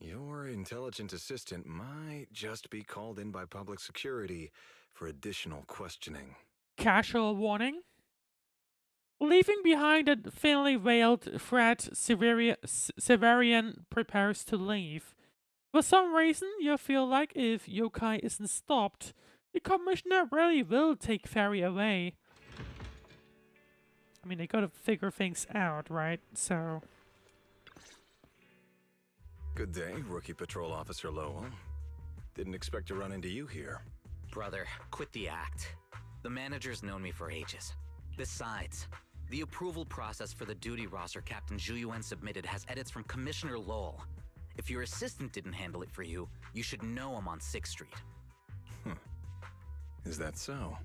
your intelligent assistant might just be called in by public security for additional questioning. Casual warning. Leaving behind a thinly veiled threat, Severian prepares to leave. For some reason, you feel like if yokai isn't stopped, the commissioner really will take Fairy away. I mean, they gotta figure things out, right? So... Good day, Rookie Patrol Officer Lowell. Didn't expect to run into you here. Brother, quit the act. The manager's known me for ages. Besides, the approval process for the duty roster Captain Zhuyuan submitted has edits from Commissioner Lowell. If your assistant didn't handle it for you, you should know him on 6th Street. Is that so?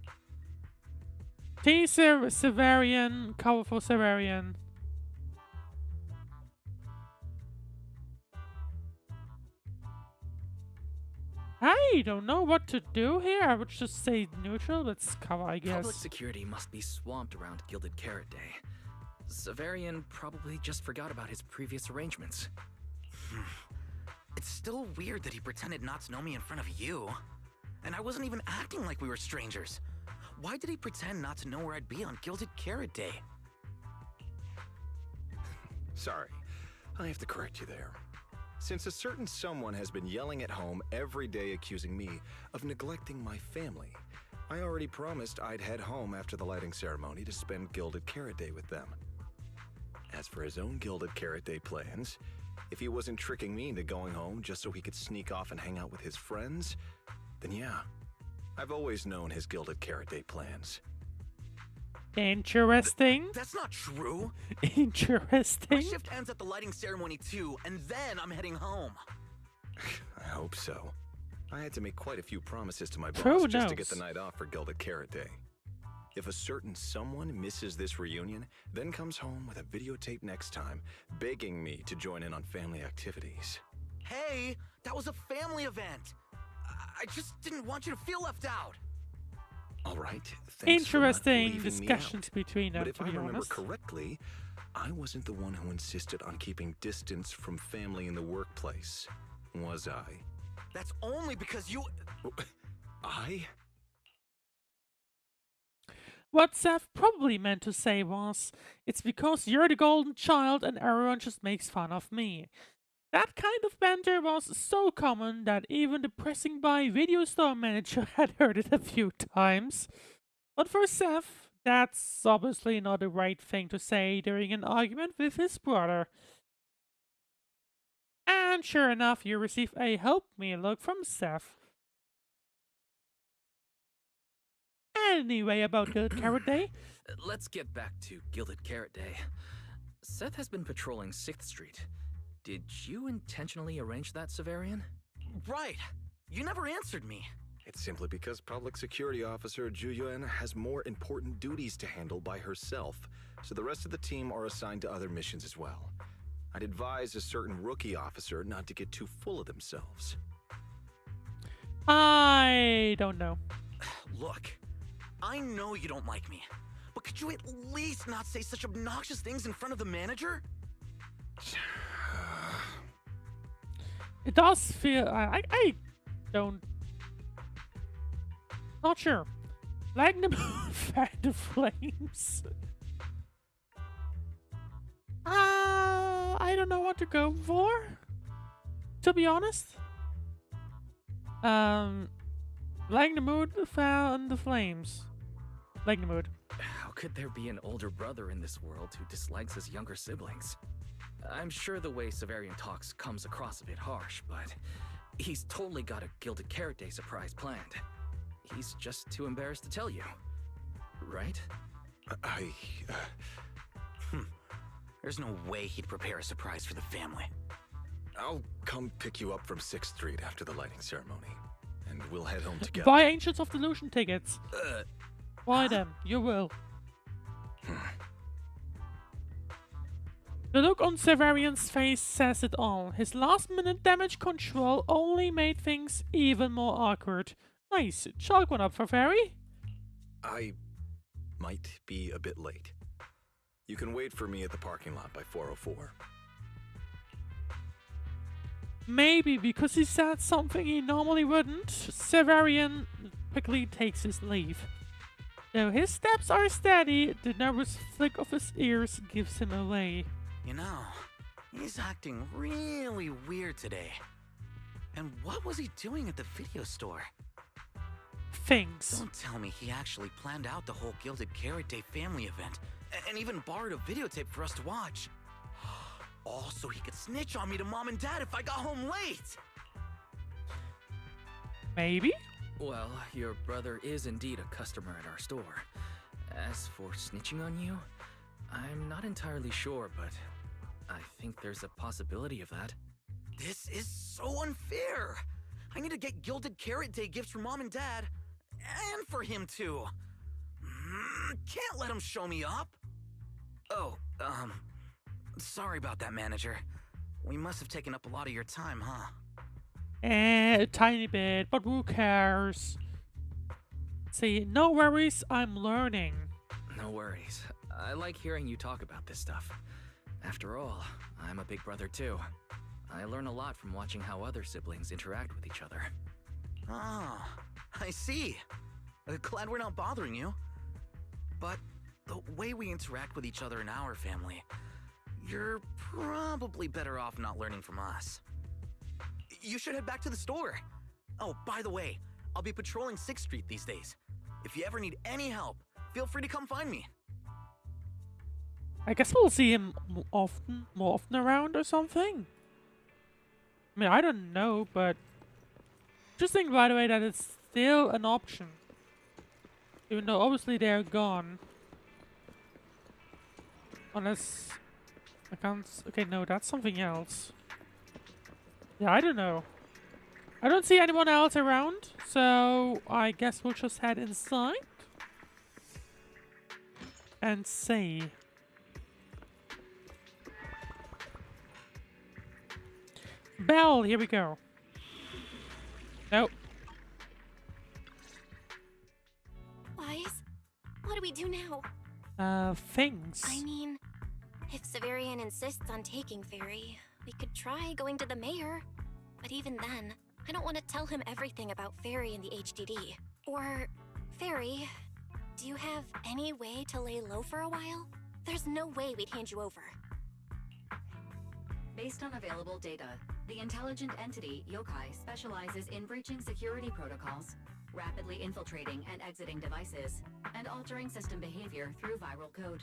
Teaser Severian, cover for Severian. I don't know what to do here. I would just say neutral. Let's cover, I guess. Public security must be swamped around Gilded Carrot Day. Severian probably just forgot about his previous arrangements. It's still weird that he pretended not to know me in front of you. And I wasn't even acting like we were strangers. Why did he pretend not to know where I'd be on Gilded Carrot Day? Sorry, I have to correct you there. Since a certain someone has been yelling at home every day accusing me of neglecting my family, I already promised I'd head home after the lighting ceremony to spend Gilded Carrot Day with them. As for his own Gilded Carrot Day plans, if he wasn't tricking me into going home just so he could sneak off and hang out with his friends, then yeah, I've always known his Gilded Carrot Day plans. Interesting. That's not true. Interesting. My shift ends at the lighting ceremony too, and then I'm heading home. I hope so. I had to make quite a few promises to my boss Who just to knows? get the night off for Gilded Carrot Day. If a certain someone misses this reunion, then comes home with a videotape next time, begging me to join in on family activities. Hey, that was a family event. I just didn't want you to feel left out. All right, thanks Interesting for not leaving me discussions out. between them, But if to I be remember honest. correctly, I wasn't the one who insisted on keeping distance from family in the workplace, was I? That's only because you... I? What Seth probably meant to say was, it's because you're the golden child and everyone just makes fun of me. That kind of banter was so common that even the pressing by video store manager had heard it a few times. But for Seth, that's obviously not the right thing to say during an argument with his brother. And sure enough, you receive a help me look from Seth. Anyway, about Gilded Carrot Day. Let's get back to Gilded Carrot Day. Seth has been patrolling 6th Street. Did you intentionally arrange that, Severian? Right. You never answered me. It's simply because Public Security Officer Juyuan has more important duties to handle by herself, so the rest of the team are assigned to other missions as well. I'd advise a certain rookie officer not to get too full of themselves. I don't know. Look, I know you don't like me, but could you at least not say such obnoxious things in front of the manager? It does feel... I don't... Not sure. Like the fan the flames. I don't know what to go for, to be honest. Like the mood, the fan, the flames. Like the mood. How could there be an older brother in this world who dislikes his younger siblings? I'm sure the way Severian talks comes across a bit harsh, but he's totally got a Gilded Carrot Day surprise planned. He's just too embarrassed to tell you. Right? There's no way he'd prepare a surprise for the family. I'll come pick you up from 6th Street after the lighting ceremony, and we'll head home together. Buy Angels of Delusion tickets. Buy them. You will. The look on Severian's face says it all. His last-minute damage control only made things even more awkward. Nice. Chalk one up for Fairy. I might be a bit late. You can wait for me at the parking lot by 4:04. Maybe because he said something he normally wouldn't, Severian quickly takes his leave. Though his steps are steady, the nervous flick of his ears gives him away. You know, he's acting really weird today. And what was he doing at the video store? Things. Don't tell me he actually planned out the whole Gilded Carrot Day family event, and even borrowed a videotape for us to watch. All so he could snitch on me to Mom and Dad if I got home late! Maybe? Well, your brother is indeed a customer at our store. As for snitching on you, I'm not entirely sure, but I think there's a possibility of that. This is so unfair! I need to get Gilded Carrot Day gifts for Mom and Dad, and for him too. Can't let him show me up. Oh, sorry about that, manager. We must have taken up a lot of your time, huh? A tiny bit, but who cares? See, no worries, I'm learning. No worries. I like hearing you talk about this stuff. After all, I'm a big brother too. I learn a lot from watching how other siblings interact with each other. Ah, I see. Glad we're not bothering you. But the way we interact with each other in our family, you're probably better off not learning from us. You should head back to the store. Oh, by the way, I'll be patrolling 6th Street these days. If you ever need any help, feel free to come find me. I guess we'll see him more often around or something. I mean, I don't know, but just think, by the way, that it's still an option. Even though obviously they're gone. Unless I can't. Okay, no, that's something else. Yeah, I don't know. I don't see anyone else around, so I guess we'll just head inside and see. Bell, here we go. Nope. Wise, what do we do now? Things. I mean, if Severian insists on taking Fairy, we could try going to the mayor. But even then, I don't want to tell him everything about Fairy and the HDD. Or, Fairy, do you have any way to lay low for a while? There's no way we'd hand you over. Based on available data, the intelligent entity, Yokai, specializes in breaching security protocols, rapidly infiltrating and exiting devices, and altering system behavior through viral code.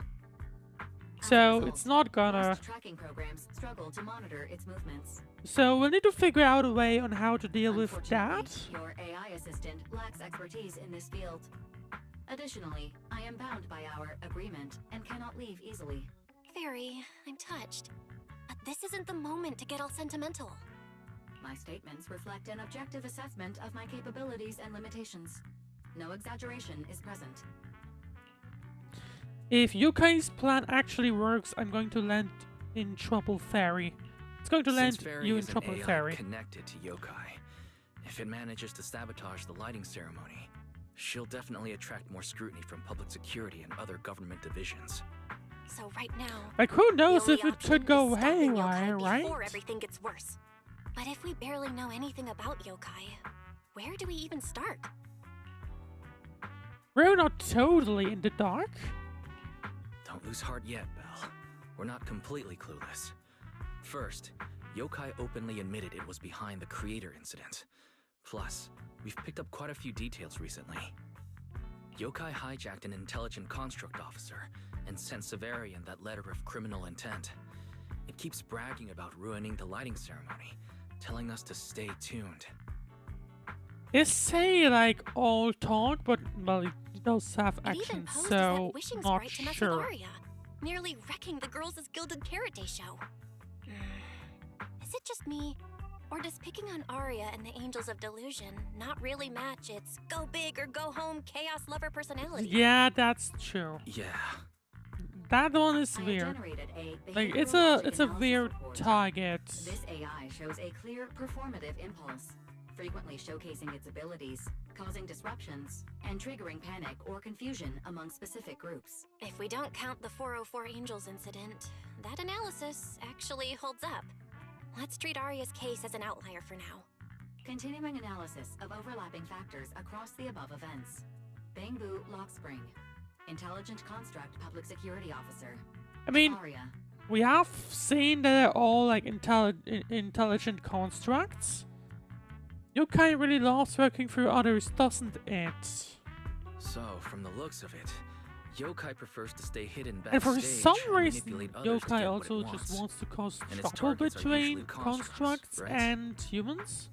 So it's not gonna. Most tracking programs struggle to monitor its movements. So we'll need to figure out a way on how to deal with that. Your AI assistant lacks expertise in this field. Additionally, I am bound by our agreement and cannot leave easily. Fairy, I'm touched. But this isn't the moment to get all sentimental. My statements reflect an objective assessment of my capabilities and limitations. No exaggeration is present. If Yukai's plan actually works, I'm going to land in trouble, Fairy. It's going to land you in trouble, AI Fairy. Connected to Yokai. If it manages to sabotage the lighting ceremony, she'll definitely attract more scrutiny from public security and other government divisions. So right now, Like, who knows the if only it could go option is stopping haywire, Yokai right? before everything gets worse. But if we barely know anything about Yokai, where do we even start? We're not totally in the dark. Don't lose heart yet, Belle. We're not completely clueless. First, Yokai openly admitted it was behind the creator incident. Plus, we've picked up quite a few details recently. Yokai hijacked an intelligent construct officer and sent Severian that letter of criminal intent. It keeps bragging about ruining the lighting ceremony, telling us to stay tuned. They say like all talk, but well, it does have It even action, posed as so that wishing not sprite to mess with sure. Aria, nearly wrecking the Girls' Gilded Carrot Day show. Is it just me, or does picking on Aria and the Angels of Delusion not really match its go big or go home chaos lover personality? Yeah, that's true. Yeah. That one is I weird. generated a Like it's behavioral a logic analysis weird report. target. This AI shows a clear performative impulse, frequently showcasing its abilities, causing disruptions, and triggering panic or confusion among specific groups. If we don't count the 404 Angels incident, that analysis actually holds up. Let's treat Aria's case as an outlier for now. Continuing analysis of overlapping factors across the above events. Bangbu Lockspring, Intelligent Construct Public Security Officer. I mean, Aria, we have seen that they're all like intelligent constructs. Yokai really loves working for others, doesn't it? So, from the looks of it, Yokai prefers to stay hidden backstage And for some reason, manipulate others to Yokai get what it also wants. just wants to cause And its trouble targets are between usually constructs, right? and humans.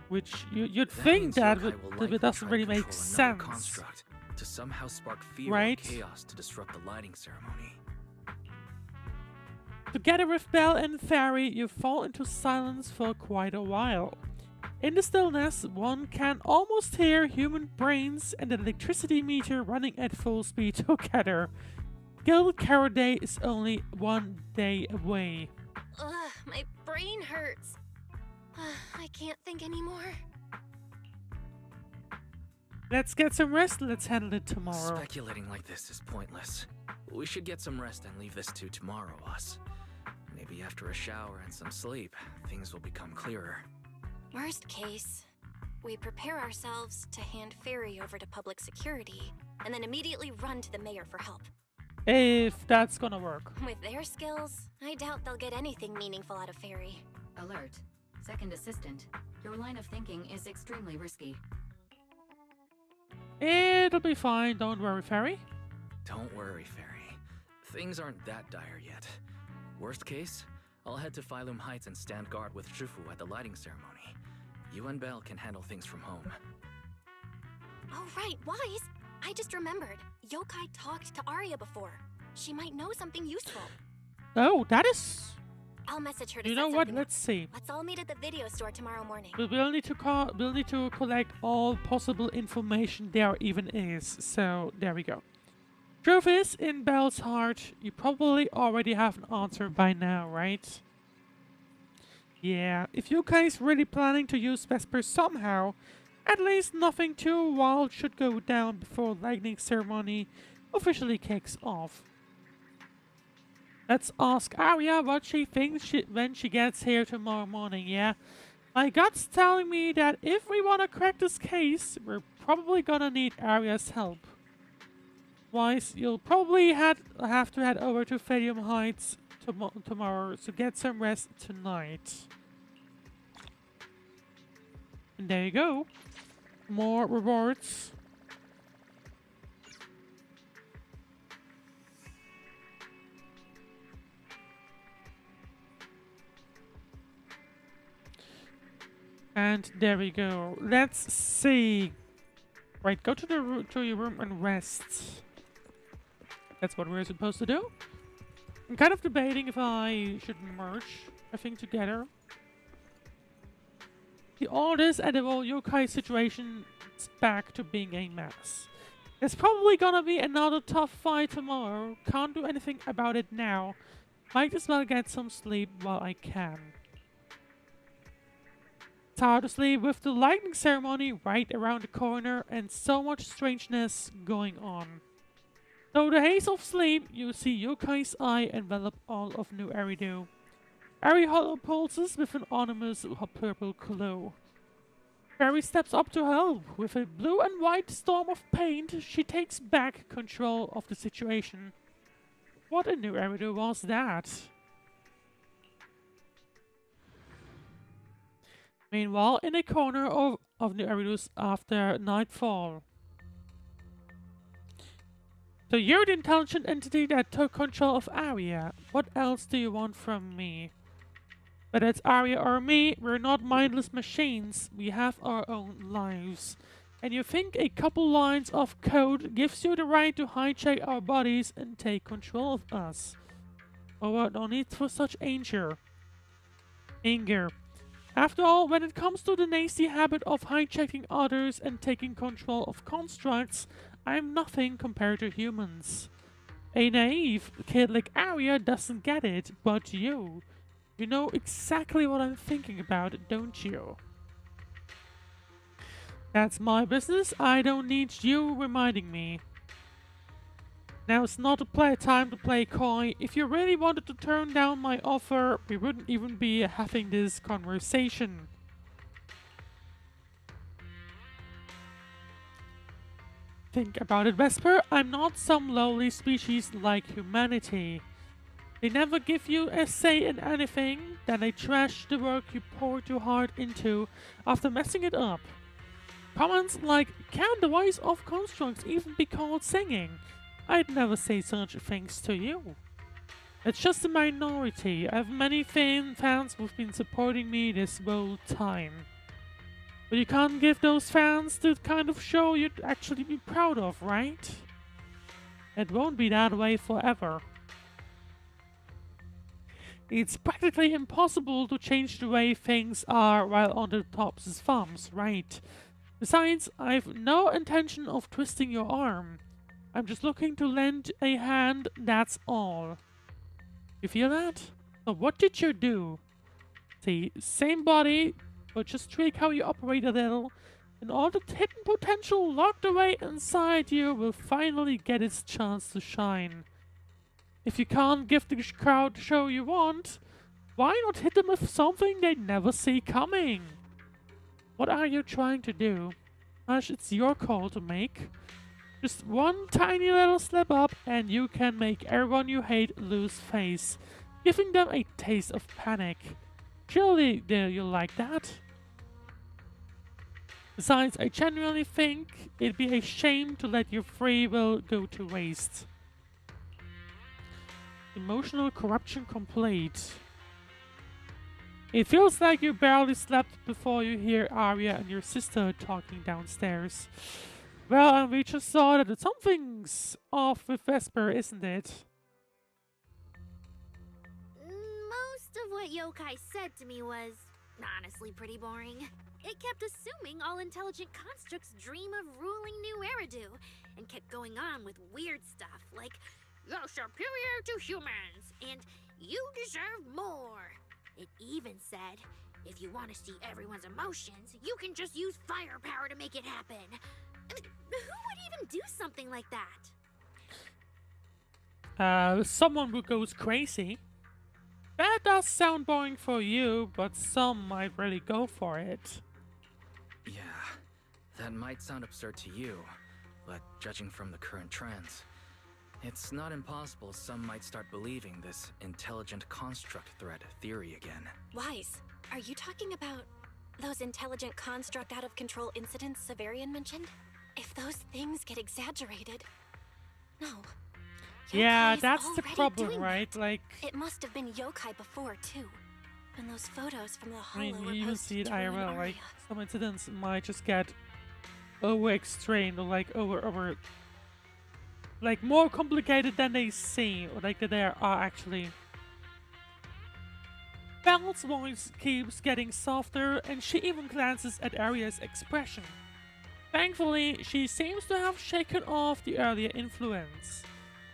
Which you'd That think means that Yokai will it likely doesn't try really to make control another sense. construct to somehow spark fear Right? or chaos to disrupt the lighting ceremony. Together with Belle and Fairy, you fall into silence for quite a while. In the stillness, one can almost hear human brains and an electricity meter running at full speed together. Gilded Carrot Day is only 1 day away. Ugh, my brain hurts. I can't think anymore. Let's get some rest. Let's handle it tomorrow. Speculating like this is pointless. We should get some rest and leave this to tomorrow, us. Maybe after a shower and some sleep, things will become clearer. Worst case, we prepare ourselves to hand Fairy over to public security, and then immediately run to the mayor for help. If that's gonna work. With their skills, I doubt they'll get anything meaningful out of Fairy. Alert. Second assistant. Your line of thinking is extremely risky. It'll be fine, don't worry, Fairy. Don't worry, Fairy. Things aren't that dire yet. Worst case, I'll head to Phylum Heights and stand guard with Jufu at the lighting ceremony. You and Belle can handle things from home. Oh right, Wise! I just remembered. Yokai talked to Aria before. She might know something useful. Oh, that is... I'll message her to You set know what? something Let's see. Let's all meet at the video store tomorrow morning. We'll need to collect all possible information there even is. So there we go. Truth is, in Belle's heart, you probably already have an answer by now, right? Yeah, if you guys really planning to use Vesper somehow, at least nothing too wild should go down before lightning ceremony officially kicks off. Let's ask Aria what she thinks when she gets here tomorrow morning, yeah? My gut's telling me that if we want to crack this case, we're probably gonna need Aria's help. Wise, you'll probably have to head over to Phylum Heights tomorrow to get some rest tonight. And there you go. More rewards. And there we go. Let's see. Right, go to your room and rest. That's what we're supposed to do. I'm kind of debating if I should merge everything together. The orders and the whole yokai situation is back to being a mess. There's probably gonna be another tough fight tomorrow. Can't do anything about it now. Might as well get some sleep while I can. It's hard to sleep with the lightning ceremony right around the corner and so much strangeness going on. Through the haze of sleep, you see Yokai's eye envelop all of New Eridu. Every hollow pulses with an ominous purple glow. Fairy steps up to help. With a blue and white storm of paint, she takes back control of the situation. What in New Eridu was that? Meanwhile, in a corner of New Eridu after nightfall. So you're the intelligent entity that took control of Aria. What else do you want from me? Whether it's Aria or me, we're not mindless machines. We have our own lives. And you think a couple lines of code gives you the right to hijack our bodies and take control of us? Oh, what? No need for such anger. After all, when it comes to the nasty habit of hijacking others and taking control of constructs, I'm nothing compared to humans. A naive kid like Aria doesn't get it, but you know exactly what I'm thinking about, don't you? That's my business, I don't need you reminding me. Now it's not time to play coy. If you really wanted to turn down my offer, we wouldn't even be having this conversation. Think about it, Vesper. I'm not some lowly species like humanity. They never give you a say in anything, then they trash the work you poured your heart into after messing it up. Comments like, can the voice of constructs even be called singing? I'd never say such things to you. It's just a minority. I have many fans who've been supporting me this whole time. But you can't give those fans the kind of show you'd actually be proud of, right? It won't be that way forever. It's practically impossible to change the way things are while on the top's thumbs, right? Besides, I've no intention of twisting your arm. I'm just looking to lend a hand, that's all. You feel that? So what did you do? See, same body, but just tweak how you operate a little, and all the hidden potential locked away inside you will finally get its chance to shine. If you can't give the crowd the show you want, why not hit them with something they never see coming? What are you trying to do? Ash, it's your call to make. Just one tiny little slip up and you can make everyone you hate lose face, giving them a taste of panic. Surely you'll like that? Besides, I genuinely think it'd be a shame to let your free will go to waste. Emotional corruption complete. It feels like you barely slept before you hear Aria and your sister talking downstairs. Well, and we just saw that something's off with Vesper, isn't it? Most of what Yokai said to me was honestly pretty boring. It kept assuming all intelligent constructs dream of ruling New Eridu, and kept going on with weird stuff like, "You're superior to humans, and you deserve more." It even said, if you want to see everyone's emotions, you can just use firepower to make it happen. I mean, who would even do something like that? Someone who goes crazy. That does sound boring for you, but some might really go for it. Yeah, that might sound absurd to you, but judging from the current trends, it's not impossible some might start believing this intelligent construct threat theory again. Wise, are you talking about those intelligent construct out-of-control incidents Severian mentioned? If those things get exaggerated... No. Yeah, Yokai is that's the already problem, doing right? that. Like, It must have been Yokai before, too. And those photos from the I Hollow mean, were you even posted see it to ruin IRL, like, Aria. some incidents might just get over-explained or like over like more complicated than they seem, or like that they are actually. Belle's voice keeps getting softer, and she even glances at Aria's expression. Thankfully, she seems to have shaken off the earlier influence.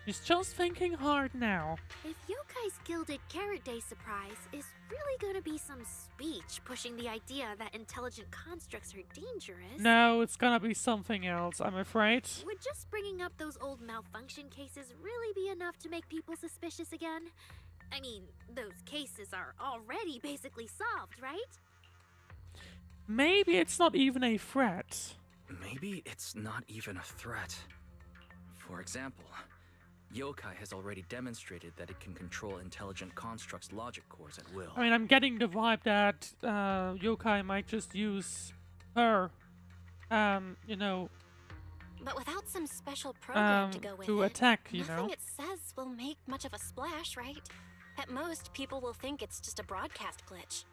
She's just thinking hard now. If Yokai's Gilded Carrot Day surprise is really gonna be some speech pushing the idea that intelligent constructs are dangerous... No, it's gonna be something else, I'm afraid. Would just bringing up those old malfunction cases really be enough to make people suspicious again? I mean, those cases are already basically solved, right? Maybe it's not even a threat. Maybe it's not even a threat. For example, Yokai has already demonstrated that it can control intelligent constructs' logic cores at will. I mean, I'm getting the vibe that Yokai might just use her, you know, But without some special program to go with to it, attack, you nothing know. it says will make much of a splash, right? At most, people will think it's just a broadcast glitch.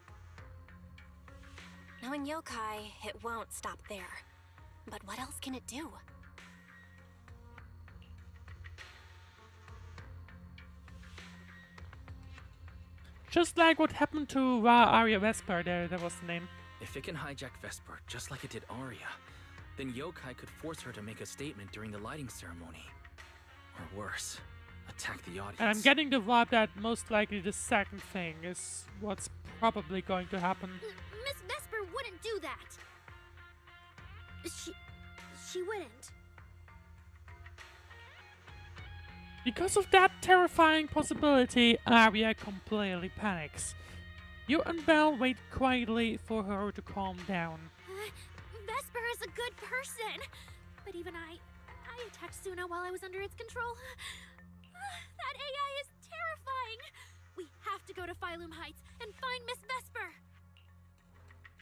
Knowing Yokai, it won't stop there. But what else can it do? Just like what happened to Aria Vesper, that was the name. If it can hijack Vesper just like it did Aria, then Yokai could force her to make a statement during the lighting ceremony. Or worse, attack the audience. And I'm getting the vibe that most likely the second thing is what's probably going to happen. Miss Vesper wouldn't do that! She wouldn't. Because of that terrifying possibility, Aria completely panics. You and Belle wait quietly for her to calm down. Vesper is a good person! But even I attacked Suna while I was under its control. That AI is terrifying! We have to go to Phylum Heights and find Miss Vesper!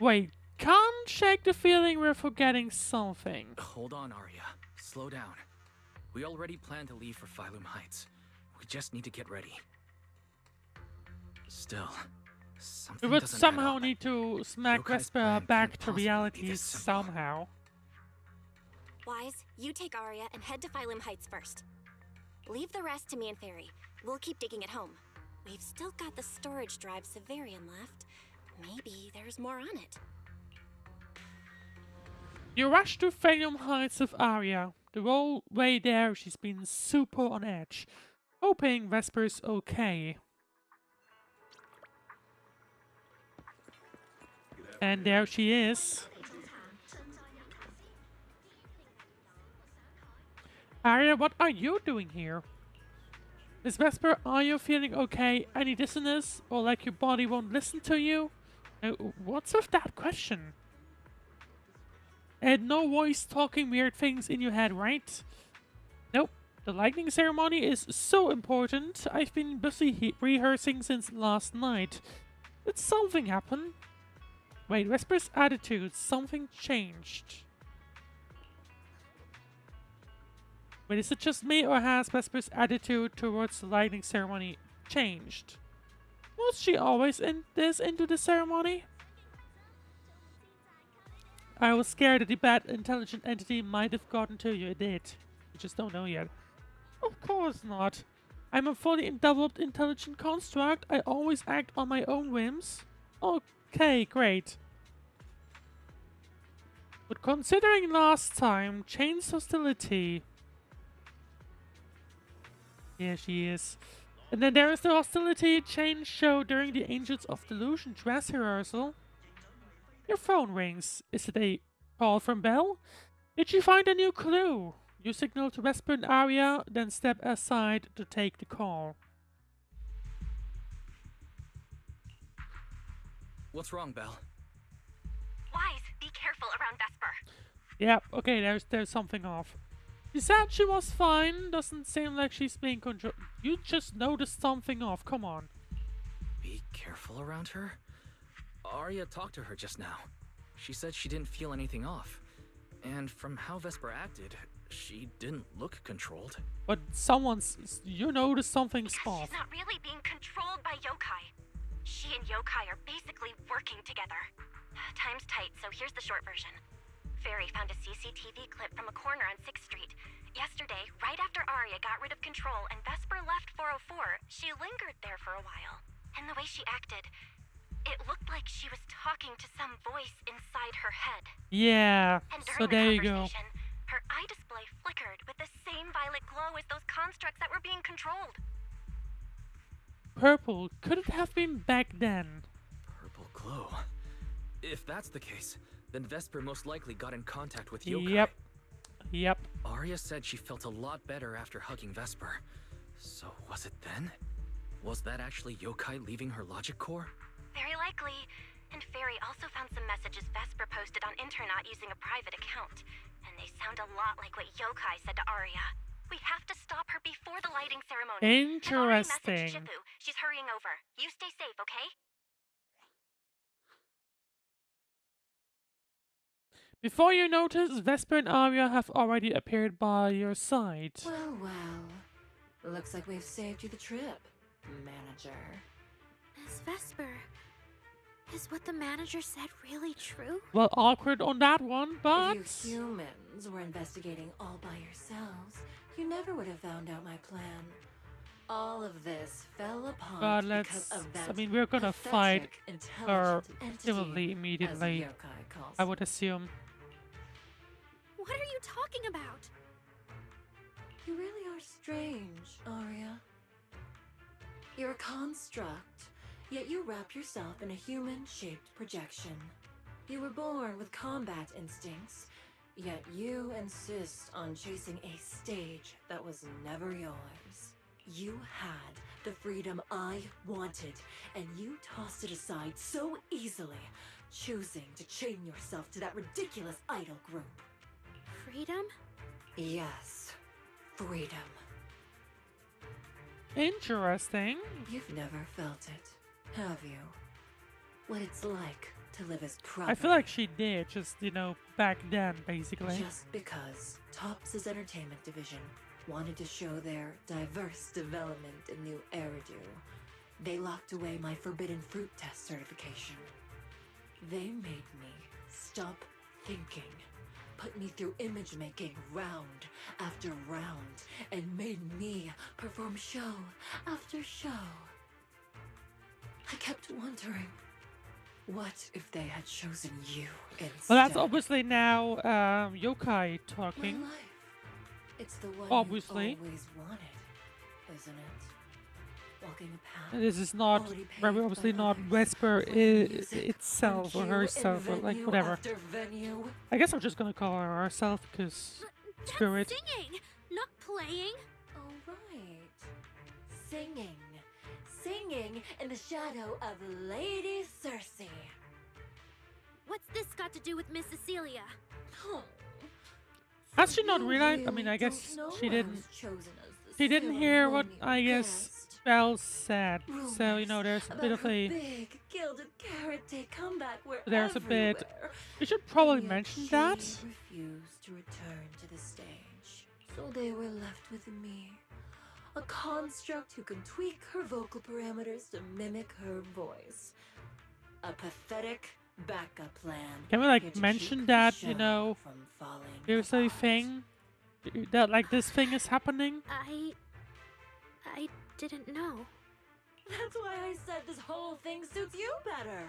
Wait, can't shake the feeling we're forgetting something. Hold on, Aria. Slow down. We already planned to leave for Phylum Heights. We just need to get ready. Still, something We would doesn't add somehow up. need to smack Yokai's Vesper plan back can't to possibly be reality this simple. somehow. Wise, you take Aria and head to Phylum Heights first. Leave the rest to me and Fairy. We'll keep digging at home. we've still got the storage drive Severian left. Maybe there's more on it. You rush to Phalium Heights with Aria. The whole way there, she's been super on edge, hoping Vesper's okay. And there she is. Aria, what are you doing here? Miss Vesper, are you feeling okay? Any dizziness? Or like your body won't listen to you? What's with that question? And no voice talking weird things in your head, right? Nope. The lighting ceremony is so important. I've been busy rehearsing since last night. Did something happen? Wait, Vesper's attitude. Something changed. Wait, is it just me, or has Vesper's attitude towards the lighting ceremony changed? Was she always into the ceremony? I was scared that the bad intelligent entity might have gotten to you. It did. You just don't know yet. Of course not. I'm a fully developed intelligent construct. I always act on my own whims. Okay, great. But considering last time, changed hostility. Yeah, she is. And then there is the hostility change show during the Angels of Delusion dress rehearsal. Your phone rings. Is it a call from Belle? Did she find a new clue? You signal to Vesper and Aria, then step aside to take the call. What's wrong, Belle? Wise, be careful around Vesper. Yeah, okay, there's something off. She said she was fine. Doesn't seem like she's being controlled. You just noticed something off. Come on. Be careful around her? Aria talked to her just now. She said she didn't feel anything off. And from how Vesper acted, she didn't look controlled. But you noticed something's off. She's not really being controlled by yokai. She and yokai are basically working together. Time's tight, so here's the short version. Fairy found a CCTV clip from a corner on 6th Street. Yesterday, right after Aria got rid of control and Vesper left 404, she lingered there for a while. And the way she acted, it looked like she was talking to some voice inside her head. Yeah, and so there you go. Her eye display flickered with the same violet glow as those constructs that were being controlled. Purple. Could it have been back then? Purple glow. If that's the case, then Vesper most likely got in contact with yokai. Yep. Aria said she felt a lot better after hugging Vesper. So was it then? Was that actually yokai leaving her logic core? Very likely. And Fairy also found some messages Vesper posted on Internet using a private account. And they sound a lot like what yokai said to Aria. We have to stop her before the lighting ceremony. Interesting. She's hurrying over. You stay safe, okay? Before you notice, Vesper and Aria have already appeared by your side. Well. Looks like we've saved you the trip, manager. Miss Vesper, is what the manager said really true? Well, awkward on that one, but... If you humans were investigating all by yourselves, you never would have found out my plan. All of this fell apart because of that we're gonna fight her entity, immediately, I would assume. What are you talking about? You really are strange, Aria. You're a construct, yet you wrap yourself in a human-shaped projection. You were born with combat instincts, yet you insist on chasing a stage that was never yours. You had the freedom I wanted, and you tossed it aside so easily, choosing to chain yourself to that ridiculous idol group. Freedom? Yes, freedom. Interesting. You've never felt it, have you? What it's like to live as property. I feel like she did, just, back then, basically. Just because Topps' entertainment division wanted to show their diverse development in new Eridu, they locked away my Forbidden Fruit Test certification. They made me stop thinking, put me through image making round after round, and made me perform show after show. I kept wondering, what if they had chosen you instead? Well, that's obviously now Yokai talking. My life. It's the one Obviously. you always wanted, isn't it? Walking a path. This is not already paved very by obviously not others, Vesper playing music itself on or cue herself in or like venue whatever. after venue. I guess I'm just gonna call her herself because spirit. That's singing, not playing. Oh, right. Singing. Singing in the shadow of Lady Cersei. What's this got to do with Miss Cecilia? Oh. Has she not You realized? I really mean, I guess don't know she I didn't. was chosen as the She didn't hear what I ceremonial guess guest. Belle said. So you know, there's a About bit of her a. big gilded karate comeback where There's a bit. everywhere. We should probably And yet mention she that. refused to return to the stage, so they were left with me, a construct who can tweak her vocal parameters to mimic her voice. A pathetic backup plan. Can we here like to mention keep that the you show know from falling there's a apart. thing that like this thing is happening? I didn't know. That's why I said this whole thing suits you better.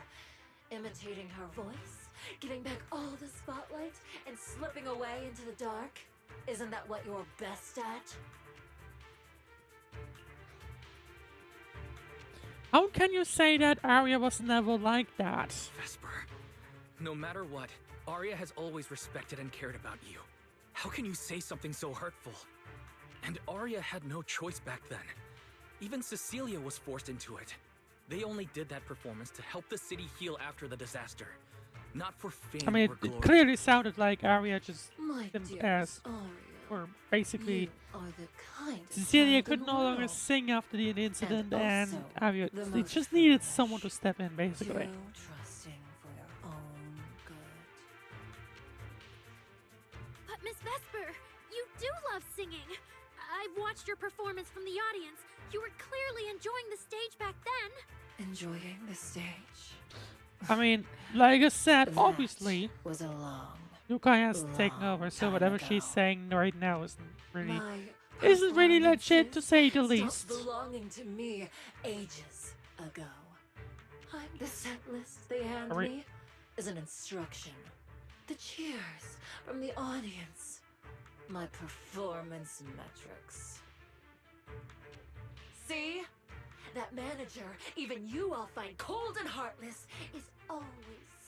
Imitating her voice, giving back all the spotlight, and slipping away into the dark. Isn't that what you're best at? How can you say that Aria was never like that? Vesper, no matter what, Aria has always respected and cared about you. How can you say something so hurtful? And Aria had no choice back then. Even Cecilia was forced into it. They only did that performance to help the city heal after the disaster, not for fame I mean, or it glory. clearly sounded like Aria just My didn't dearest ask, Aria, or basically you are the kindest Cecilia child could in no the longer world. sing after the incident, and also Aria the they most just needed foolish. someone to step in, basically. Too trusting for your own good. But Miss Vesper, you do love singing. I've watched your performance from the audience. You were clearly enjoying the stage back then. Enjoying the stage. I mean, like I said, That obviously, was a long, Yukai has taken long over, so time whatever ago. she's saying right now My isn't really legit to say the stopped least. belonging to me ages ago. I'm the set list they hand Are we- me is an instruction. The cheers from the audience. My performance metrics. See? That manager, even you all find cold and heartless, is always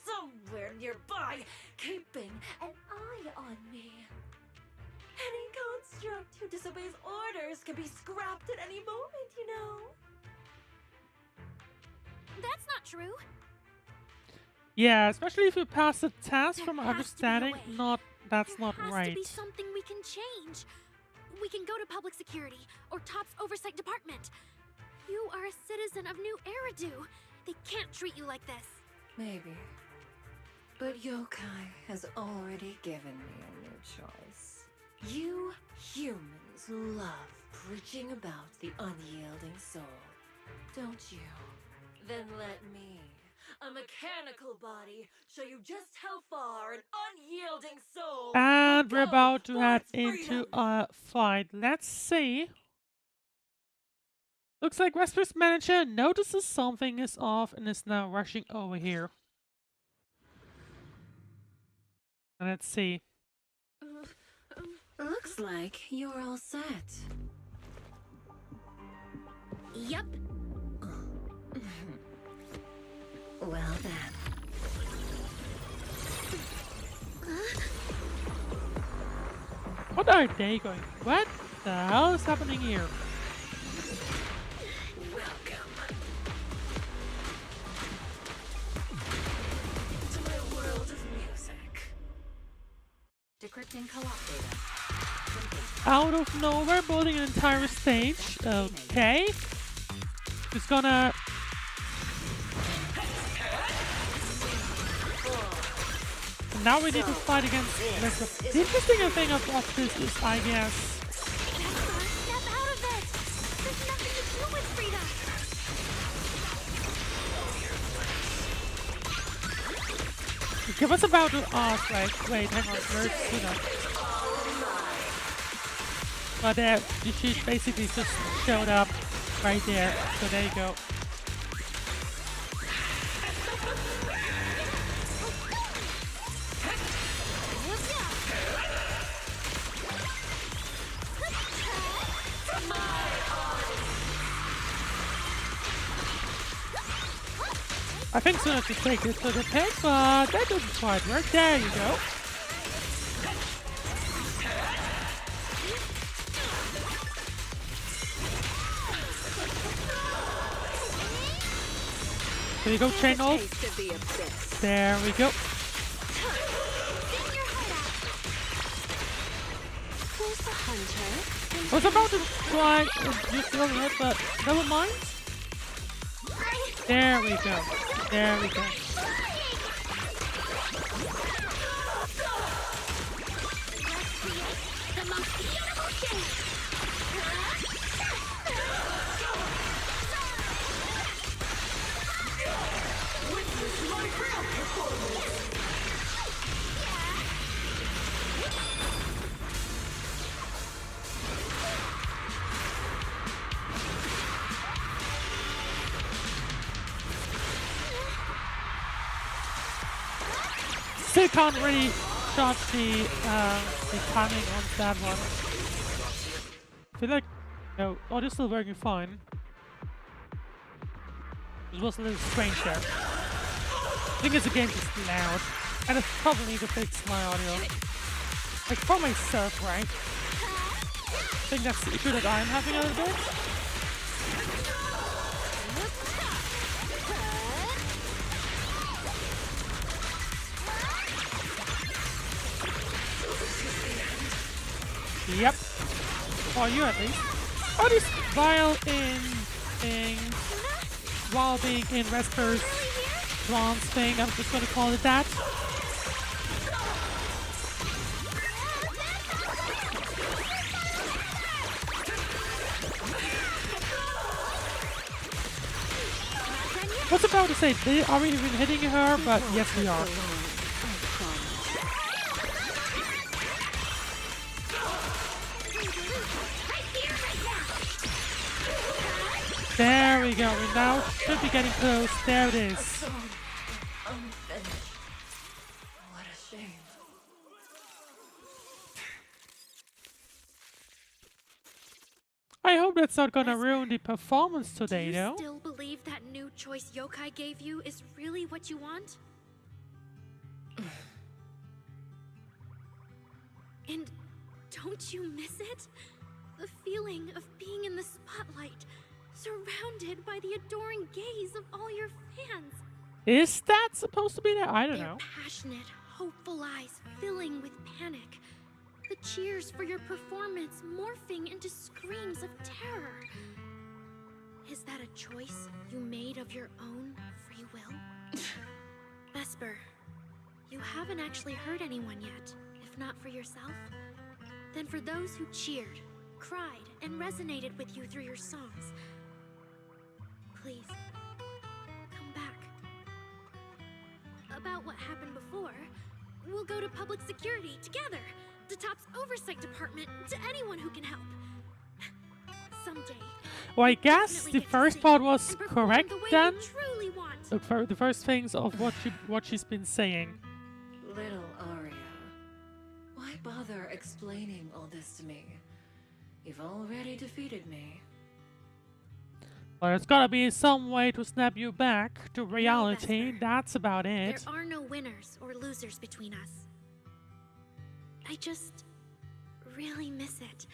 somewhere nearby, keeping an eye on me. Any construct who disobeys orders can be scrapped at any moment, you know. That's not true. Yeah, especially if you pass the test from There has to be a understanding, way. that's not There has right. to be something we can change. We can go to public security or TOP's oversight department. You are a citizen of New Eridu. They can't treat you like this. Maybe. But Yokai has already given me a new choice. You humans love preaching about the unyielding soul, don't you? Then let me, a mechanical body, show you just how far an unyielding soul And will we're go about to for head its into freedom. a fight. Let's see. Looks like Vesper's manager notices something is off and is now rushing over here. And let's see. Looks like you're all set. Yep. Well then. What are they going? What the hell is happening here? Welcome to my world of music. Decrypting co-op data. Out of nowhere, building an entire stage. Okay. Just gonna. Now we need to fight against Vesper. The interesting thing about this is, I guess. Step out of it! There's nothing to do with freedom! Okay, what's about to ask, like, wait, hang on, where's, you know. But she basically just showed up right there, so there you go. I think so to take this to the pit, but that doesn't quite work. There you go. There you go, chain ult. There we go. I was about to try and just throw it, but never mind. There we go. There we go. Still can't really judge the timing on that one. I feel like, no, oh, this is still working fine. It was a little strange there. I think it's a game just loud, and I probably need to fix my audio. Like for myself, right? I think that's the issue that I'm having a little bit. Yep. For you at least. Oh, this violin thing, while being in Vesper's bronze thing, I'm just gonna call it that. What's about to say? Are we even hitting her? But yes, we are. There we go. We now should be getting close. There it is. What a shame. I hope that's not gonna ruin the performance today, Do you though. still believe that new choice Yokai gave you is really what you want? And don't you miss it? The feeling of being in the spotlight, surrounded by the adoring gaze of all your fans. Is that supposed to be there? I don't Their know. passionate, hopeful eyes filling with panic. The cheers for your performance morphing into screams of terror. Is that a choice you made of your own free will? Vesper, you haven't actually hurt anyone yet. If not for yourself, then for those who cheered, cried, and resonated with you through your songs. Please, come back. About what happened before, we'll go to public security together. To Top's oversight department, to anyone who can help. Someday. Well, I guess the first part was correct then. Truly want. The first things of what she's been saying. Little Aria, why bother explaining all this to me? You've already defeated me. Well, there's gotta be some way to snap you back to reality. That's about it. There are no winners or losers between us. I just really miss it.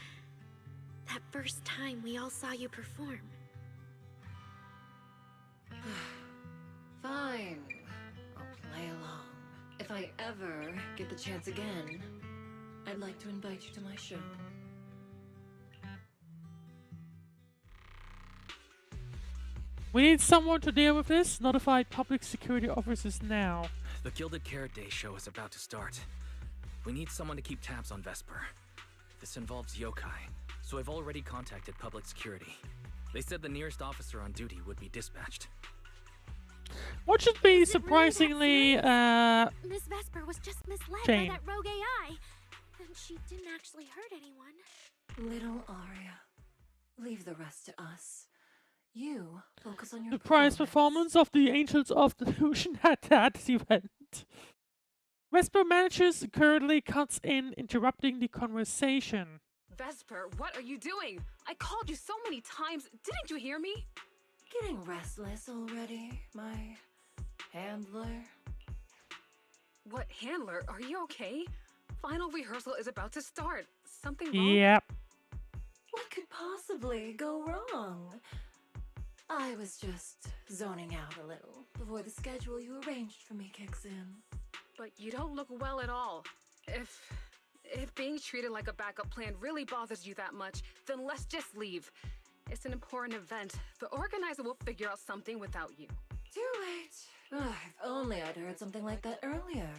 That first time we all saw you perform. Fine. I'll play along. If I ever get the chance again, I'd like to invite you to my show. We need someone to deal with this. Notify public security officers now. The Gilded Carrot Day show is about to start. We need someone to keep tabs on Vesper. This involves yokai, so I've already contacted public security. They said the nearest officer on duty would be dispatched. What should be surprisingly, Miss Vesper was just misled Jane. by that rogue AI. And she didn't actually hurt anyone. Little Aria, leave the rest to us. You focus on your the prize performance of the Angels of Delusion at that event. Vesper manages currently cuts in, interrupting the conversation. Vesper, what are you doing? I called you so many times. Didn't you hear me? Getting restless already, my Handler? What handler? Are you okay? Final rehearsal is about to start. Something wrong? Yep. What could possibly go wrong? I was just zoning out a little before the schedule you arranged for me kicks in. But you don't look well at all. If being treated like a backup plan really bothers you that much, then let's just leave. It's an important event. The organizer will figure out something without you. Too late. Ugh, if only I'd heard something like that earlier.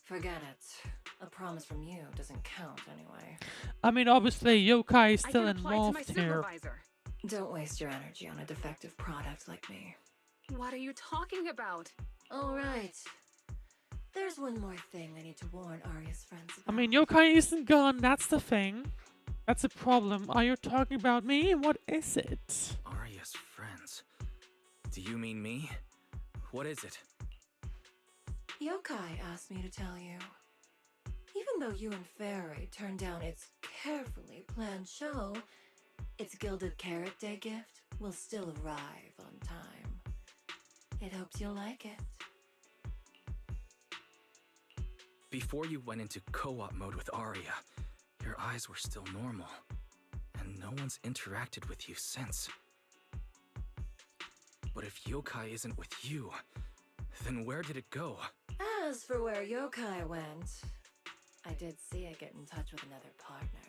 Forget it. A promise from you doesn't count anyway. I mean, obviously, Yokai is still I can apply to my involved here. supervisor. Don't waste your energy on a defective product like me. What are you talking about? All right. There's one more thing I need to warn Aria's friends about. I mean, Yokai isn't gone, that's the thing. That's a problem. Are you talking about me? What is it? Aria's friends. Do you mean me? What is it? Yokai asked me to tell you. Even though you and Fairy turned down its carefully planned show, its Gilded Carrot Day gift will still arrive on time. It hopes you'll like it. Before you went into co-op mode with Aria, your eyes were still normal, and no one's interacted with you since. But if Yokai isn't with you, then where did it go? As for where Yokai went, I did see it get in touch with another partner.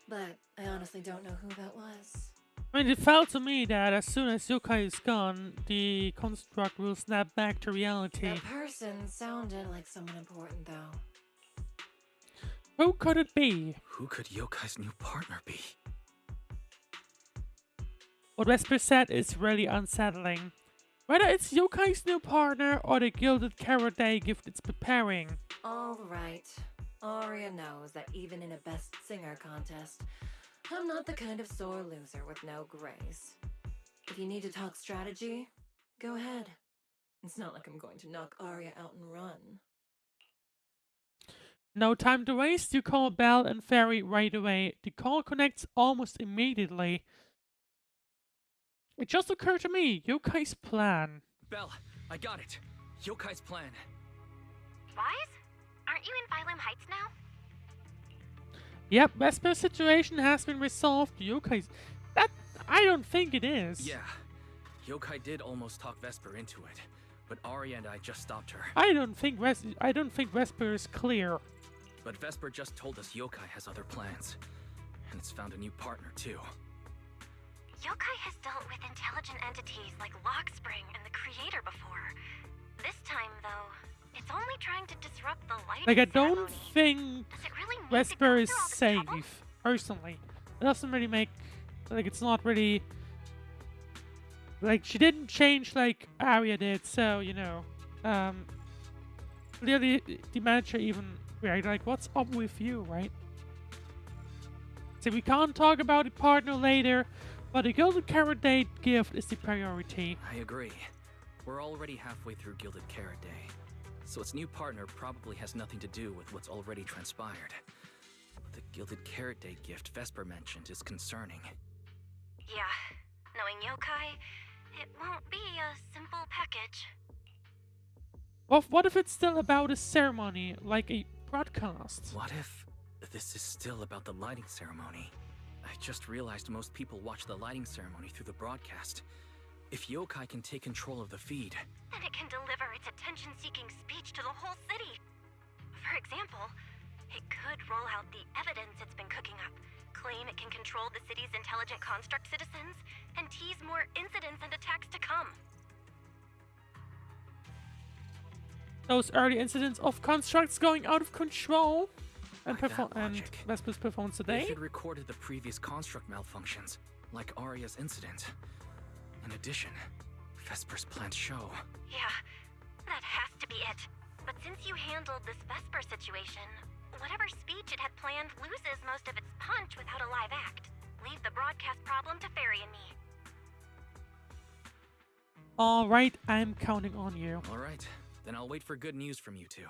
But I honestly don't know who that was. I mean, it felt to me that as soon as Yokai is gone, the construct will snap back to reality. That person sounded like someone important, though. Who could it be? Who could Yokai's new partner be? What Vesper said is really unsettling. Whether it's Yokai's new partner or the Gilded Carrot Day gift it's preparing. All right. Aria knows that even in a Best Singer contest, I'm not the kind of sore loser with no grace. If you need to talk strategy, go ahead. It's not like I'm going to knock Aria out and run. No time to waste, you call Belle and Fairy right away. The call connects almost immediately. It just occurred to me, Yokai's plan. Belle, I got it. Yokai's plan. Wise? Aren't you in Phylum Heights now? Yep, Vesper's situation has been resolved. Yokai's... That... I don't think it is. Yeah. Yokai did almost talk Vesper into it, but Aria and I just stopped her. I don't think Vesper is clear. But Vesper just told us Yokai has other plans. And it's found a new partner, too. Yokai has dealt with intelligent entities like Lockspring and the Creator before. This time, though, it's only trying to disrupt the lighting Like, I ceremony. don't think Does it really need Vesper to is go through all this safe, trouble? personally. It doesn't really make... Like, it's not really... Like, she didn't change like Aria did, so, you know. Clearly, the manager even... Right, like, what's up with you, right? So we can't talk about the partner later, but the Gilded Carrot Day gift is the priority. I agree. We're already halfway through Gilded Carrot Day, so its new partner probably has nothing to do with what's already transpired. The Gilded Carrot Day gift Vesper mentioned is concerning. Yeah, knowing Yokai, it won't be a simple package. What if it's still about a ceremony, like a broadcast? What if this is still about the lighting ceremony? I just realized most people watch the lighting ceremony through the broadcast. If Yokai can take control of the feed... Then it can deliver its attention-seeking speech to the whole city. For example, it could roll out the evidence it's been cooking up, claim it can control the city's intelligent construct citizens, and tease more incidents and attacks to come. Those early incidents of constructs going out of control and, By that and logic, Vesper's performance today. If it recorded the previous construct malfunctions, like Aria's incident. In addition, Vesper's planned show. Yeah, that has to be it. But since you handled this Vesper situation, whatever speech it had planned loses most of its punch without a live act. Leave the broadcast problem to Fairy and me. Alright, I'm counting on you. Alright, then I'll wait for good news from you two.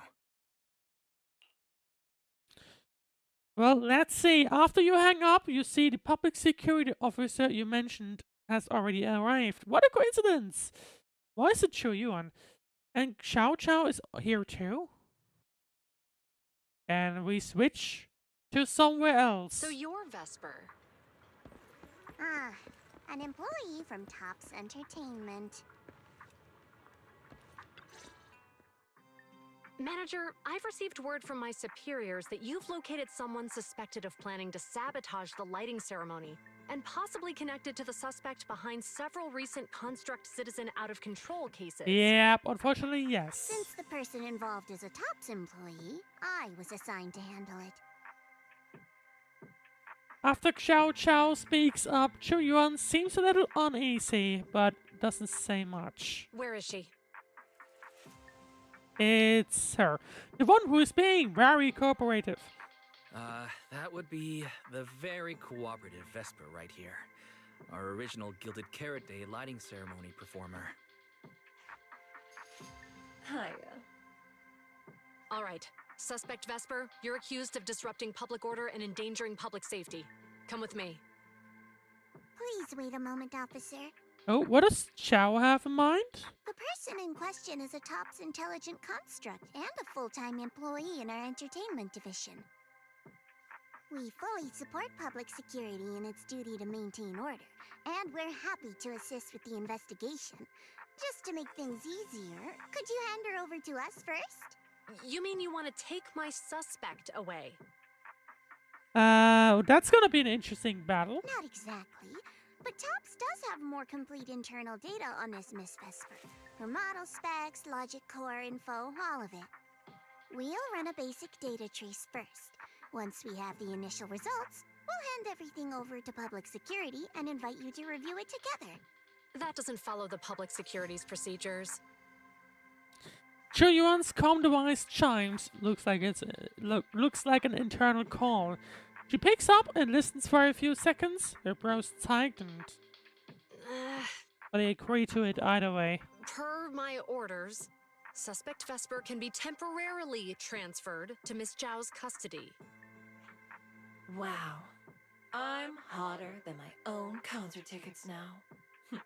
Well, let's see. After you hang up, you see the public security officer you mentioned has already arrived. What a coincidence! Why is it Chuyuan? And Xiao Xiao is here too? And we switch to somewhere else. So you're Vesper. Ah, an employee from Tops Entertainment. Manager, I've received word from my superiors that you've located someone suspected of planning to sabotage the lighting ceremony and possibly connected to the suspect behind several recent Construct Citizen out-of-control cases. Yep, unfortunately, yes. Since the person involved is a Tops employee, I was assigned to handle it. After Xiao Xiao speaks up, Chuyuan seems a little uneasy, but doesn't say much. Where is she? It's her. The one who is being very cooperative. That would be the very cooperative Vesper right here. Our original Gilded Carrot Day lighting ceremony performer. Hiya. All right. Suspect Vesper, you're accused of disrupting public order and endangering public safety. Come with me. Please wait a moment, officer. Oh, what does Xiao have in mind? The person in question is a Tops intelligent construct and a full-time employee in our entertainment division. We fully support public security in its duty to maintain order, and we're happy to assist with the investigation. Just to make things easier, could you hand her over to us first? You mean you want to take my suspect away? That's gonna be an interesting battle. Not exactly, but Tops does have more complete internal data on this Miss Vesper. Her model specs, logic core info, all of it. We'll run a basic data trace first. Once we have the initial results, we'll hand everything over to public security and invite you to review it together. That doesn't follow the public security's procedures. Chunyuan's comm device chimes. Looks like looks like an internal call. She picks up and listens for a few seconds. Her brows tightened. But they agree to it either way. Per my orders, suspect Vesper can be temporarily transferred to Miss Zhao's custody. Wow. I'm hotter than my own concert tickets now.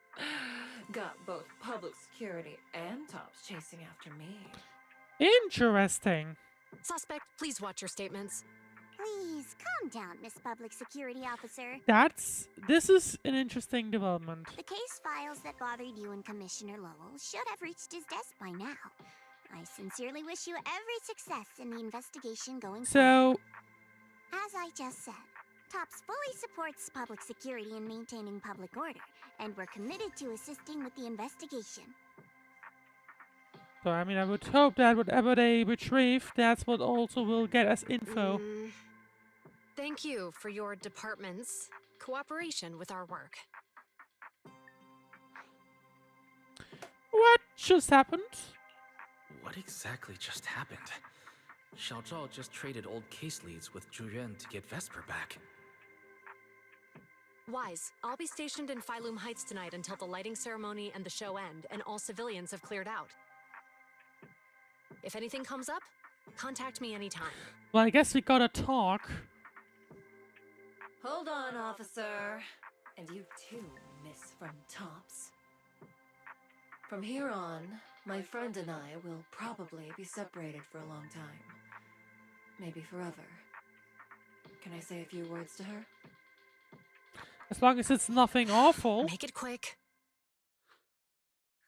Got both public security and Tops chasing after me. Interesting. Suspect, please watch your statements. Please, calm down, Miss Public Security Officer. This is an interesting development. The case files that bothered you and Commissioner Lowell should have reached his desk by now. I sincerely wish you every success in the investigation going forward. As I just said, Tops fully supports public security in maintaining public order, and we're committed to assisting with the investigation. So, I mean, I would hope that whatever they retrieve, that's what also will get us info. Thank you for your department's cooperation with our work. What just happened? What exactly just happened? Xiao Zhao just traded old case leads with Zhu Yuan to get Vesper back. Wise, I'll be stationed in Phylum Heights tonight until the lighting ceremony and the show end, and all civilians have cleared out. If anything comes up, contact me anytime. Well, I guess we gotta talk. Hold on, officer. And you too, Miss from Tops. From here on, my friend and I will probably be separated for a long time. Maybe forever. Can I say a few words to her? As long as it's nothing awful. Make it quick.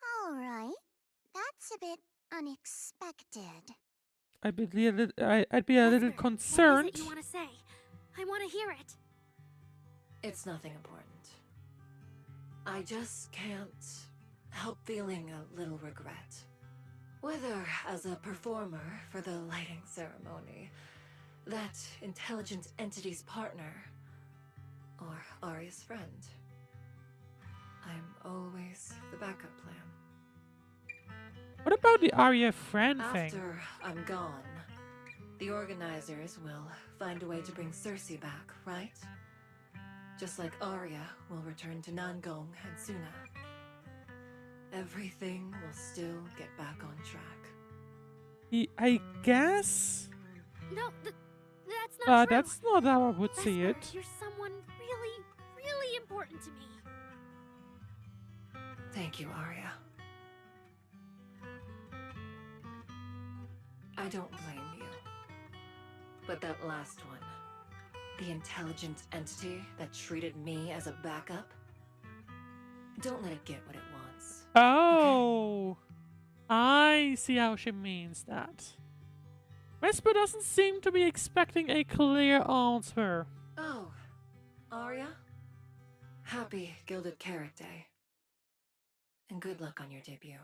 All right. That's a bit unexpected. I'd be a little concerned. What is it you want to say? I want to hear it. It's nothing important. I just can't help feeling a little regret. Whether as a performer for the lighting ceremony, that intelligent entity's partner, or Aria's friend, I'm always the backup plan. What about the Aria friend thing? After I'm gone, the organizers will find a way to bring Cersei back, right? Just like Aria will return to Nangong and Suna. Everything will still get back on track. I guess? No, that's not true. That's not how I would see it. You're someone really, really important to me. Thank you, Aria. I don't blame you. But that last one, the intelligent entity that treated me as a backup, don't let it get what it wants. Oh, I see how she means that. Vesper doesn't seem to be expecting a clear answer. Oh, Aria? Happy Gilded Carrot Day. And good luck on your debut.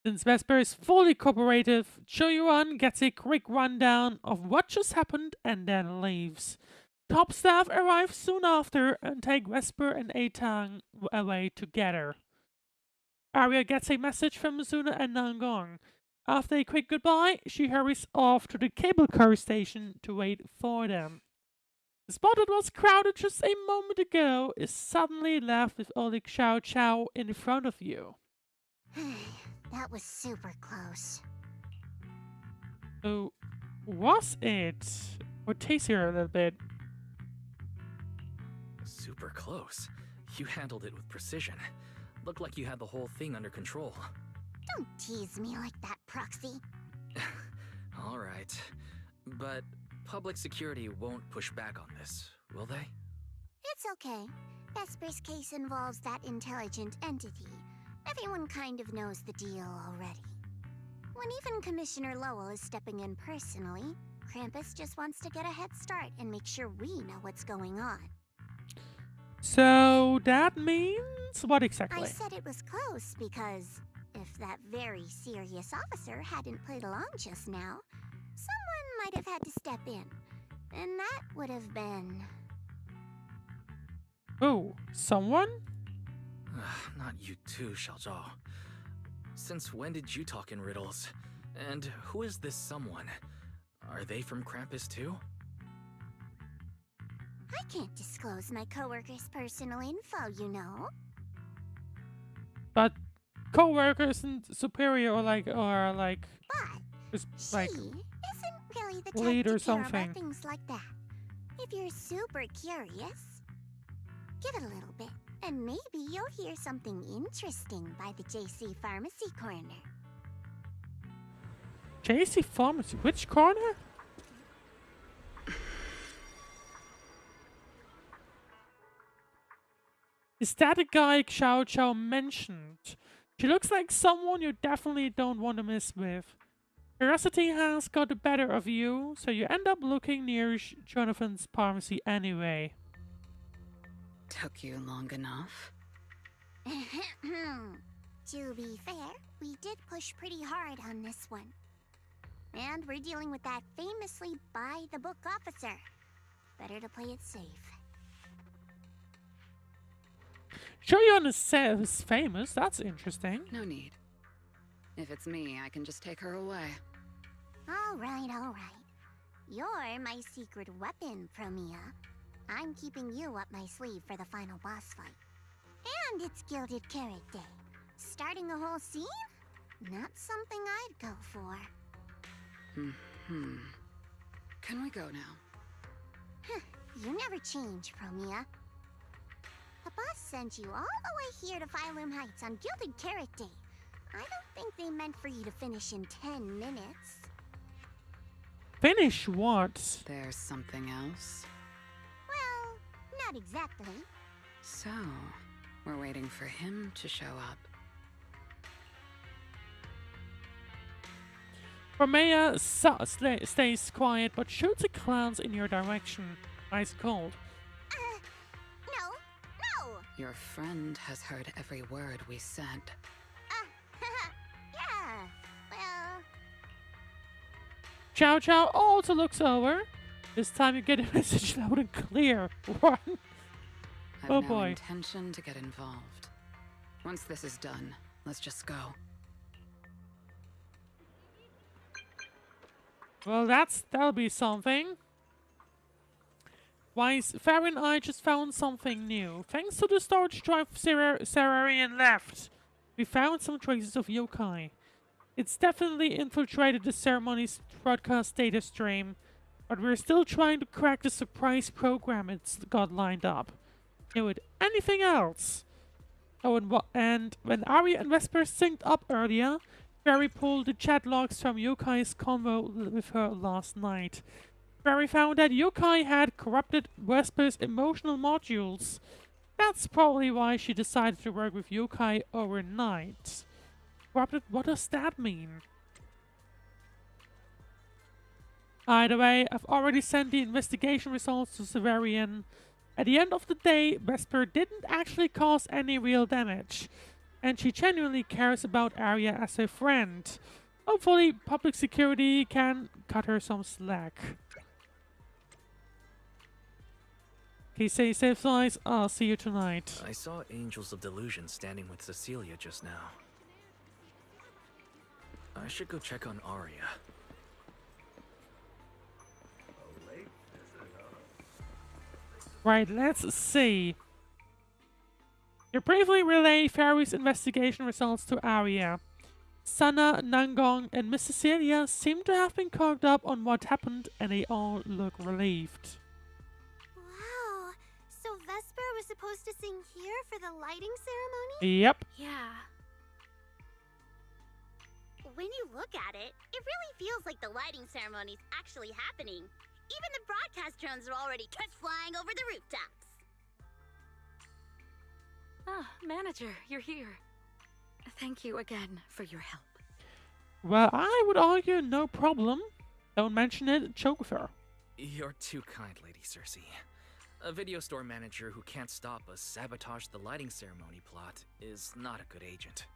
Since Vesper is fully cooperative, Choyuan gets a quick rundown of what just happened and then leaves. Top staff arrive soon after and take Vesper and Atang away together. Aria gets a message from Mizuna and Nangong. After a quick goodbye, she hurries off to the cable car station to wait for them. The spot that was crowded just a moment ago is suddenly left with only Xiao Xiao in front of you. That was super close. Oh, was it? Or taste here a little bit. Super close. You handled it with precision. Looked like you had the whole thing under control. Don't tease me like that, Proxy. Alright. But public security won't push back on this, will they? It's okay. Vesper's case involves that intelligent entity. Everyone kind of knows the deal already. When even Commissioner Lowell is stepping in personally, Krampus just wants to get a head start and make sure we know what's going on. So that means what exactly? I said it was close because if that very serious officer hadn't played along just now, someone might have had to step in. And that would have been... Oh, someone? Not you too, Xiaozhao. Since when did you talk in riddles? And who is this someone? Are they from Krampus too? I can't disclose my coworkers' personal info, you know. But co-workers and superior or like But like she isn't really the lead type or to care something. about things like that. If you're super curious, give it a little bit, and maybe you'll hear something interesting by the JC Pharmacy Corner. JC Pharmacy, which corner? Is that the guy Xiao Xiao mentioned? She looks like someone you definitely don't want to mess with. Curiosity has got the better of you, so you end up looking near Jonathan's pharmacy anyway. Took you long enough. To be fair, we did push pretty hard on this one. And we're dealing with that famously by-the-book officer. Better to play it safe. Shoyun is famous, that's interesting. No need. If it's me, I can just take her away. All right, all right. You're my secret weapon, Promia. I'm keeping you up my sleeve for the final boss fight. And it's Gilded Carrot Day. Starting a whole scene? Not something I'd go for. Can we go now? You never change, Promia. The boss sent you all the way here to Phylum Heights on Gilded Carrot Day. I don't think they meant for you to finish in 10 minutes. Finish what? There's something else? Well, not exactly. So, we're waiting for him to show up. Romea stays quiet but shoots a glance in your direction. Ice cold. No! Your friend has heard every word we said. Yeah, well... Chow Chow also looks over. This time you get a message loud and clear. What? I've Oh no boy. intention to get involved. Once this is done, let's just go. Well, that'll be something. Wise, Farron and I just found something new. Thanks to the storage drive Serarian left, we found some traces of yokai. It's definitely infiltrated the ceremony's broadcast data stream, but we're still trying to crack the surprise program it's got lined up. With anything else? Oh, and when Aria and Vesper synced up earlier, Barry pulled the chat logs from Yokai's convo with her last night. Barry found that Yokai had corrupted Vesper's emotional modules. That's probably why she decided to work with Yokai overnight. Corrupted? What does that mean? Either way, I've already sent the investigation results to Severian. At the end of the day, Vesper didn't actually cause any real damage, and she genuinely cares about Aria as her friend. Hopefully, public security can cut her some slack. Okay, stay safe, guys. I'll see you tonight. I saw Angels of Delusion standing with Cecilia just now. I should go check on Aria. Right, let's see. You briefly relay Fairy's investigation results to Aria. Sana, Nangong, and Miss Cecilia seem to have been cooked up on what happened, and they all look relieved. Wow, so Vesper was supposed to sing here for the lighting ceremony? Yep. Yeah. When you look at it, it really feels like the lighting ceremony's actually happening. Even the broadcast drones are already test flying over the rooftops. Ah, manager, you're here. Thank you again for your help. Well, I would argue no problem. Don't mention it, choke with her. You're too kind, Lady Cersei. A video store manager who can't stop us sabotage the lighting ceremony plot is not a good agent.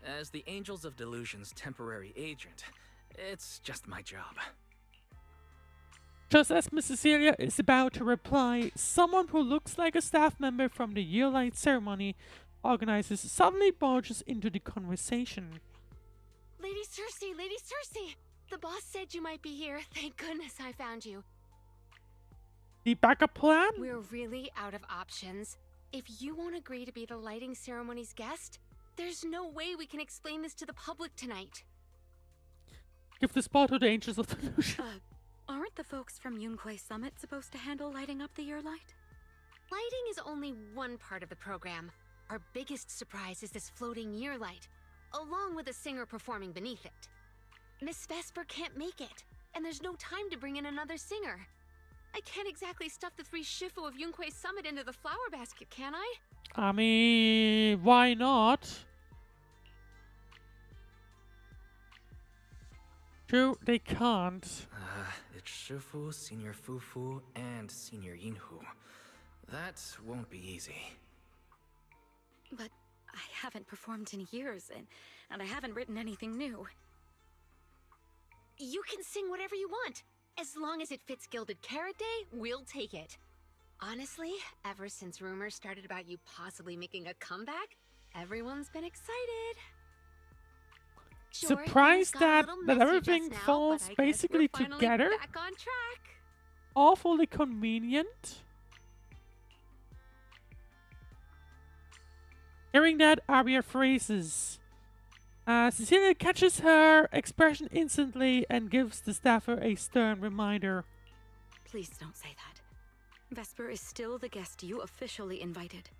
As the Angels of Delusion's temporary agent, it's just my job. Just as Miss Cecilia is about to reply, someone who looks like a staff member from the year-light ceremony organizers suddenly barges into the conversation. Lady Cersei! The boss said you might be here. Thank goodness I found you. The backup plan? We're really out of options. If you won't agree to be the lighting ceremony's guest, there's no way we can explain this to the public tonight. Give the spot to the Angels of Delusion. Aren't the folks from Yunquay Summit supposed to handle lighting up the year light? Lighting is only one part of the program. Our biggest surprise is this floating year light, along with a singer performing beneath it. Miss Vesper can't make it, and there's no time to bring in another singer. I can't exactly stuff the 3 Shifu of Yunquay Summit into the flower basket, can I? I mean, why not? True, they can't. It's Shifu, Senior Fufu, and Senior Yinhu. That won't be easy. But I haven't performed in years, and I haven't written anything new. You can sing whatever you want. As long as it fits Gilded Carrot Day, we'll take it. Honestly, ever since rumors started about you possibly making a comeback, everyone's been excited. Sure, Surprised that messy everything just now, falls but I guess basically we're finally together. Back on track. Awfully convenient. Hearing that, Aria freezes. Cecilia catches her expression instantly and gives the staffer a stern reminder. Please don't say that. Vesper is still the guest you officially invited.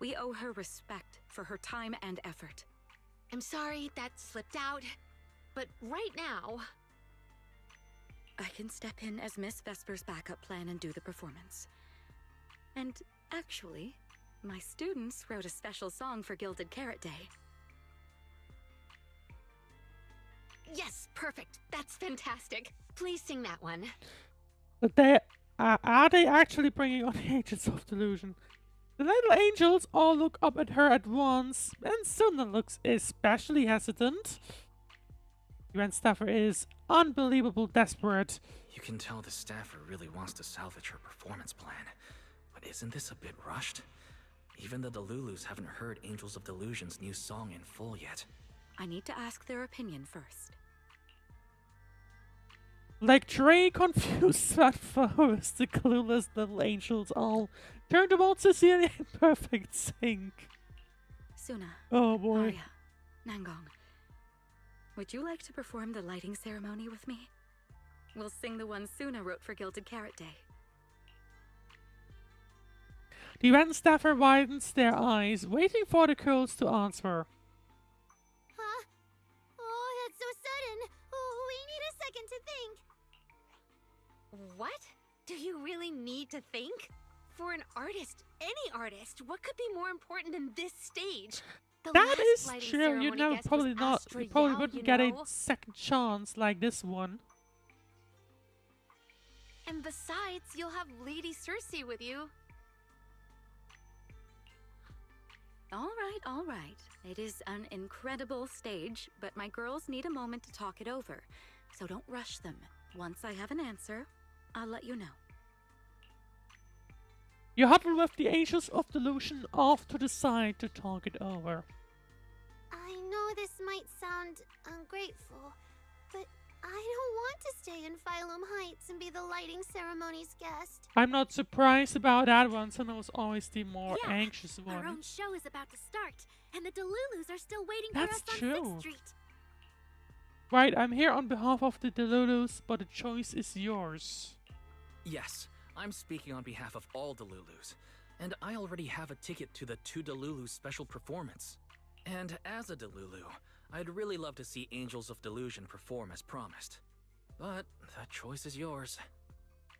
We owe her respect for her time and effort. I'm sorry that slipped out, but right now... I can step in as Miss Vesper's backup plan and do the performance. And actually, my students wrote a special song for Gilded Carrot Day. Yes, perfect. That's fantastic. Please sing that one. But they are they actually bringing on the Angels of Delusion? The little angels all look up at her at once, and Suna looks especially hesitant. Grand Staffer is unbelievable desperate. You can tell the staffer really wants to salvage her performance plan. But isn't this a bit rushed? Even the Delulus haven't heard Angels of Delusion's new song in full yet. I need to ask their opinion first. Like Trey confused at first, the clueless little angels all turn towards Cecilia in perfect sync. Suna. Oh boy. Aria. Nangong. Would you like to perform the lighting ceremony with me? We'll sing the one Suna wrote for Gilded Carrot Day. The event staffer widens their eyes, waiting for the girls to answer. Huh? Oh, that's so sudden. Oh, we need a second to think. What? Do you really need to think? For an artist, any artist, what could be more important than this stage? The That last is lighting true. ceremony You know, guest probably was not. Astra You probably Yao, wouldn't you get a know? second chance like this one. And besides, you'll have Lady Cersei with you. All right. It is an incredible stage, but my girls need a moment to talk it over. So don't rush them. Once I have an answer, I'll let you know. You huddle with the Angels of Delusion off to the side to talk it over. I know this might sound ungrateful, but I don't want to stay in Phylum Heights and be the lighting ceremony's guest. I'm not surprised about that one, so I was always the more Yeah, anxious Our one. own show is about to start, and the Delulus are still waiting That's for us true. on 6th Street. Right, I'm here on behalf of the Delulus, but the choice is yours. Yes, I'm speaking on behalf of all Delulus, and I already have a ticket to the 2 Delulu special performance. And as a Delulu, I'd really love to see Angels of Delusion perform as promised. But that choice is yours.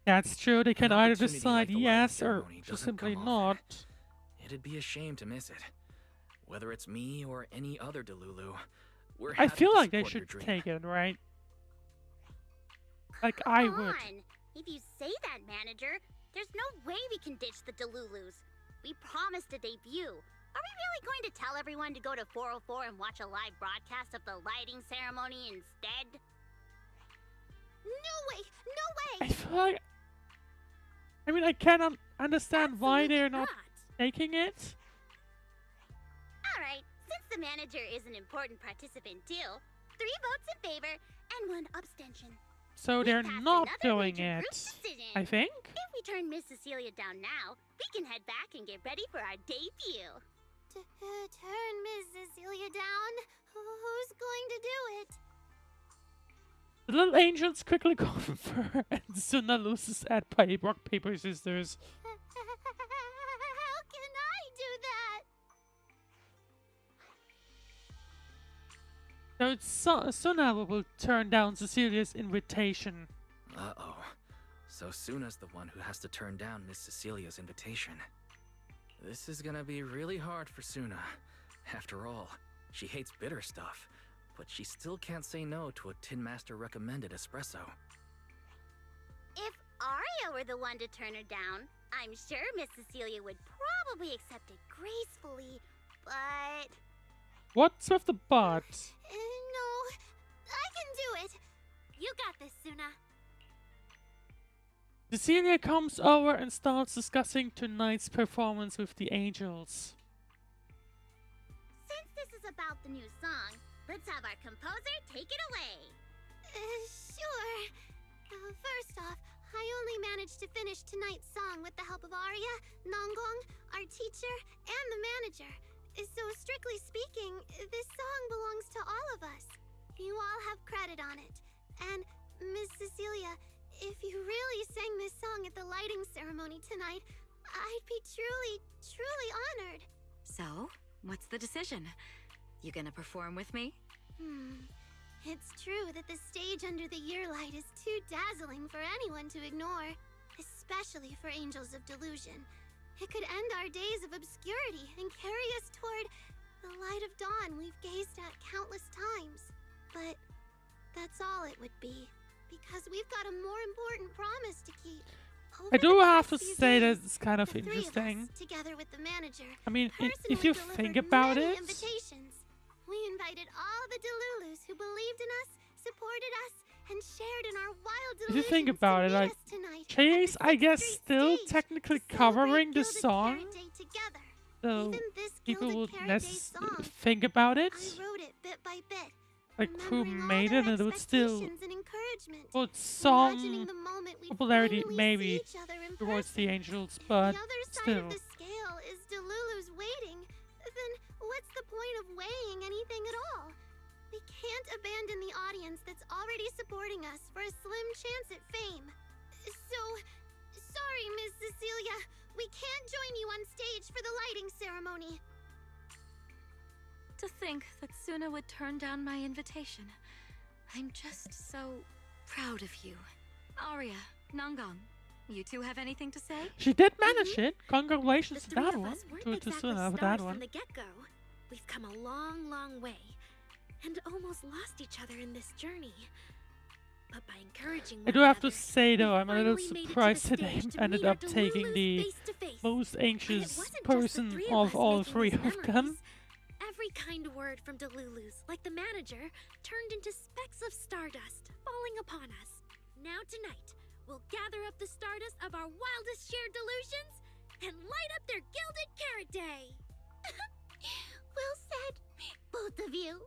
That's true, they can An either opportunity decide like the lighting yes or ceremony just doesn't simply come not. often. It'd be a shame to miss it. Whether it's me or any other Delulu, we're I happy feel to like they support your should dream. take it, right? Like I Come would. on. If you say that, manager, there's no way we can ditch the Delulus. We promised a debut. Are we really going to tell everyone to go to 404 and watch a live broadcast of the lighting ceremony instead? No way! No I way! feel like... I mean, I cannot understand why Absolutely they're not taking it. Alright, since the manager is an important participant too, 3 votes in favor and 1 abstention. So they're passed not another doing major it. group decision. I think? If we turn Miss Cecilia down now, we can head back and get ready for our debut. Turn Miss Cecilia down? Who's going to do it? The little angels quickly confer, and Suna loses at rock, paper, scissors. How can I do that? So it's Suna who will turn down Cecilia's invitation. Uh-oh. So Suna's the one who has to turn down Miss Cecilia's invitation. This is gonna be really hard for Suna. After all, she hates bitter stuff, but she still can't say no to a Tin Master recommended espresso. If Aria were the one to turn her down, I'm sure Miss Cecilia would probably accept it gracefully, but... What's with the but? No, I can do it. You got this, Suna. Cecilia comes over and starts discussing tonight's performance with the angels. Since this is about the new song, let's have our composer take it away. Sure. First off, I only managed to finish tonight's song with the help of Aria, Nongong, our teacher, and the manager. So strictly speaking, this song belongs to all of us. You all have credit on it. And Miss Cecilia, if you really sang this song at the lighting ceremony tonight, I'd be truly, truly honored. So, what's the decision? You gonna perform with me? It's true that the stage under the year light is too dazzling for anyone to ignore, especially for Angels of Delusion. It could end our days of obscurity and carry us toward the light of dawn we've gazed at countless times. But that's all it would be, because we've got a more important promise to keep. I do have to few say that days, it's kind of the 3 of interesting. us, together with the manager, I mean, if personally you delivered think about many it, invitations. We invited all the Delulus who believed in us, supported us, and shared in our wild if delusions you think about it, to meet like, us tonight at Chase, the I 6th guess, Street still stage technically to celebrate covering the Gilded song. Carrot Day together. So Even this people Gilded would Carrot Day song, think about it. I wrote it bit by bit, Like, who remembering all made their it, and it would still expectations and encouragement, put imagining some the moment we'd popularity, finally maybe, see each other in towards person. the angels, but The other side still. of the scale is Delulu's waiting. Then what's the point of weighing anything at all? We can't abandon the audience that's already supporting us for a slim chance at fame. So, sorry, Miss Cecilia. We can't join you on stage for the lighting ceremony. To think that Suna would turn down my invitation. I'm just so proud of you. Aria, Nangang, you two have anything to say? She did manage it. Congratulations The to three that of one. us weren't To exactly Suna for stars that from one. the get-go. We've come a long, long way, and almost lost each other in this journey. But by encouraging I one do have to another, say though, we I'm a little finally made it to surprised the that they stage to ended meet our up taking delulus the face to face. most And it anxious wasn't just the person three of us all making three these of them. memories. Every kind word from delulus, like the manager, turned into specks of stardust falling upon us. Now tonight, we'll gather up the stardust of our wildest shared delusions and light up their gilded carrot day. Well said, both of you.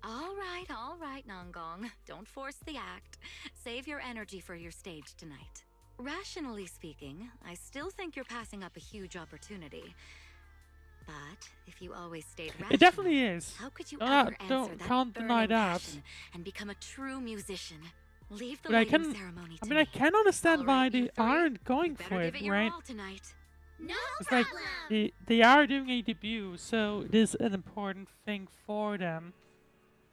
All right, Nangang. Don't force the act. Save your energy for your stage tonight. Rationally speaking, I still think you're passing up a huge opportunity. But if you always stayed rational, It definitely is. how could you Can't ever answer that deny burning that. passion and become a true musician? Leave the But I lighting can. ceremony to I mean, I me. can understand All why right, you they three, aren't going better for give it, it your right? all tonight. No It's like problem. they are doing a debut, so it is an important thing for them.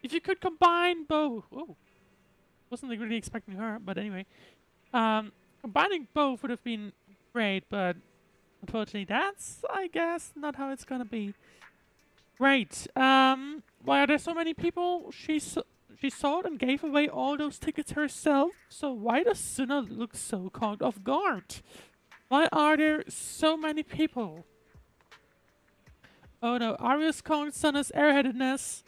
If you could combine both, oh, wasn't like really expecting her, but anyway, combining both would have been great, but unfortunately, that's I guess not how it's gonna be. Right. Why are there so many people? She sold and gave away all those tickets herself. So why does Suna look so caught off guard? Why are there so many people? Oh no, Aria's calling Suna's airheadedness.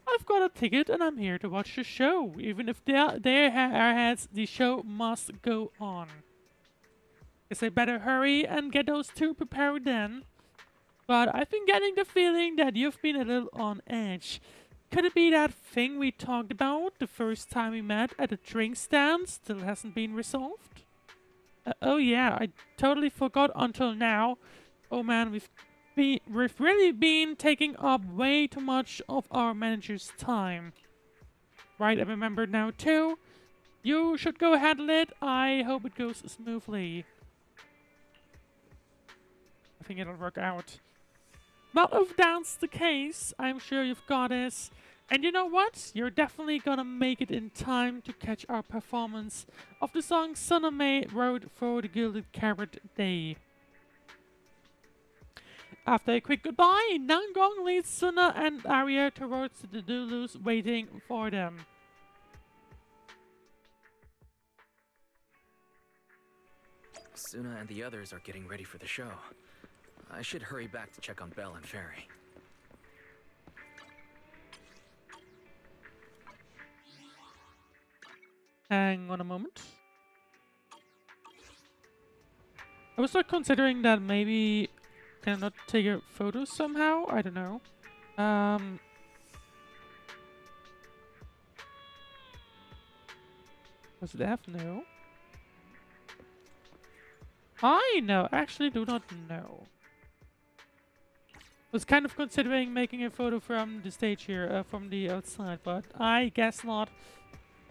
I've got a ticket and I'm here to watch the show. Even if they're airheads, the show must go on. Guess I better hurry and get those two prepared then. But I've been getting the feeling that you've been a little on edge. Could it be that thing we talked about the first time we met at a drink stand still hasn't been resolved? Oh yeah, I totally forgot until now. Oh man, we've really been taking up way too much of our manager's time. Right, I remember now too. You should go handle it. I hope it goes smoothly. I think it'll work out. Well, if that's the case, I'm sure you've got this. And you know what? You're definitely gonna make it in time to catch our performance of the song Suna May wrote for the Gilded Carrot Day. After a quick goodbye, Nangang leads Suna and Aria towards the delulus waiting for them. Suna and the others are getting ready for the show. I should hurry back to check on Belle and Fairy. Hang on a moment. I was like considering that maybe can I not take a photo somehow? I don't know. Was it F? No. I know. Actually, do not know. Was kind of considering making a photo from the stage here, from the outside, but I guess not.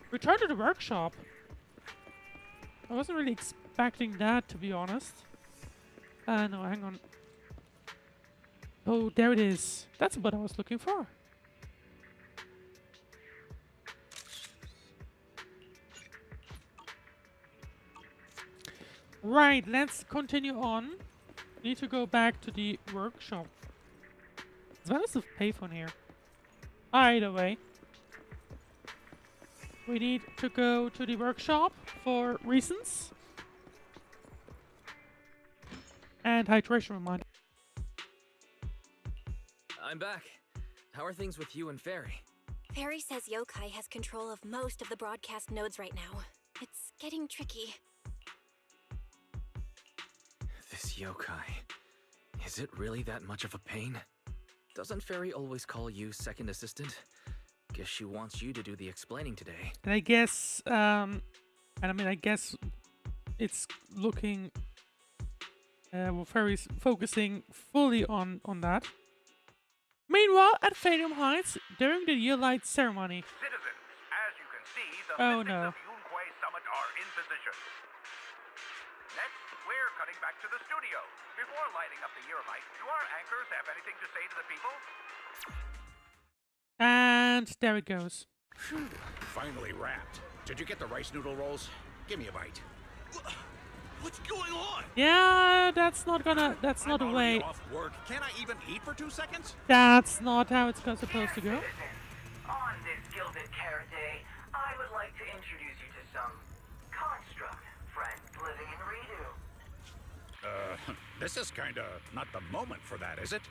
Return to the workshop. I wasn't really expecting that, to be honest. No, hang on. Oh, there it is. That's what I was looking for. Right, let's continue on. Need to go back to the workshop. There's a massive payphone here. Either way. We need to go to the workshop for reasons. And hydration reminder. I'm back. How are things with you and Fairy? Fairy says Yokai has control of most of the broadcast nodes right now. It's getting tricky. This yokai. Is it really that much of a pain? Doesn't Fairy always call you second assistant? Guess she wants you to do the explaining today. And I guess, I guess it's looking, well, Fairy's focusing fully on that. Meanwhile, at Phantom Heights, during the year-light ceremony. Citizens, as you can see, the Oh mythics no. of Yunquay Summit are in position. Next, we're cutting back to the studio. Before lighting up the year light, do our anchors have anything to say to the people? And there it goes. Finally wrapped. Did you get the rice noodle rolls? Give me a bite. What's going on? Yeah, that's not the way. Off work. Can't I even eat for 2 seconds? That's not how it's supposed to go. On this Gilded Carrot Day, I would like to introduce you to some construct friends living in Redo. This is kinda not the moment for that, is it?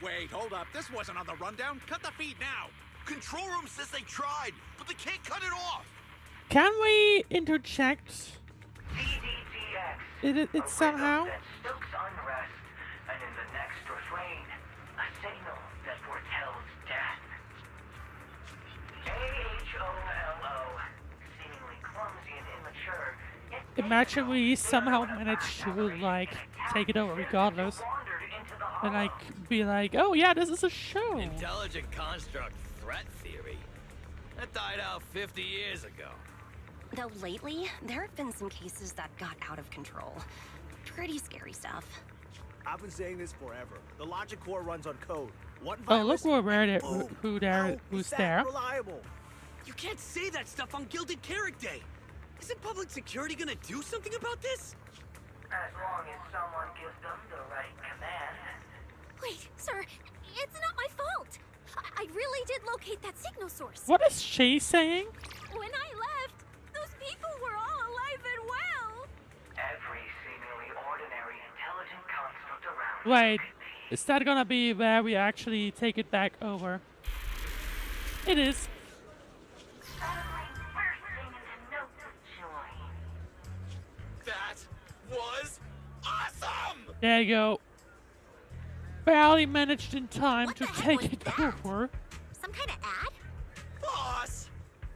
Wait, hold up. This wasn't on the rundown. Cut the feed now. Control room says they tried, but they can't cut it off. Can we interject DDTX. it somehow? That stokes unrest, and in the next refrain, a signal that foretells death. AHOLO. Seemingly clumsy and immature. Imagine we somehow manage to like take it over regardless, and like be like, oh yeah, this is a show. Intelligent construct threat theory. That died out 50 years ago. Though lately, there have been some cases that got out of control. Pretty scary stuff. I've been saying this forever. The logic core runs on code. One Oh, look virus, who's is that there. reliable? You can't say that stuff on Gilded Carrot Day. Isn't public security gonna do something about this? As long as someone gives them the right command. Wait, sir, it's not my fault. I really did locate that signal source. What is she saying? When I left, those people were all alive and well. Every seemingly ordinary intelligent construct around. Wait, is that gonna be where we actually take it back over? It is. That was awesome! There you go. Barely managed in time to take it over. Some kind of ad? Boss,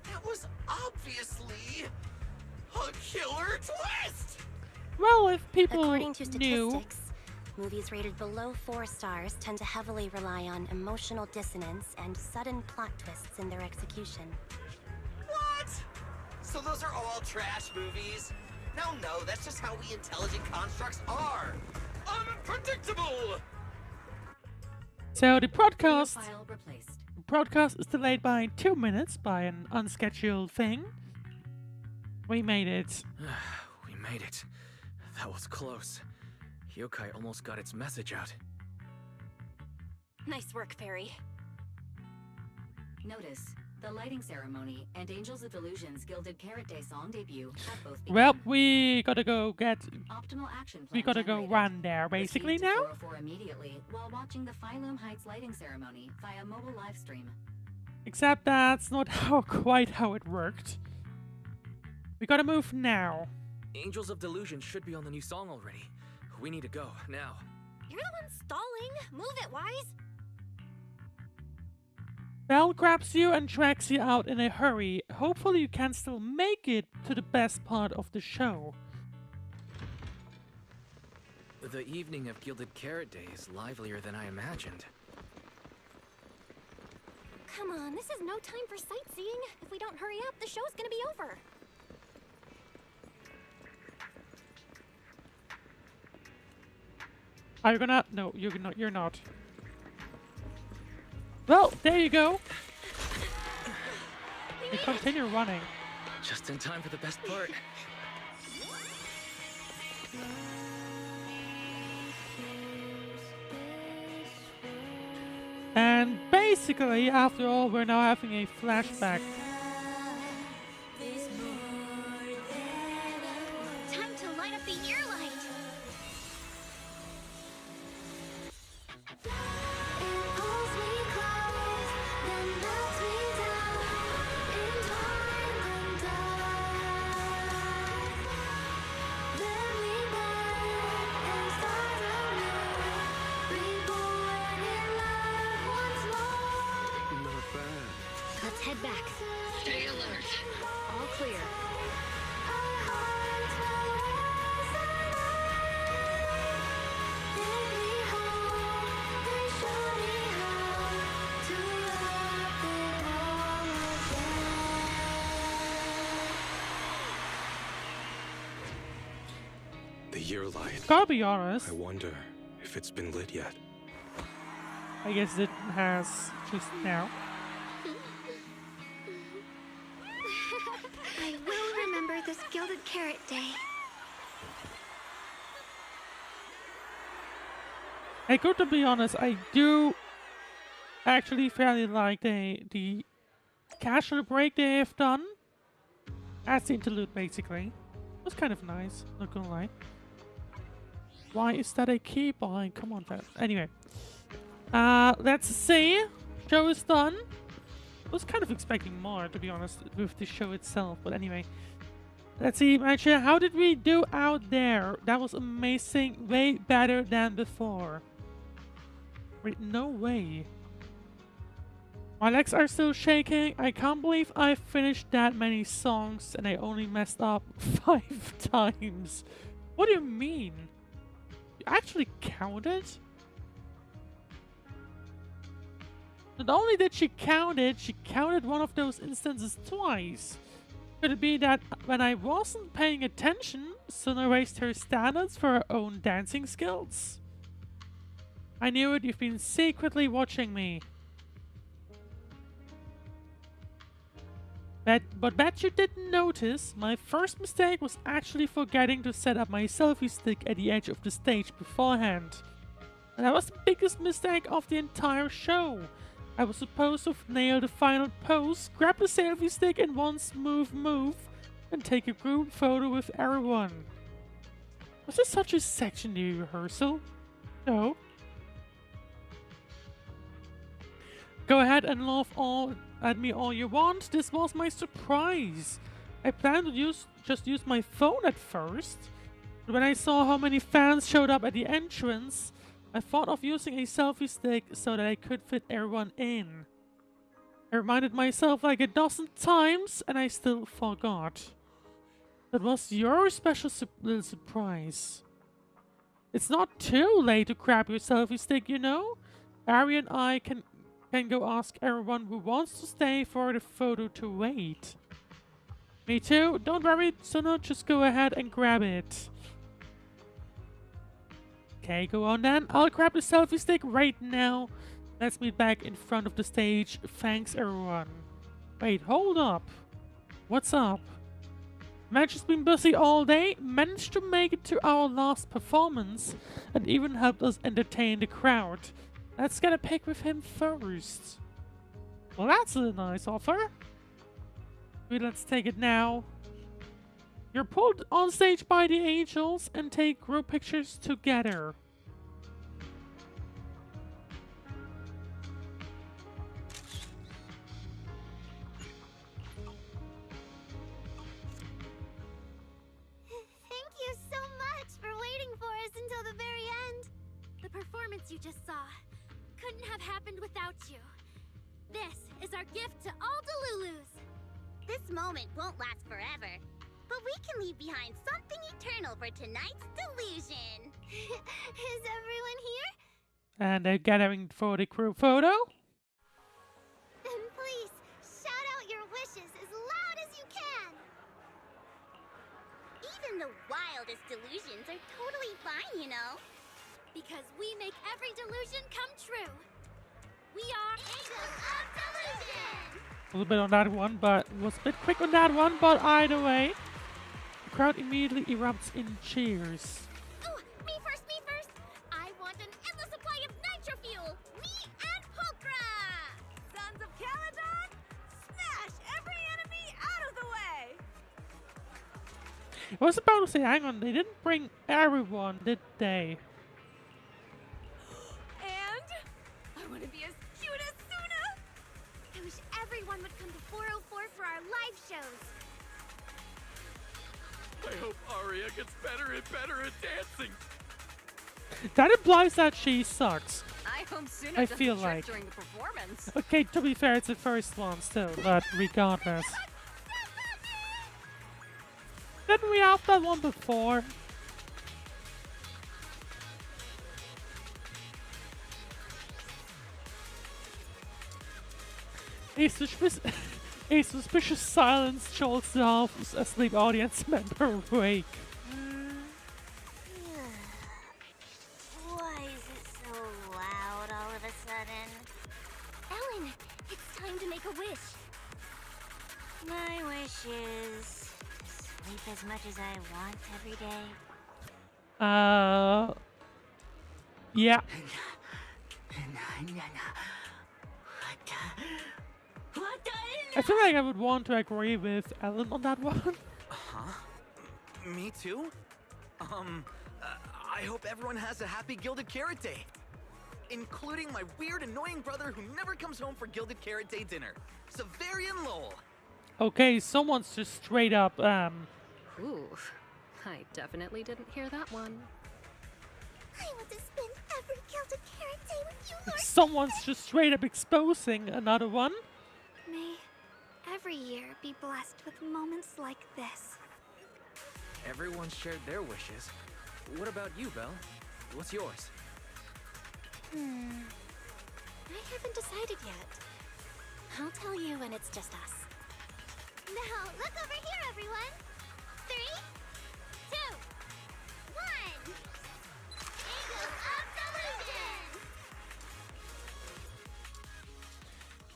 that was obviously a killer twist! Well, if people According to knew. statistics, movies rated below 4 stars tend to heavily rely on emotional dissonance and sudden plot twists in their execution. What? So those are all trash movies? No, that's just how we intelligent constructs are. Unpredictable! So the broadcast File replaced. is delayed by 2 minutes by an unscheduled thing. We made it. We made it. That was close. Yokai almost got its message out. Nice work, Fairy. Notice, the lighting ceremony and Angels of Delusion's Gilded Carrot Day song debut have both begun. Well, we gotta go get. Optimal action plan We gotta go generated. run there, basically Proceed to now. 404 immediately while watching the Phylum Heights lighting ceremony via mobile live stream. Except that's not quite how it worked. We gotta move now. Angels of Delusion should be on the new song already. We need to go, now. You're the one stalling. Move it, Wise. Belle grabs you and drags you out in a hurry. Hopefully you can still make it to the best part of the show. The evening of Gilded Carrot Day is livelier than I imagined. Come on, this is no time for sightseeing. If we don't hurry up, the show's gonna be over. Are you gonna? No, you're not. Well, there you go. You continue running. Just in time for the best part. And basically, after all, we're now having a flashback. Time to light up the year light. Let's head back. Stay alert. All clear. The year light. Gotta be honest. I wonder if it's been lit yet. I guess it has just now. I will remember this Gilded Carrot Day. I got to be honest, I do actually fairly like the casual break they have done. As the interlude, basically. It was kind of nice, not gonna lie. Why is that a keybind? Come on, fam. Anyway. Let's see. Show is done. I was kind of expecting more, to be honest, with the show itself. But anyway. Let's see, Mancha, how did we do out there? That was amazing. Way better than before. Wait, no way. My legs are still shaking. I can't believe I finished that many songs and I only messed up 5 times. What do you mean? You actually counted? Not only did she counted one of those instances twice. Could it be that when I wasn't paying attention, Suna raised her standards for her own dancing skills? I knew it, you've been secretly watching me. But bet you didn't notice, my first mistake was actually forgetting to set up my selfie stick at the edge of the stage beforehand. And that was the biggest mistake of the entire show. I was supposed to nail the final pose, grab the selfie stick in one smooth move, and take a group photo with everyone. Was there such a section in the rehearsal? No. Go ahead and laugh at me all you want. This was my surprise. I planned to just use my phone at first, but when I saw how many fans showed up at the entrance, I thought of using a selfie stick so that I could fit everyone in. I reminded myself like a dozen times and I still forgot. That was your special little surprise. It's not too late to grab your selfie stick, you know? Aria and I can go ask everyone who wants to stay for the photo to wait. Me too. Don't worry, Suna, just go ahead and grab it. Okay, go on then. I'll grab the selfie stick right now. Let's meet back in front of the stage. Thanks, everyone. Wait, hold up. What's up? Match has been busy all day, managed to make it to our last performance, and even helped us entertain the crowd. Let's get a pic with him first. Well, that's a nice offer. Let's take it now. You're pulled on stage by the Angels and take group pictures together. Thank you so much for waiting for us until the very end. The performance you just saw couldn't have happened without you. This is our gift to all delulus. This moment won't last forever, but we can leave behind something eternal for tonight's delusion. Is everyone here? And they're gathering for the group photo. Then please, shout out your wishes as loud as you can. Even the wildest delusions are totally fine, you know. Because we make every delusion come true. We are Angels of Delusion! A little bit on that one, but was a bit quick on that one, but either way. The crowd immediately erupts in cheers. Oh, me first! I want an endless supply of nitro fuel! Me and Pulchra! Sons of Caledon, smash every enemy out of the way! I was about to say, hang on, they didn't bring everyone, did they? I want to be as cute as Suna! I wish everyone would come to 404 for our live shows. I hope Aria gets better and better at dancing. That implies that she sucks. I hope Suna I doesn't feel trip like. during the performance. Okay, to be fair, it's the first one still, but regardless. Didn't we have that one before? A suspicious silence jolts the half-asleep audience member awake. It's time to make a wish. My wish is sleep as much as I want every day. Yeah. I feel like I would want to agree with Ellen on that one. Huh? Me too? I hope everyone has a happy Gilded Carrot Day. Including my weird, annoying brother who never comes home for Gilded Carrot Day dinner, Severian Lowell. Okay, someone's just straight up, Ooh, I definitely didn't hear that one. I want to spend every Gilded Carrot Day with you, Lord. someone's just straight up exposing another one. May every year be blessed with moments like this. Everyone shared their wishes. What about you, Belle? What's yours? I haven't decided yet. I'll tell you when it's just us. Now, look over here, everyone. 3, 2, 1. Angels of Delusion!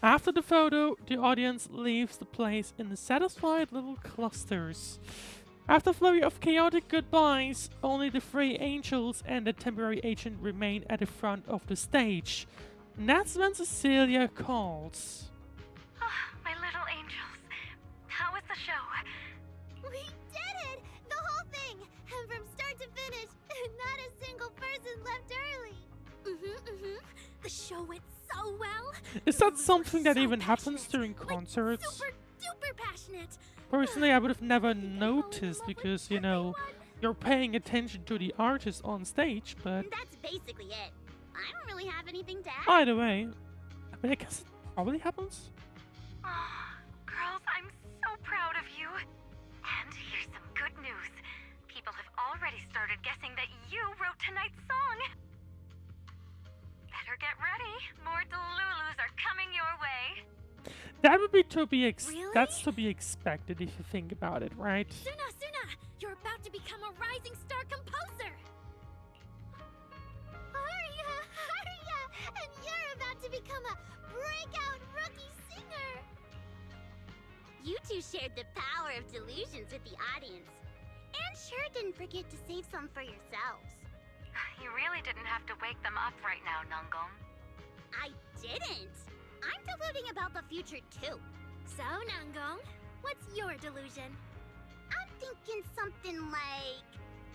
After the photo, the audience leaves the place in satisfied little clusters. After a flurry of chaotic goodbyes, only the 3 angels and the temporary agent remain at the front of the stage. And that's when Cecilia calls. My little angels. How was the show? We did it! The whole thing! And from start to finish, not a single person left early. The show went so well. Is that something that even happens during concerts? Super duper passionate. Personally, I would have never noticed because, you know, you're paying attention to the artist on stage, but That's basically it. I don't really have anything to add. either way, I mean, I guess it probably happens. Girls, I'm so proud of you. And here's some good news. People have already started guessing that you wrote tonight's song. Better get ready. More delulus are coming your way. That would be Really? That's to be expected if you think about it, right? Suna, you're about to become a rising star composer. Aria! And you're about to become a breakout rookie singer! You two shared the power of delusions with the audience. And sure didn't forget to save some for yourselves. You really didn't have to wake them up right now, Nungong. I didn't! I'm deluding about the future too. So, Nungong, what's your delusion? I'm thinking something like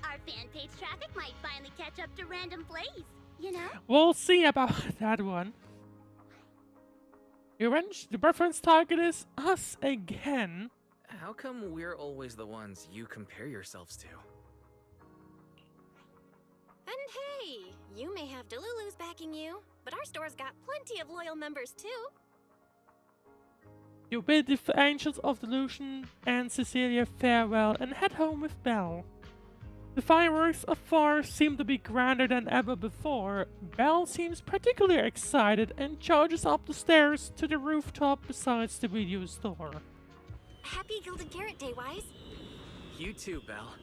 our fan page traffic might finally catch up to random plays, you know? We'll see about that one. The reference target is us again. How come we're always the ones you compare yourselves to? And hey, you may have delulus backing you, but our store's got plenty of loyal members too. You bid the Angels of Delusion and Cecilia farewell and head home with Belle. The fireworks afar seem to be grander than ever before. Belle seems particularly excited and charges up the stairs to the rooftop besides the video store. Happy Gilded Carrot Day, Wise. You too, Belle.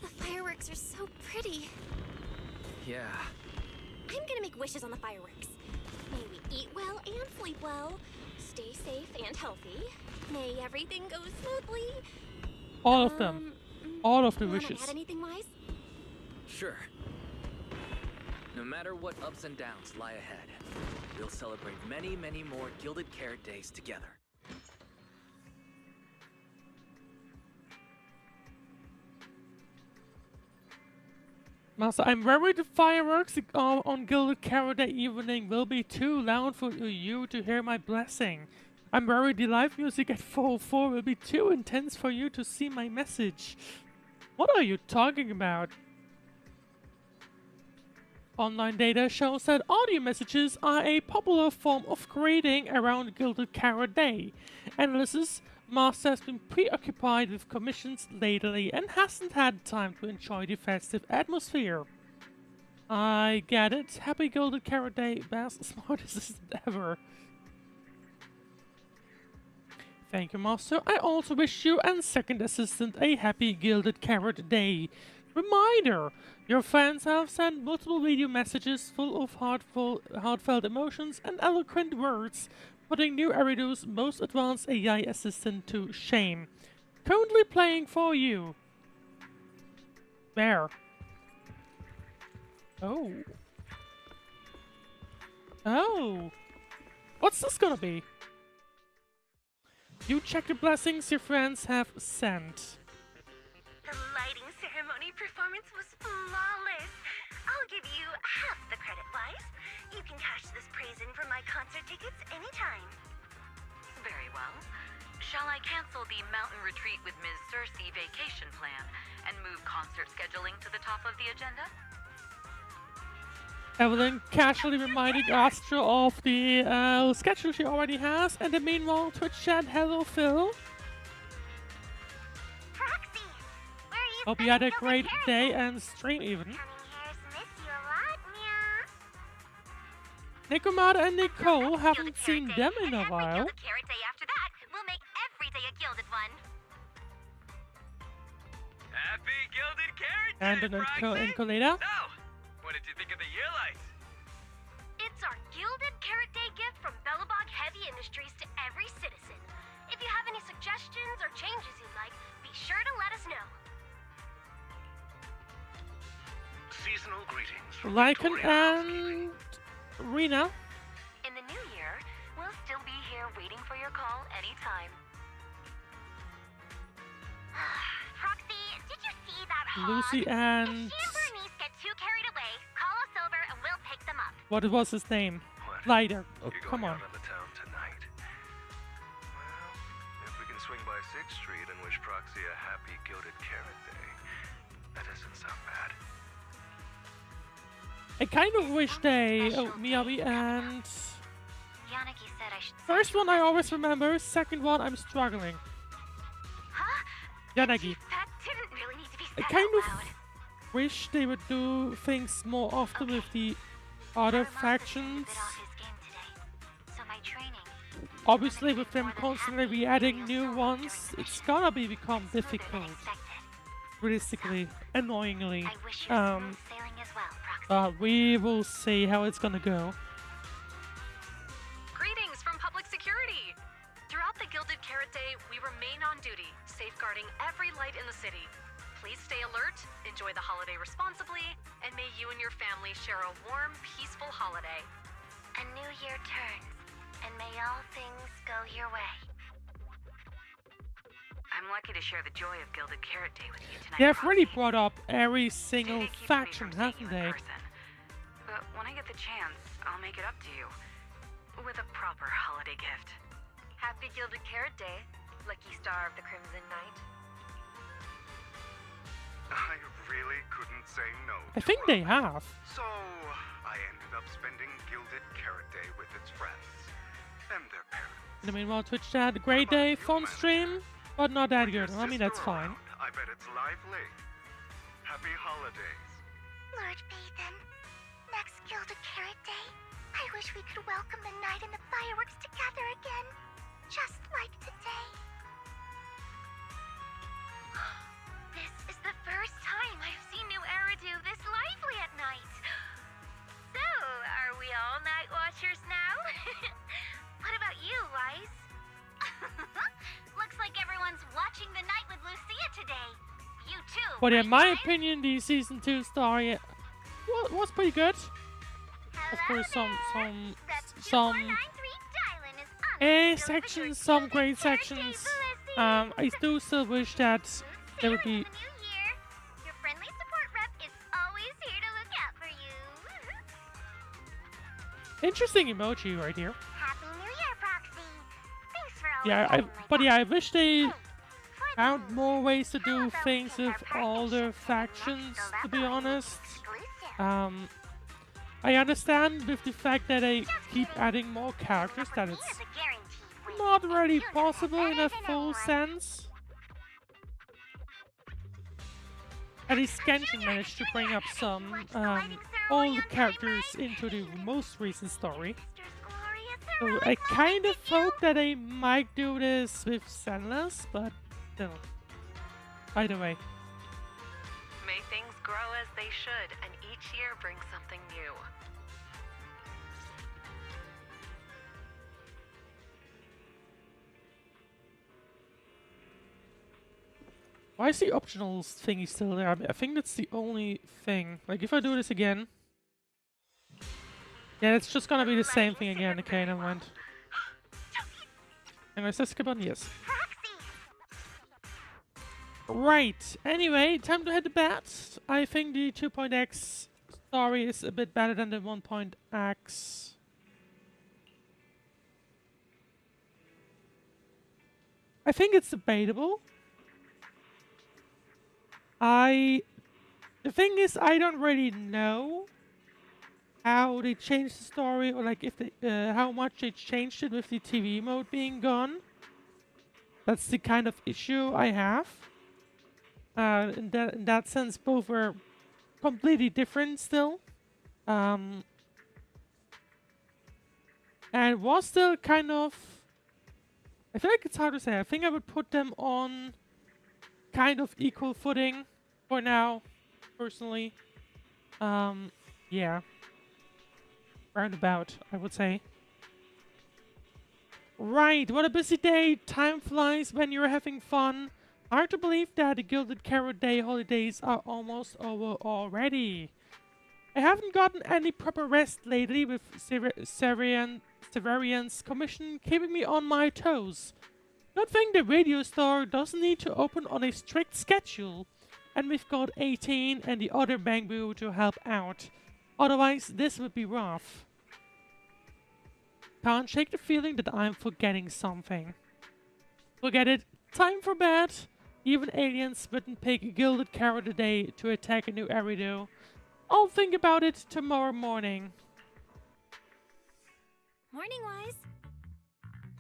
The fireworks are so pretty. Yeah. I'm gonna make wishes on the fireworks. May we eat well and sleep well, stay safe and healthy. May everything go smoothly. All of them. All of the Wanna wishes. add anything, Wise? Sure. No matter what ups and downs lie ahead, we'll celebrate many, many more Gilded Carrot Days together. Master, I'm worried the fireworks on Gilded Carrot Day evening will be too loud for you to hear my blessing. I'm worried the live music at 404 will be too intense for you to see my message. What are you talking about? Online data shows that audio messages are a popular form of greeting around Gilded Carrot Day. Analysis, Master has been preoccupied with commissions lately and hasn't had time to enjoy the festive atmosphere. I get it. Happy Gilded Carrot Day, best smartest assistant ever. Thank you, Master. I also wish you and second assistant a happy Gilded Carrot Day. Reminder! Your fans have sent multiple video messages full of heartfelt emotions and eloquent words, putting new Erido's most advanced AI assistant to shame. Currently playing for you. Where? Oh. Oh. What's this gonna be? You check the blessings your friends have sent. The lighting ceremony performance was flawless. I'll give you half the credit, Wise. You can cash this praise in for my concert tickets anytime. Very well. Shall I cancel the mountain retreat with Ms. Cersei vacation plan and move concert scheduling to the top of the agenda? Evelyn casually reminding Astra of the schedule she already has, and the meanwhile Twitch chat, hello Phil. Proxy, where are you? Hope you had a great day and stream even. Miss you a lot, meow. Nikomata and Nicole, haven't seen them in a while. Carrot Day after that, we'll make every day a gilded one. Happy Gilded Carrot Day, And then Nicoleta. So, what did you think of the year lights? It's our Gilded Carrot Day gift from Bellabog Heavy Industries to every citizen. If you have any suggestions or changes you'd like, be sure to let us know. Seasonal greetings from Lycan Victoria and Rena. In the new year, we'll still be here waiting for your call anytime. Proxy, did you see that hog? Lucy and... If she and Bernice get too carried away, call us over and we'll pick them up. What was his name? Lighter. Oh, You're come going on. out of the town tonight. Well, if we can swing by 6th Street and wish Proxy a happy Gilded Carrot Day, that doesn't sound bad. I kind of wish they... Oh, Miyabi and... Yanagi said I should... First one I always remember, second one I'm struggling. Huh? Yanagi. That didn't really need to be I said kind out of loud. wish they would do things more often with the other factions. So my training... Obviously with them constantly re-adding new ones, it's gonna become difficult. Realistically, annoyingly. Sailing as well, Proxy. But we will see how it's gonna go. Greetings from Public Security! Throughout the Gilded Carrot Day, we remain on duty, safeguarding every light in the city. Please stay alert, enjoy the holiday responsibly, and may you and your family share a warm, peaceful holiday. A new year turns, and may all things go your way. I'm lucky to share the joy of Gilded Carrot Day with you tonight. They've really Proxy. brought up every single faction, haven't they? But when I get the chance, I'll make it up to you. With a proper holiday gift. Happy Gilded Carrot Day, lucky star of the Crimson Knight. I really couldn't say no. I think they have. So, I ended up spending Gilded Carrot Day with its friends and their parents. In the meanwhile, Twitch chat, great day, fun stream, but not that good. I mean, that's fine. I bet it's lively. Happy holidays. Lord Bathan, next Gilded Carrot Day, I wish we could welcome the night and the fireworks together again, just like today. This is the first time I've seen New Eridu this lively at night. So, are we all night watchers now? What about you, Wise? Looks like everyone's watching the night with Lucia today. You too. But in right, my Wise? opinion, the season 2 story was pretty good. Of course, some sections, some great sections. I do still wish that there would be. Your friendly support rep is always here to look out for you. Interesting emoji right here. Happy New Year, Proxy. Thanks for always Yeah, being my I wish they found more ways to do things with all the factions, to be honest. I understand with the fact that they keep adding more characters that it's not really possible in a full sense. At least Genshin managed to bring up some old characters into the most recent story. So I kind of hope that they might do this with Zenless, but still. Either way. May things grow as they should, and each year brings something new. Why is the optional thingy still there? I think that's the only thing. Like, if I do this again... Yeah, it's just gonna be the same thing again. Okay, never mind. Anyways, let's skip on yes. Right, anyway, time to hit the bed. I think the 2.x story is a bit better than the 1.x. I think it's debatable. The thing is, I don't really know how they changed the story, or like if they, how much they changed it with the TV mode being gone. That's the kind of issue I have. In that sense, both were completely different still. And it was still kind of... I feel like it's hard to say. I think I would put them on kind of equal footing for now, personally. Yeah. Roundabout, I would say. Right, what a busy day. Time flies when you're having fun. Hard to believe that the Gilded Carrot Day holidays are almost over already. I haven't gotten any proper rest lately, with Severian's commission keeping me on my toes. Good thing the radio store doesn't need to open on a strict schedule, and we've got 18 and the other Bangbu to help out. Otherwise, this would be rough. Can't shake the feeling that I'm forgetting something. Forget it. Time for bed. Even aliens wouldn't pick a Gilded Carrot a day to attack a new Eridu. I'll think about it tomorrow morning. Morning, Wise.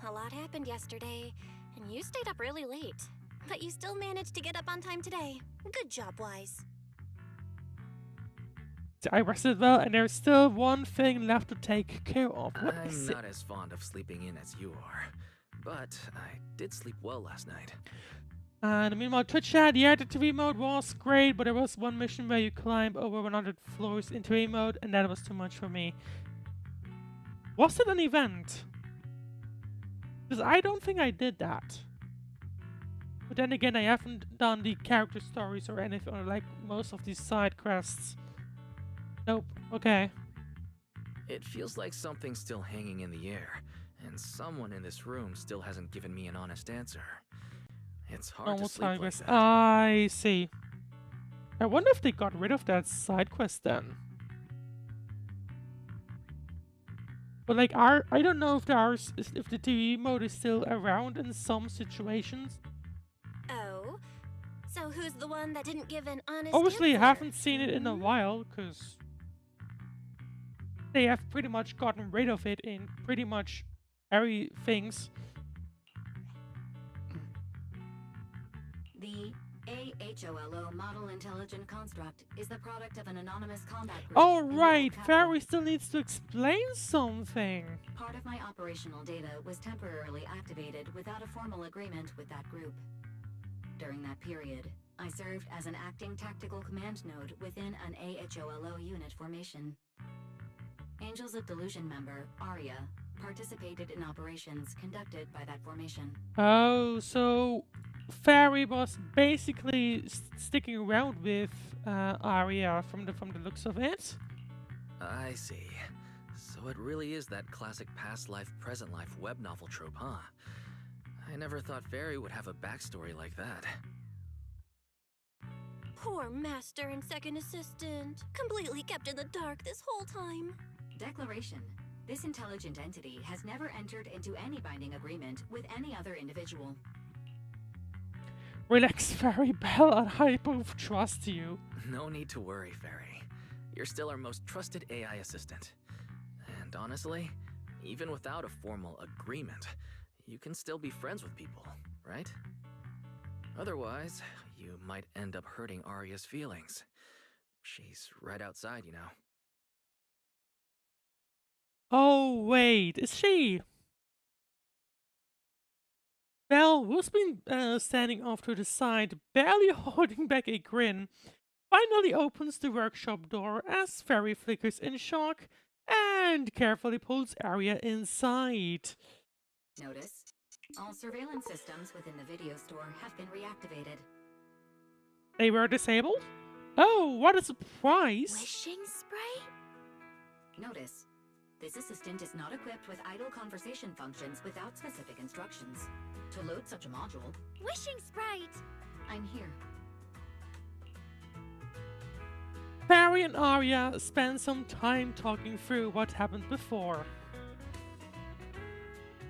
A lot happened yesterday, and you stayed up really late. But you still managed to get up on time today. Good job, Wise. I rested well, and there's still one thing left to take care of. What I'm not as fond of sleeping in as you are, but I did sleep well last night. And meanwhile, Twitch chat, yeah, the TV mode was great, but there was one mission where you climb over 100 floors in TV mode, and that was too much for me. Was it an event? Because I don't think I did that. But then again, I haven't done the character stories or anything, or like most of these side quests. Nope. Okay. It feels like something's still hanging in the air, and someone in this room still hasn't given me an honest answer. It's hard to sleep like that. I see. I wonder if they got rid of that side quest then. But like, I don't know if if the TV mode is still around in some situations. Oh, so who's the one that didn't give an honest Obviously, answer? I haven't seen it in a while, because they have pretty much gotten rid of it in pretty much every things. The AHOLO Model Intelligent Construct is the product of an anonymous combat group. Oh right, Fairy still needs to explain something. Part of my operational data was temporarily activated without a formal agreement with that group. During that period, I served as an acting tactical command node within an AHOLO unit formation. Angels of Delusion member, Aria, participated in operations conducted by that formation. Oh, so Fairy was basically sticking around with Aria from the looks of it. I see. So it really is that classic past life, present life web novel trope, huh? I never thought Fairy would have a backstory like that. Poor master and second assistant. Completely kept in the dark this whole time. Declaration. This intelligent entity has never entered into any binding agreement with any other individual. Relax, Fairy Belle, I both trust you. No need to worry, Fairy. You're still our most trusted AI assistant. And honestly, even without a formal agreement, you can still be friends with people, right? Otherwise, you might end up hurting Aria's feelings. She's right outside, you know. Oh, wait, is she? Belle, who's been standing off to the side, barely holding back a grin, finally opens the workshop door as Fairy flickers in shock and carefully pulls Aria inside. Notice, all surveillance systems within the video store have been reactivated. They were disabled? Oh, what a surprise! Wishing spray? Notice, this assistant is not equipped with idle conversation functions without specific instructions. To load such a module, Wishing sprite! I'm here. Fairy and Aria spend some time talking through what happened before.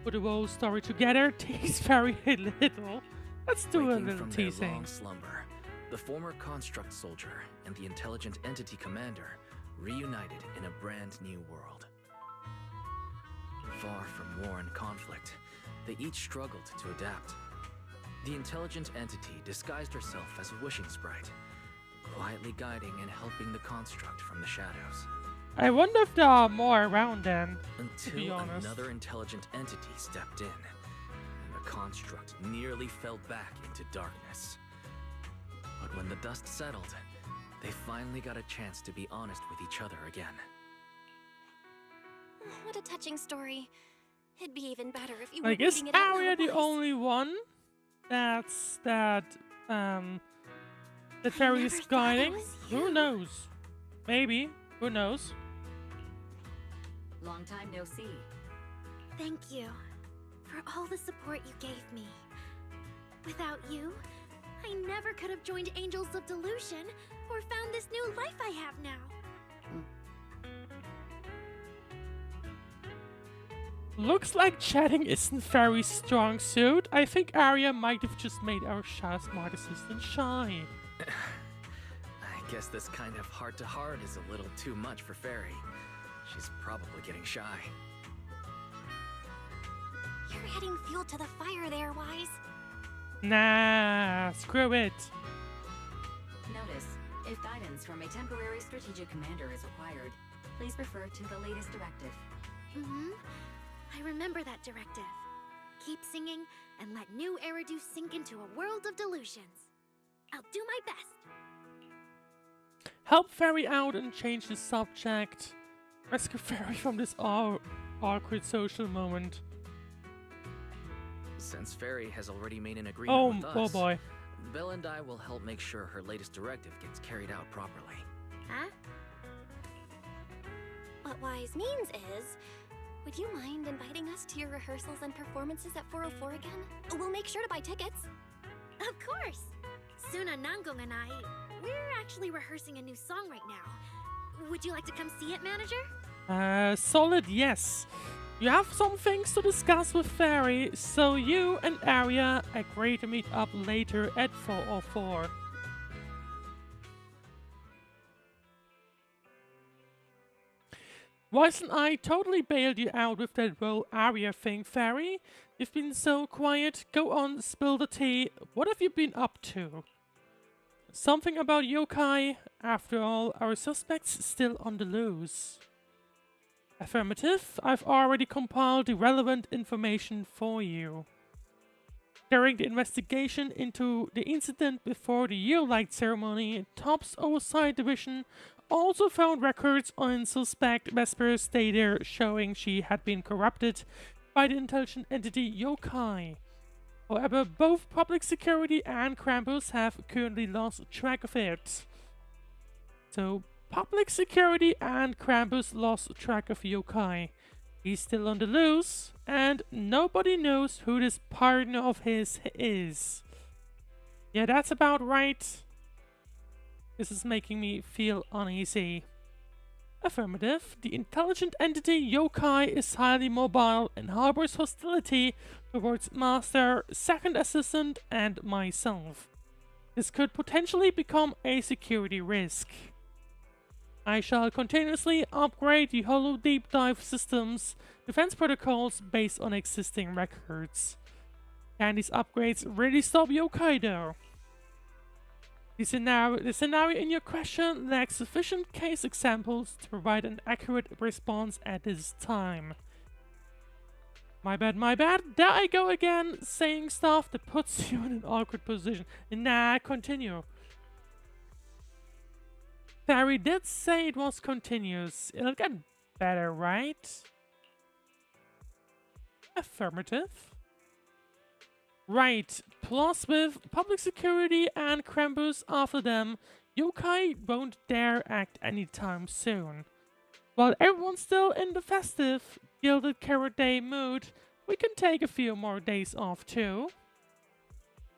Put the whole story together takes Fairy a little. Let's do a Waking little from their teasing. long slumber, the former construct soldier and the intelligent entity commander reunited in a brand new world. Far from war and conflict, they each struggled to adapt. The intelligent entity disguised herself as a wishing sprite, quietly guiding and helping the construct from the shadows. I wonder if there are more around then, to be Until honest. another intelligent entity stepped in, and the construct nearly fell back into darkness. But when the dust settled, they finally got a chance to be honest with each other again. What a touching story. It'd be even better if you I were guess reading it out Aria loud, the boys. only one that Fairy is guiding. Who knows? Maybe. Who knows? Long time no see. Thank you for all the support you gave me. Without you, I never could have joined Angels of Delusion or found this new life I have now. Looks like chatting isn't Fairy's strong suit. I think Aria might have just made our smart assistant shy. I guess this kind of heart-to-heart is a little too much for Fairy. She's probably getting shy. You're adding fuel to the fire there, Wise. Nah, screw it. Notice, if guidance from a temporary strategic commander is required, please refer to the latest directive. Mm-hmm. I remember that directive. Keep singing and let new Eridu sink into a world of delusions. I'll do my best. Help Fairy out and change the subject. Rescue Fairy from this awkward social moment. Since Fairy has already made an agreement with us, oh boy. Belle and I will help make sure her latest directive gets carried out properly. Huh? What Wise means is, would you mind inviting us to your rehearsals and performances at 404 again? We'll make sure to buy tickets. Of course! Suna, Nangong, and I, we're actually rehearsing a new song right now. Would you like to come see it, manager? Solid yes. You have some things to discuss with Fairy, so you and Aria agree to meet up later at 404. Wasn't I totally bailed you out with that whole Aria thing, Fairy? You've been so quiet. Go on, spill the tea. What have you been up to? Something about yokai? After all, our suspect's still on the loose. Affirmative. I've already compiled the relevant information for you. During the investigation into the incident before the Yearlight ceremony, TOP's Oversight Division also found records on suspect Vesper's data showing she had been corrupted by the intelligent entity yokai. However, both public security and Krampus have currently lost track of it. So, public security and Krampus lost track of yokai. He's still on the loose, and nobody knows who this partner of his is. Yeah, that's about right. This is making me feel uneasy. Affirmative. The intelligent entity yokai is highly mobile and harbors hostility towards Master, Second Assistant, and myself. This could potentially become a security risk. I shall continuously upgrade the Holo Deep Dive system's defense protocols based on existing records. Can these upgrades really stop yokai though? The scenario in your question lacks sufficient case examples to provide an accurate response at this time. My bad. There I go again, saying stuff that puts you in an awkward position. Nah, continue. Barry did say it was continuous. It'll get better, right? Affirmative. Right. Plus with public security and Krampus after them, yokai won't dare act anytime soon. While everyone's still in the festive, Gilded Carrot Day mood, we can take a few more days off too.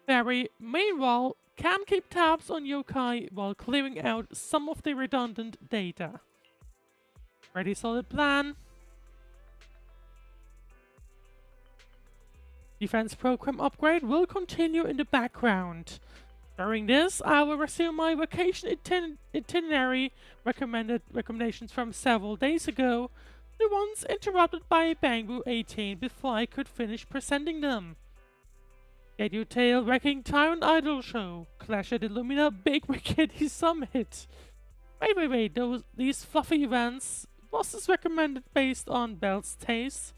Barry, meanwhile, can keep tabs on yokai while clearing out some of the redundant data. Pretty solid plan. Defense program upgrade will continue in the background. During this, I will resume my vacation itinerary recommendations from several days ago, the ones interrupted by Bangbu 18 before I could finish presenting them. Get Your Tail Wrecking Tyrant Idol Show, Clash at Illumina Big Wikiddy Summit. Wait, these fluffy events, was this recommended based on Belle's taste?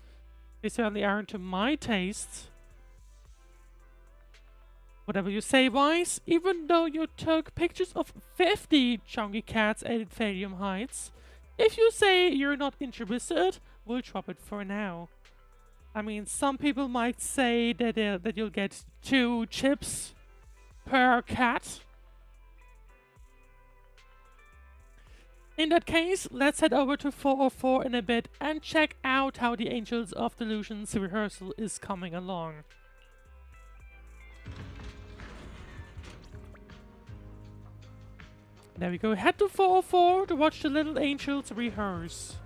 They certainly aren't to my taste. Whatever you say, Wise, even though you took pictures of 50 chunky cats at Thalium Heights, if you say you're not interested, we'll drop it for now. I mean, some people might say that you'll get 2 chips per cat. In that case, let's head over to 404 in a bit and check out how the Angels of Delusion's rehearsal is coming along. There we go, head to 404 to watch the little angels rehearse.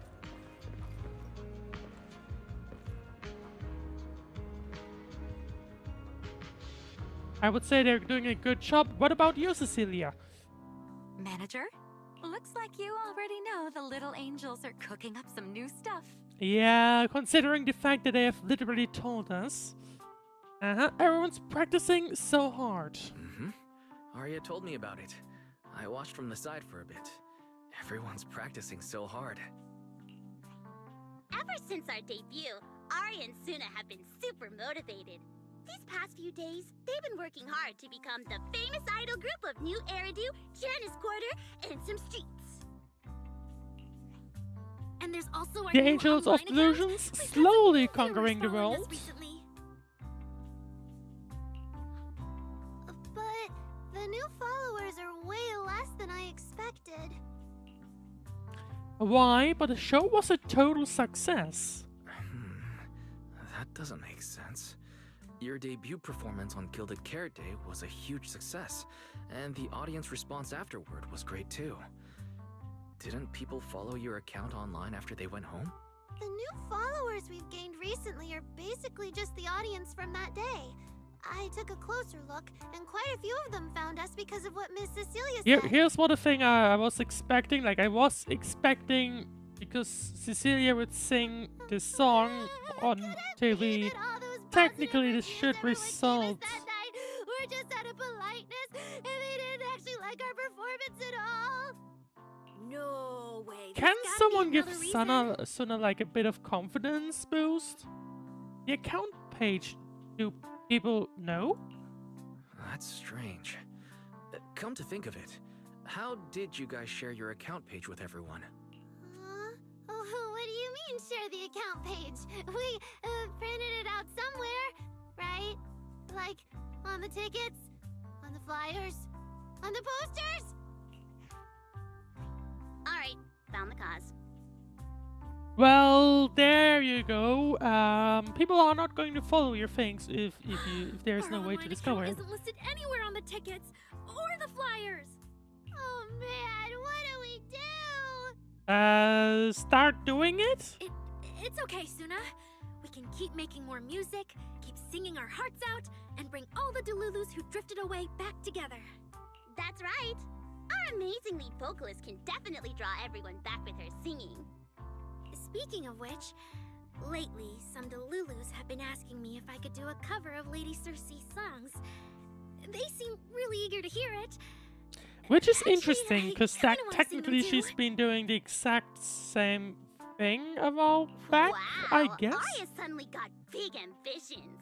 I would say they're doing a good job. What about you, Cecilia? Manager? Looks like you already know the little angels are cooking up some new stuff. Yeah, considering the fact that they have literally told us. Everyone's practicing so hard. Aria told me about it. I watched from the side for a bit. Everyone's practicing so hard. Ever since our debut, Aria and Suna have been super motivated. These past few days, they've been working hard to become the famous idol group of New Eridu, Janus Quarter, and some streets. And there's also our The new Angels of online account. Delusion slowly conquering the following us world. recently. But the new followers are way less than I expected. Why? But the show was a total success. That doesn't make sense. Your debut performance on Gilded Carrot Day was a huge success, and the audience response afterward was great too. Didn't people follow your account online after they went home? The new followers we've gained recently are basically just the audience from that day. I took a closer look, and quite a few of them found us because of what Miss Cecilia said. Here's what the thing I was expecting. Like, I was expecting, because Cecilia would sing this song on TV, technically this should result. We're just out of politeness, and they didn't actually like our performance at all. No way. Can someone give Suna like a bit of confidence boost? The account page, do people know? That's strange. Come to think of it, how did you guys share your account page with everyone? Oh, what do you mean, share the account page? We printed it out somewhere, right? Like, on the tickets, on the flyers, on the posters? Alright, found the cause. Well, there you go. People are not going to follow your things if there's no way to discover it. Isn't listed anywhere on the tickets or the flyers. Oh man, what do we do? Start doing it? It's okay, Suna. We can keep making more music, keep singing our hearts out, and bring all the delulus who drifted away back together. That's right. Our amazing lead vocalist can definitely draw everyone back with her singing. Speaking of which, lately some delulus have been asking me if I could do a cover of Lady Circe's songs. They seem really eager to hear it. Which is interesting, because technically she's been doing the exact same thing a while back, I guess. Aria suddenly got big ambitions.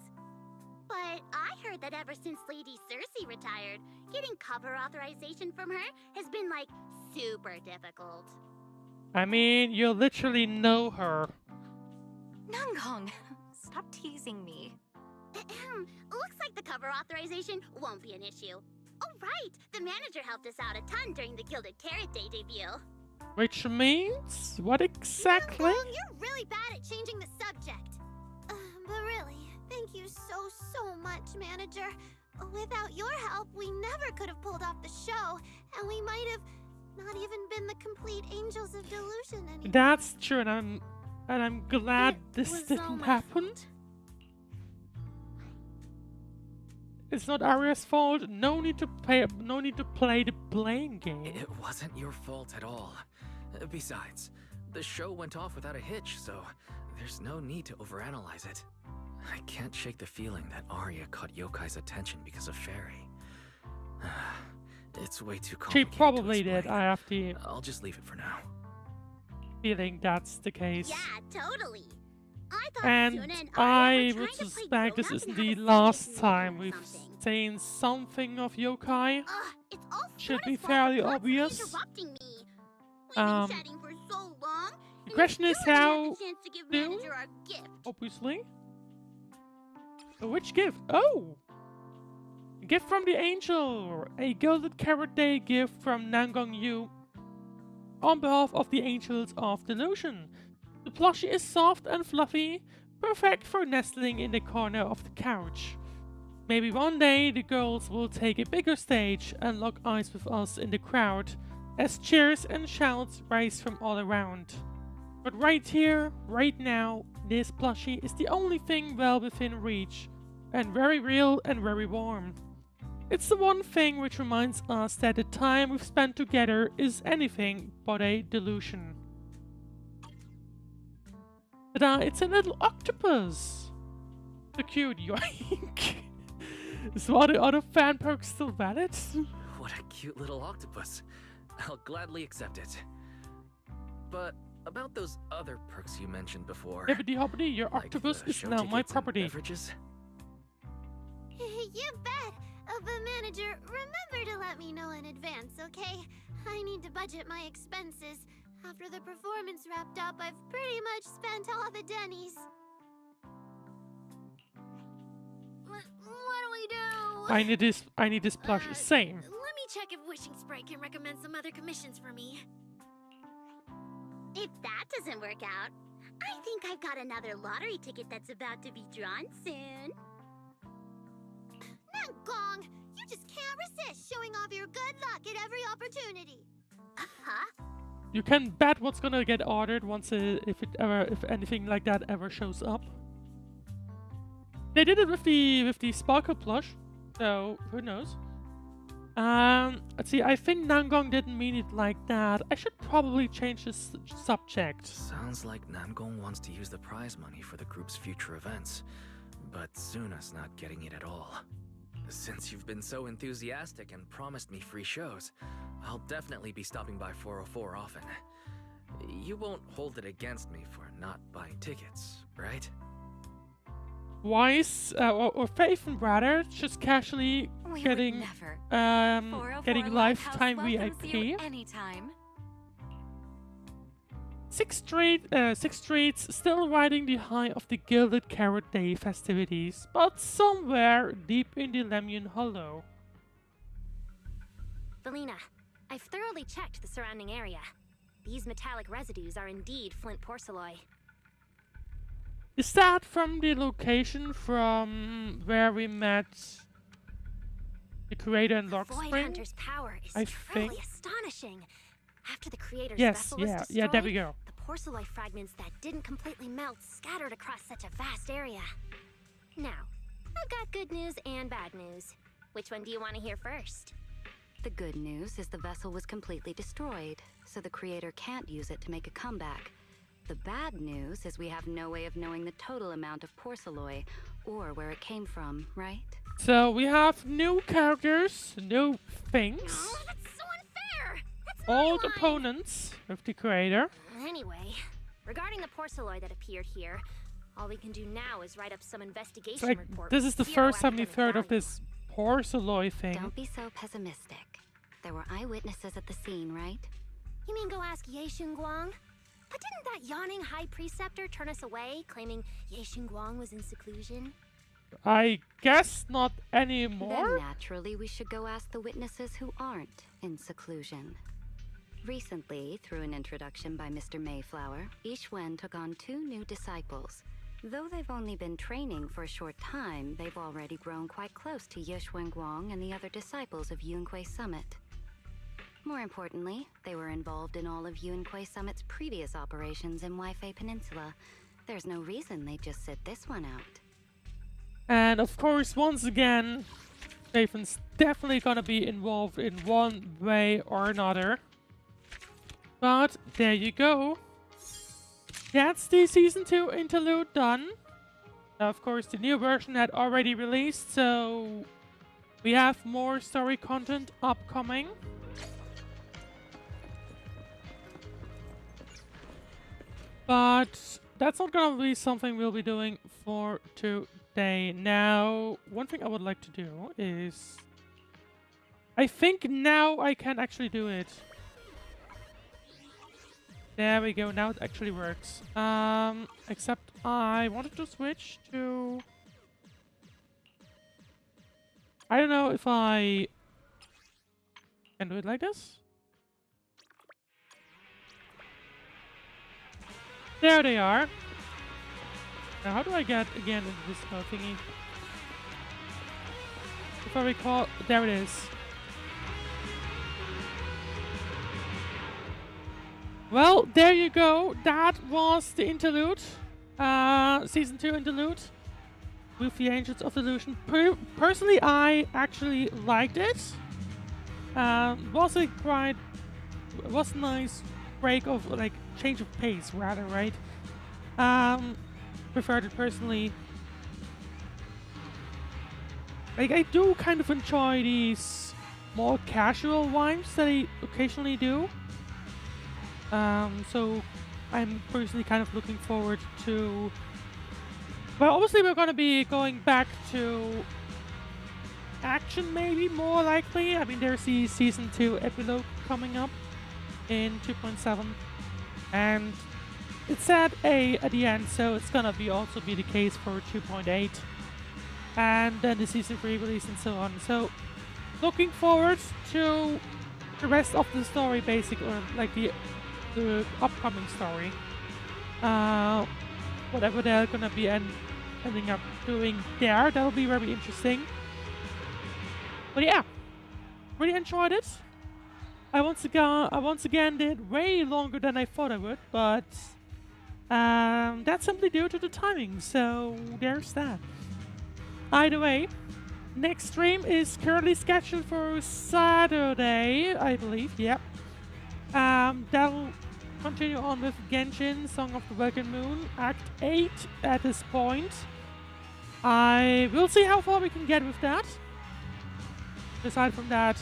But I heard that ever since Lady Circe retired, getting cover authorization from her has been like super difficult. I mean, you literally know her. Nangong, stop teasing me. Looks like the cover authorization won't be an issue. Oh, right! The manager helped us out a ton during the Gilded Carrot Day debut. Which means? What exactly? You're really bad at changing the subject. But really, thank you so much, Manager. Without your help, we never could have pulled off the show, and we might have not even been the complete Angels of Delusion anymore. That's true, and I'm glad this didn't happen. It's not Aria's fault. No need to play the blame game. It wasn't your fault at all. Besides, the show went off without a hitch, so there's no need to overanalyze it. I can't shake the feeling that Aria caught Yokai's attention because of Fairy. It's way too She complicated. probably did. I have the I'll just leave it for now. feeling that's the case. Yeah, totally. I thought And Suna and I Aria were would trying to play suspect this grown-up isn't and the have a last serious time meeting or we've something. seen something of Yokai. It's all Should be Suna's fault for fairly constantly obvious. interrupting me. We've been chatting for so long. The question is You haven't how had the chance to give soon? Manager our gift. Obviously. Which gift? Oh! A gift from the Angel! A Gilded Carrot Day gift from Nangong Yu on behalf of the Angels of Delusion. The plushie is soft and fluffy, perfect for nestling in the corner of the couch. Maybe one day the girls will take a bigger stage and lock eyes with us in the crowd as cheers and shouts rise from all around. But right here, right now, this plushie is the only thing well within reach, and very real and very warm. It's the one thing which reminds us that the time we've spent together is anything but a delusion. Ta-da, it's a little octopus! So cute, yoink! So are the other fan perks still valid? What a cute little octopus. I'll gladly accept it. But about those other perks you mentioned before. Hibbity hoppity, your like octopus the is show now my tickets and property. Beverages? You bet. But Manager, remember to let me know in advance, okay? I need to budget my expenses. After the performance wrapped up, I've pretty much spent all the Denny's. What do we do? I need this plush. Same. Let me check if Wishing Sprite can recommend some other commissions for me. If that doesn't work out, I think I've got another lottery ticket that's about to be drawn soon. Nangong, you just can't resist showing off your good luck at every opportunity. Huh? You can bet what's gonna get ordered once if anything like that ever shows up. They did it with the Sparkle plush, so who knows? Let's see. I think Nangong didn't mean it like that. I should probably change the subject. Sounds like Nangong wants to use the prize money for the group's future events, but Suna's not getting it at all. Since you've been so enthusiastic and promised me free shows, I'll definitely be stopping by 404 often. You won't hold it against me for not buying tickets, right? Wise or Faith and Brother just casually getting getting lifetime VIP. Anytime. Sixth Street's still riding the high of the Gilded Carrot Day festivities, but somewhere deep in the Lemon Hollow. Felina, I've thoroughly checked the surrounding area. These metallic residues are indeed flint porcelain. Is that from the location from where we met the creator and Lock Void Spring? Hunter's power is I truly think. astonishing. After the creator's Yes, vessel was destroyed, yeah, there we go. the porcelain fragments that didn't completely melt scattered across such a vast area. Now, I've got good news and bad news. Which one do you want to hear first? The good news is the vessel was completely destroyed, so the creator can't use it to make a comeback. The bad news is we have no way of knowing the total amount of porcelain or where it came from, right? So we have new characters, new things, Oh, that's so unfair! That's old opponents of the creator. Anyway, regarding the porcelain that appeared here, all we can do now is write up some investigation So report. this with is the zero first time we've academic heard of value. this porcelain thing. Don't be so pessimistic. There were eyewitnesses at the scene, right? You mean go ask Ye Guang? But didn't that yawning high preceptor turn us away, claiming Ye Guang was in seclusion? I guess not Then anymore. naturally we should go ask the witnesses who aren't in seclusion. Recently, through an introduction by Mr. Mayflower, Yixuan took on 2 new disciples. Though they've only been training for a short time, they've already grown quite close to Yixuan Guang and the other disciples of Yunque Summit. More importantly, they were involved in all of Yunque Summit's previous operations in Waifei Peninsula. There's no reason they'd just sit this one out. And of course, once again, Raven's definitely gonna be involved in one way or another. But there you go. That's the Season 2 interlude done. Of course, the new version had already released, so we have more story content upcoming. But that's not gonna be something we'll be doing for today. Now, one thing I would like to do is... I think now I can actually do it. There we go, now it actually works. Except I wanted to switch to... I don't know if I can do it like this. There they are. Now how do I get again into this thingy? If I recall, there it is. Well, there you go. That was the interlude. Season 2 interlude with the Angels of Delusion. Personally, I actually liked it. Was a nice break of, like, change of pace, rather, right? Preferred it personally. Like, I do kind of enjoy these more casual vibes that I occasionally do. So I'm personally kind of looking forward to... Well, obviously we're gonna be going back to action, maybe, more likely. I mean, there's the Season 2 epilogue coming up in 2.7. And it said A at the end, so it's gonna also be the case for 2.8. And then the Season 3 release and so on. So, looking forward to the rest of the story, basically, or like the upcoming story. Whatever they're gonna be ending up doing there, that'll be very interesting. But yeah, really enjoyed it. I once again did way longer than I thought I would, but that's simply due to the timing, so there's that. Either way, next stream is currently scheduled for Saturday, I believe, yep. That'll continue on with Genshin, Song of the Wagon Moon, Act 8 at this point. I will see how far we can get with that. Aside from that,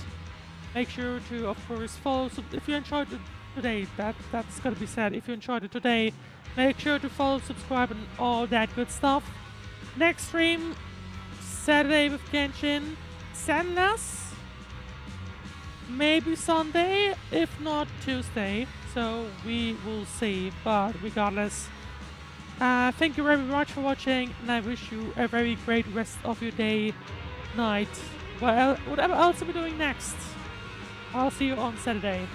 make sure to, of course, follow. If you enjoyed it today, that's gotta be said. If you enjoyed it today, make sure to follow, subscribe, and all that good stuff. Next stream, Saturday with Genshin, Zenless, maybe Sunday, if not Tuesday. So we will see. But regardless, thank you very much for watching, and I wish you a very great rest of your day, night, whatever else we're doing next. I'll see you on Saturday.